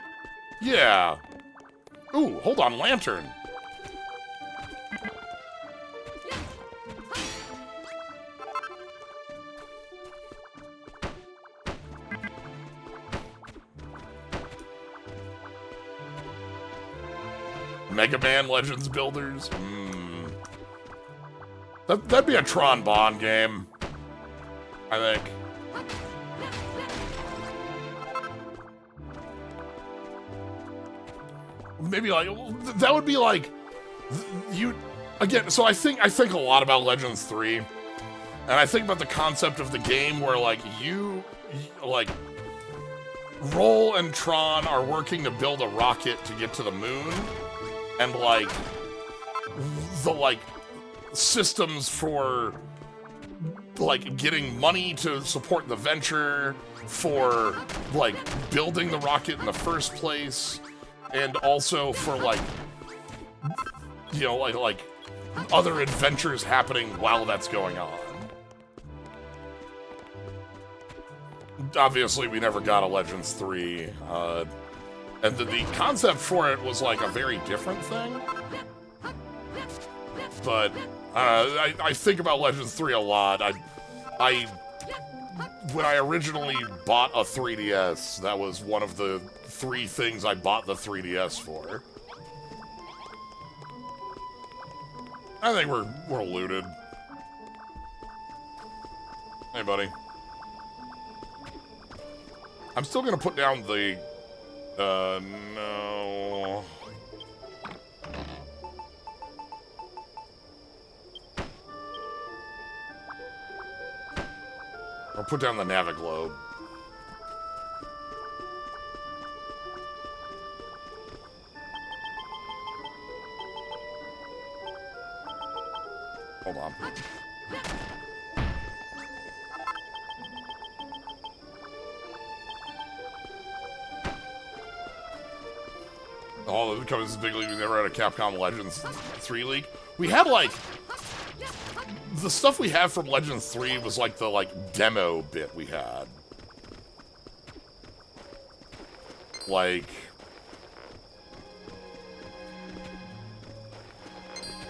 Yeah. Ooh, hold on, lantern. Mega Man Legends builders? That'd be a Tron Bond game, I think. Maybe like, that would be like, you, again, so I think a lot about Legends 3, and I think about the concept of the game where like like, Roll and Tron are working to build a rocket to get to the moon, and like the like systems for like getting money to support the venture, for like building the rocket in the first place, and also for like, you know, like other adventures happening while that's going on. Obviously, we never got a Legends 3, and the concept for it was like a very different thing. But I think about Legends 3 a lot. When I originally bought a 3DS, that was one of the 3 things I bought the 3DS for. I think we're looted. Hey, buddy. I'm still gonna put down the... no... I'll put down the Naviglobe. Hold on. Oh, it comes this big league. We never had a Capcom Legends 3 leak. We had, like... The stuff we have from Legends 3 was, like, the, like, demo bit we had. Like...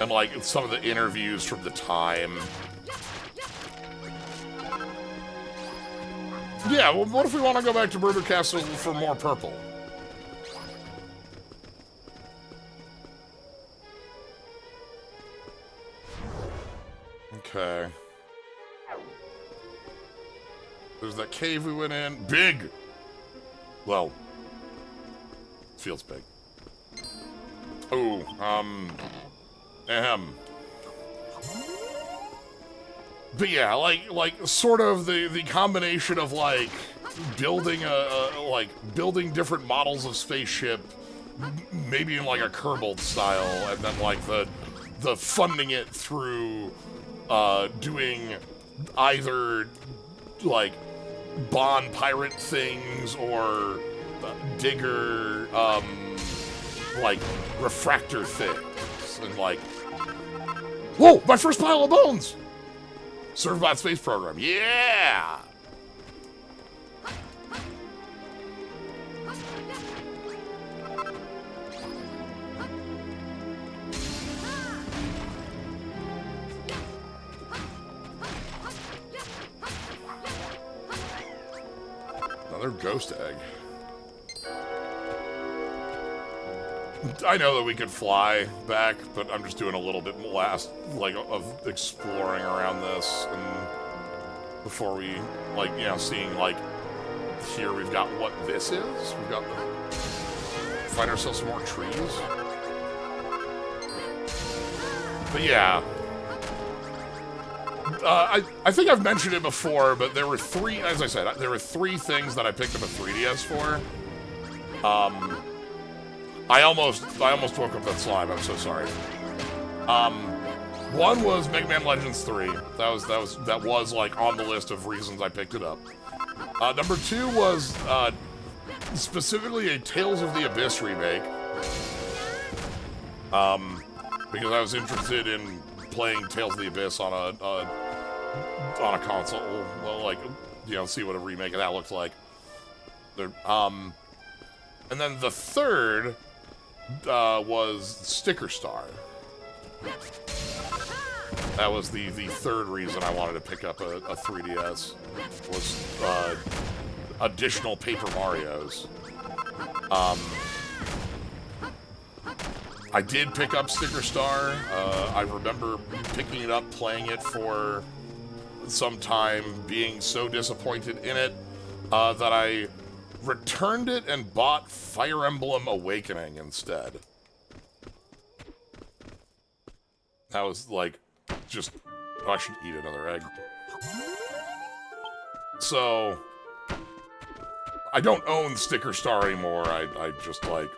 And, like, some of the interviews from the time. Yeah, well, what if we want to go back to Murder Castle for more purple? Okay. There's that cave we went in. Big! Well, feels big. Oh, But yeah, like sort of the combination of like building building different models of spaceship, maybe in like a Kerbal style, and then like the funding it through doing either like Bond pirate things or digger like refractor things, and like, whoa, my first pile of bones! Servbot space program, yeah! Another ghost egg. I know that we could fly back, but I'm just doing a little bit last, like, of exploring around this, and before we, like, you know, seeing, like, here we've got what this is. We've got find ourselves some more trees. But yeah. I think I've mentioned it before, but there were three, as I said, there were 3 things that I picked up a 3DS for. I almost woke up that slime. I'm so sorry. One was Mega Man Legends 3. That was like on the list of reasons I picked it up. Number 2 was specifically a Tales of the Abyss remake. Because I was interested in playing Tales of the Abyss on a console. Well, like, you know, see what a remake of that looked like. There, and then the third was Sticker Star. That was the third reason I wanted to pick up a 3DS, was additional Paper Marios. I did pick up Sticker Star. I remember picking it up, playing it for some time, being so disappointed in it that I returned it and bought Fire Emblem Awakening instead. That was like, just, oh, I should eat another egg. So, I don't own Sticker Star anymore. I just like,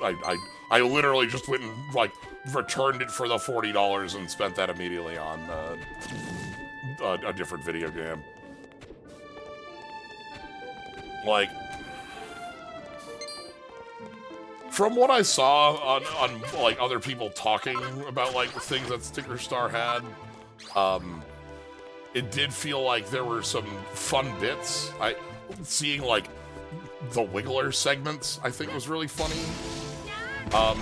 I literally just went and like returned it for the $40 and spent that immediately on a different video game. Like, from what I saw on like other people talking about like the things that Sticker Star had, it did feel like there were some fun bits. Seeing like the Wiggler segments, I think, was really funny.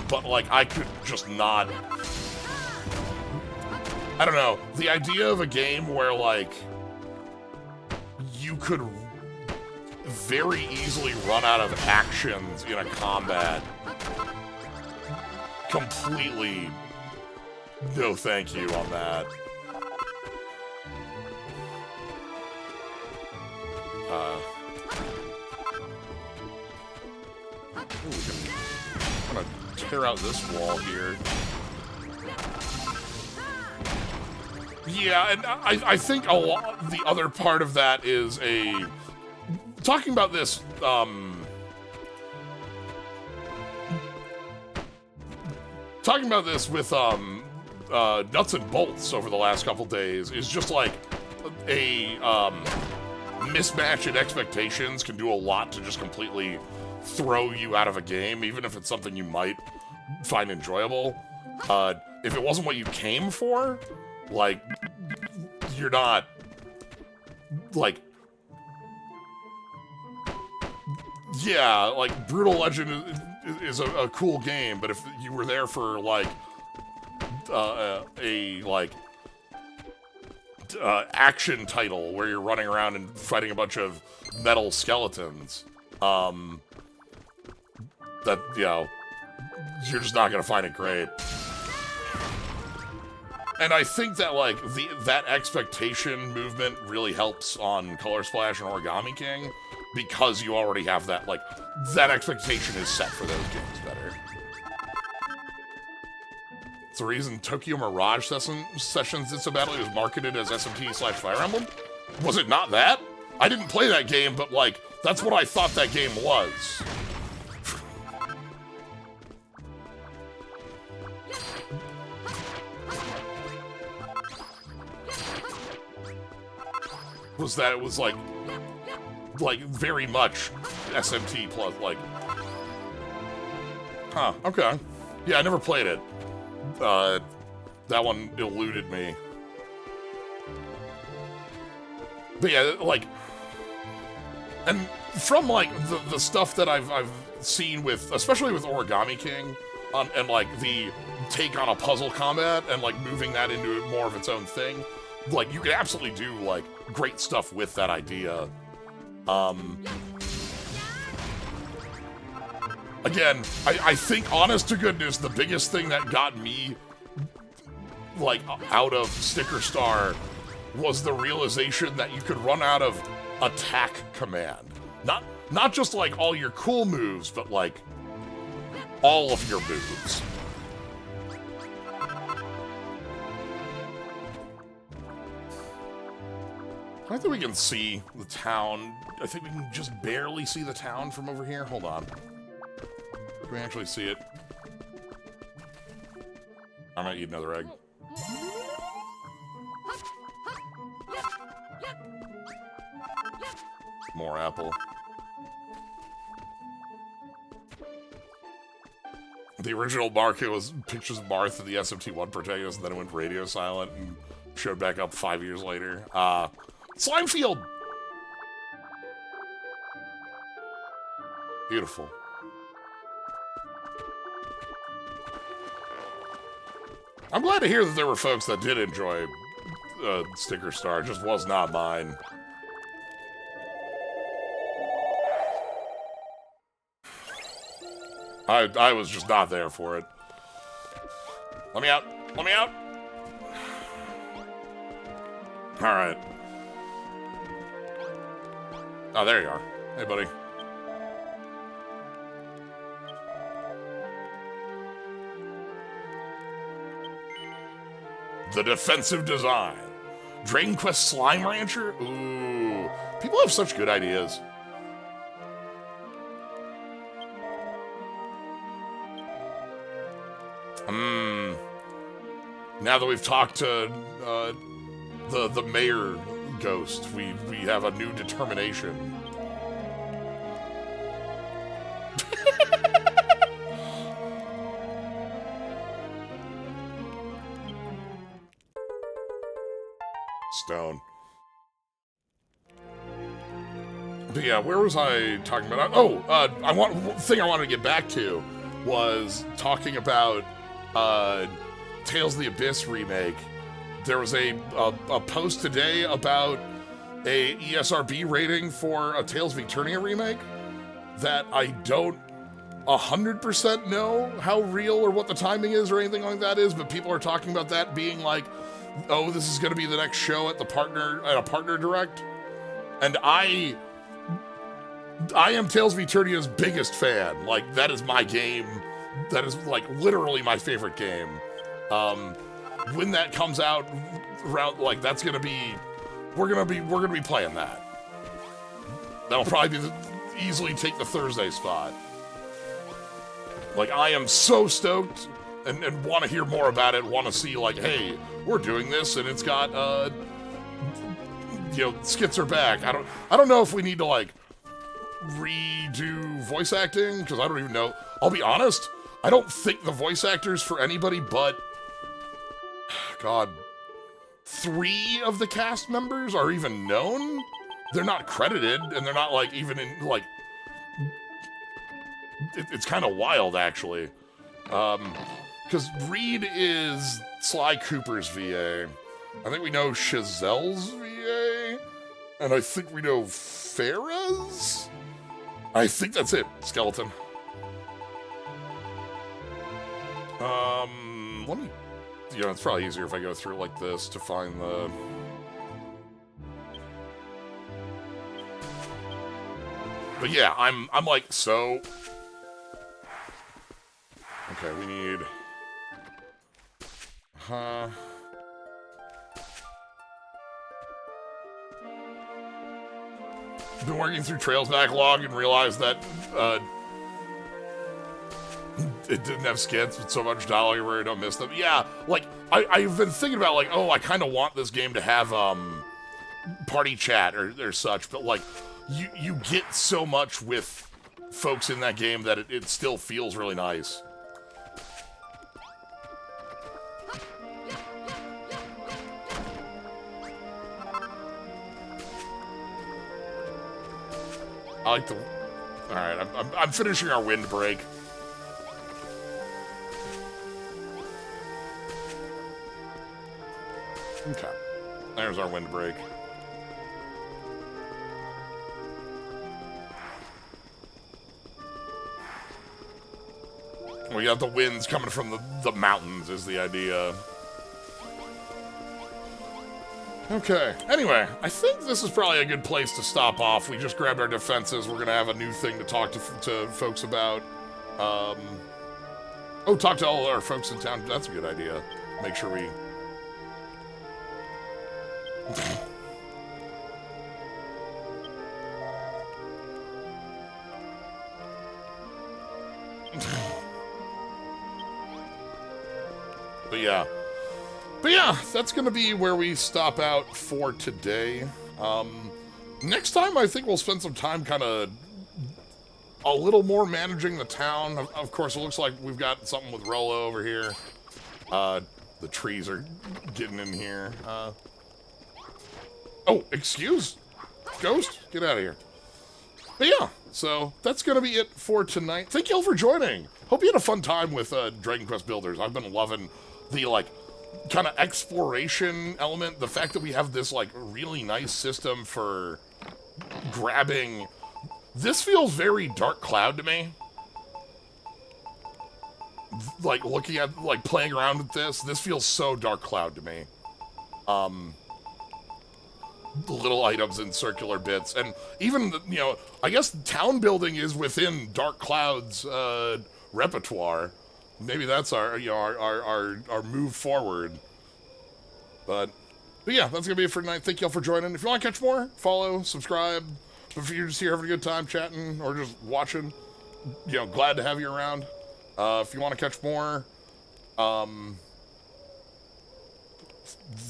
But like I could just not. I don't know. The idea of a game where like you could very easily run out of actions in a combat. Completely no thank you on that. I'm gonna tear out this wall here. Yeah, and I think a lot, the other part of that is talking about this, with, nuts and bolts over the last couple days is just like a, mismatch in expectations can do a lot to just completely throw you out of a game, even if it's something you might find enjoyable. If it wasn't what you came for, like, you're not, like, yeah, like, Brutal Legend is a cool game, but if you were there for, like, action title where you're running around and fighting a bunch of metal skeletons, that, you know, you're just not gonna find it great. And I think that, like, that expectation movement really helps on Color Splash and Origami King, because you already have that, like, that expectation is set for those games better. It's the reason Tokyo Mirage Sessions did so badly. It was marketed as SMT/Fire Emblem. Was it not that? I didn't play that game, but, like, that's what I thought that game was. Was that it was like very much SMT plus, like, huh, okay. Yeah, I never played it. That one eluded me. But yeah, like, and from, like, the stuff that I've seen with, especially with Origami King, and, like, the take on a puzzle combat and, like, moving that into more of its own thing, like, you can absolutely do, like, great stuff with that idea. Again, I think, honest to goodness, the biggest thing that got me, like, out of Sticker Star was the realization that you could run out of attack command. Not just, like, all your cool moves, but, like, all of your moves. I think we can see the town. I think we can just barely see the town from over here. Hold on. Can we actually see it? I might eat another egg. More apple. The original market was pictures of Marth and the SMT1 protagonist, and then it went radio silent and showed back up 5 years later. Slime Field! Beautiful. I'm glad to hear that there were folks that did enjoy Sticker Star. It just was not mine. I was just not there for it. Let me out! Let me out! Alright. Oh, there you are. Hey, buddy. The defensive design. Dragon Quest Slime Rancher? Ooh. People have such good ideas. Now that we've talked to the mayor ghost, we have a new determination. Stone. But yeah, where was I talking about? One thing I wanted to get back to was talking about Tales of the Abyss remake. There was a post today about a ESRB rating for a Tales of Eternia remake that I don't 100% know how real or what the timing is or anything like that is, but people are talking about that being like, oh, this is going to be the next show at a partner direct. And I am Tales of Eternia's biggest fan. Like, that is my game. That is, like, literally my favorite game. When that comes out, like, that's gonna be, we're gonna be playing that. That'll probably be easily take the Thursday spot. Like, I am so stoked and want to hear more about it. Want to see, like, hey, we're doing this, and it's got, skits are back. I don't know if we need to, like, redo voice acting, because I don't even know. I'll be honest, I don't think the voice actors for anybody but, God, 3 of the cast members are even known. They're not credited, and they're not, like, even in, like, it's kind of wild, actually. Because Reed is Sly Cooper's VA. I think we know Chazelle's VA. And I think we know Farah's? I think that's it, Skeleton. Let me... it's probably easier if I go through it like this to find the... But yeah, I'm like, so... Okay, we need... Been working through Trails backlog and realized that, it didn't have skits with so much dialogue where I don't miss them. Yeah, like, I've been thinking about, like, oh, I kind of want this game to have, party chat or such, but, like, you get so much with folks in that game that it still feels really nice. I like the... Alright, I'm finishing our windbreak. Okay. There's our windbreak. We got the winds coming from the mountains is the idea. Okay, anyway, I think this is probably a good place to stop off. We just grabbed our defenses. We're going to have a new thing to talk to folks about. Talk to all our folks in town. That's a good idea. Make sure we... But yeah, that's going to be where we stop out for today. Next time, I think we'll spend some time kind of a little more managing the town. Of course, it looks like we've got something with Rolo over here. The trees are getting in here. Oh, excuse? Ghost? Get out of here. But yeah, so that's going to be it for tonight. Thank you all for joining. Hope you had a fun time with Dragon Quest Builders. I've been loving the, like, kind of exploration element. The fact that we have this, like, really nice system for grabbing... This feels very Dark Cloud to me. Like, looking at, like, playing around with this feels so Dark Cloud to me. The little items in circular bits. And even, I guess town building is within Dark Cloud's repertoire. Maybe that's our move forward. But yeah, that's going to be it for tonight. Thank you all for joining. If you want to catch more, follow, subscribe. If you're just here having a good time chatting or just watching, glad to have you around. If you want to catch more,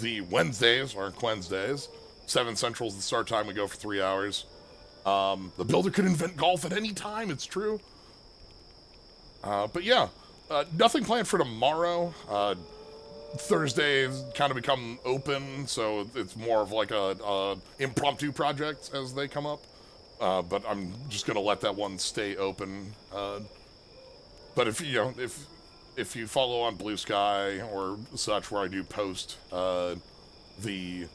the Wednesdays, or Wednesdays, 7 Central is the start time. We go for 3 hours. The builder could invent golf at any time, it's true. But yeah, nothing planned for tomorrow. Thursdays kind of become open, so it's more of like a impromptu projects as they come up. But I'm just gonna let that one stay open. But if you follow on Blue Sky or such, where I do post the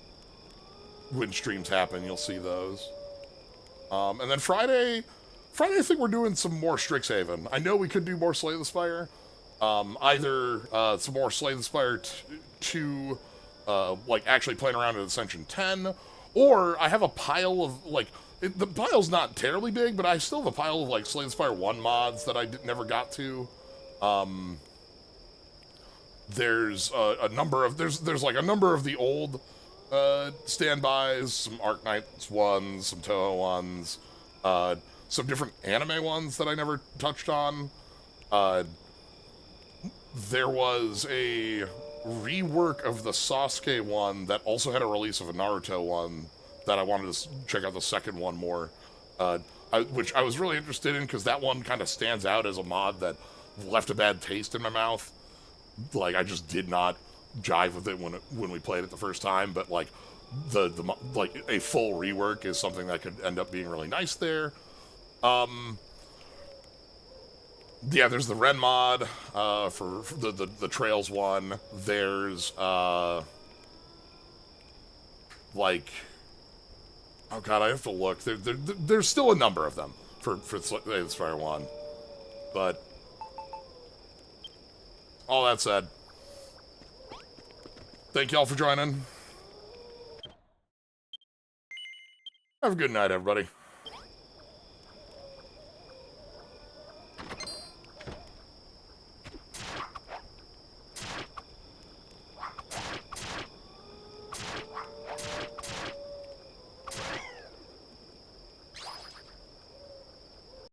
when streams happen, you'll see those. And then Friday, I think we're doing some more Strixhaven. I know we could do more Slay the Spire. Either some more Slay the Spire 2, like actually playing around in Ascension 10, or I have a pile of, like, the pile's not terribly big, but I still have a pile of, like, Slay the Spire 1 mods that I never got to. There's a number of, there's like a number of the old standbys, some Arknights ones, some Toho ones, some different anime ones that I never touched on. There was a rework of the Sasuke one that also had a release of a Naruto one that I wanted to check out the second one more, which I was really interested in because that one kind of stands out as a mod that left a bad taste in my mouth. Like, I just did not jive with it when we played it the first time, but like the like a full rework is something that could end up being really nice there. Yeah, there's the Ren mod for the Trails one. There's like, oh god, I have to look. There's still a number of them for the Spire 1, but all that said, thank y'all for joining. Have a good night, everybody.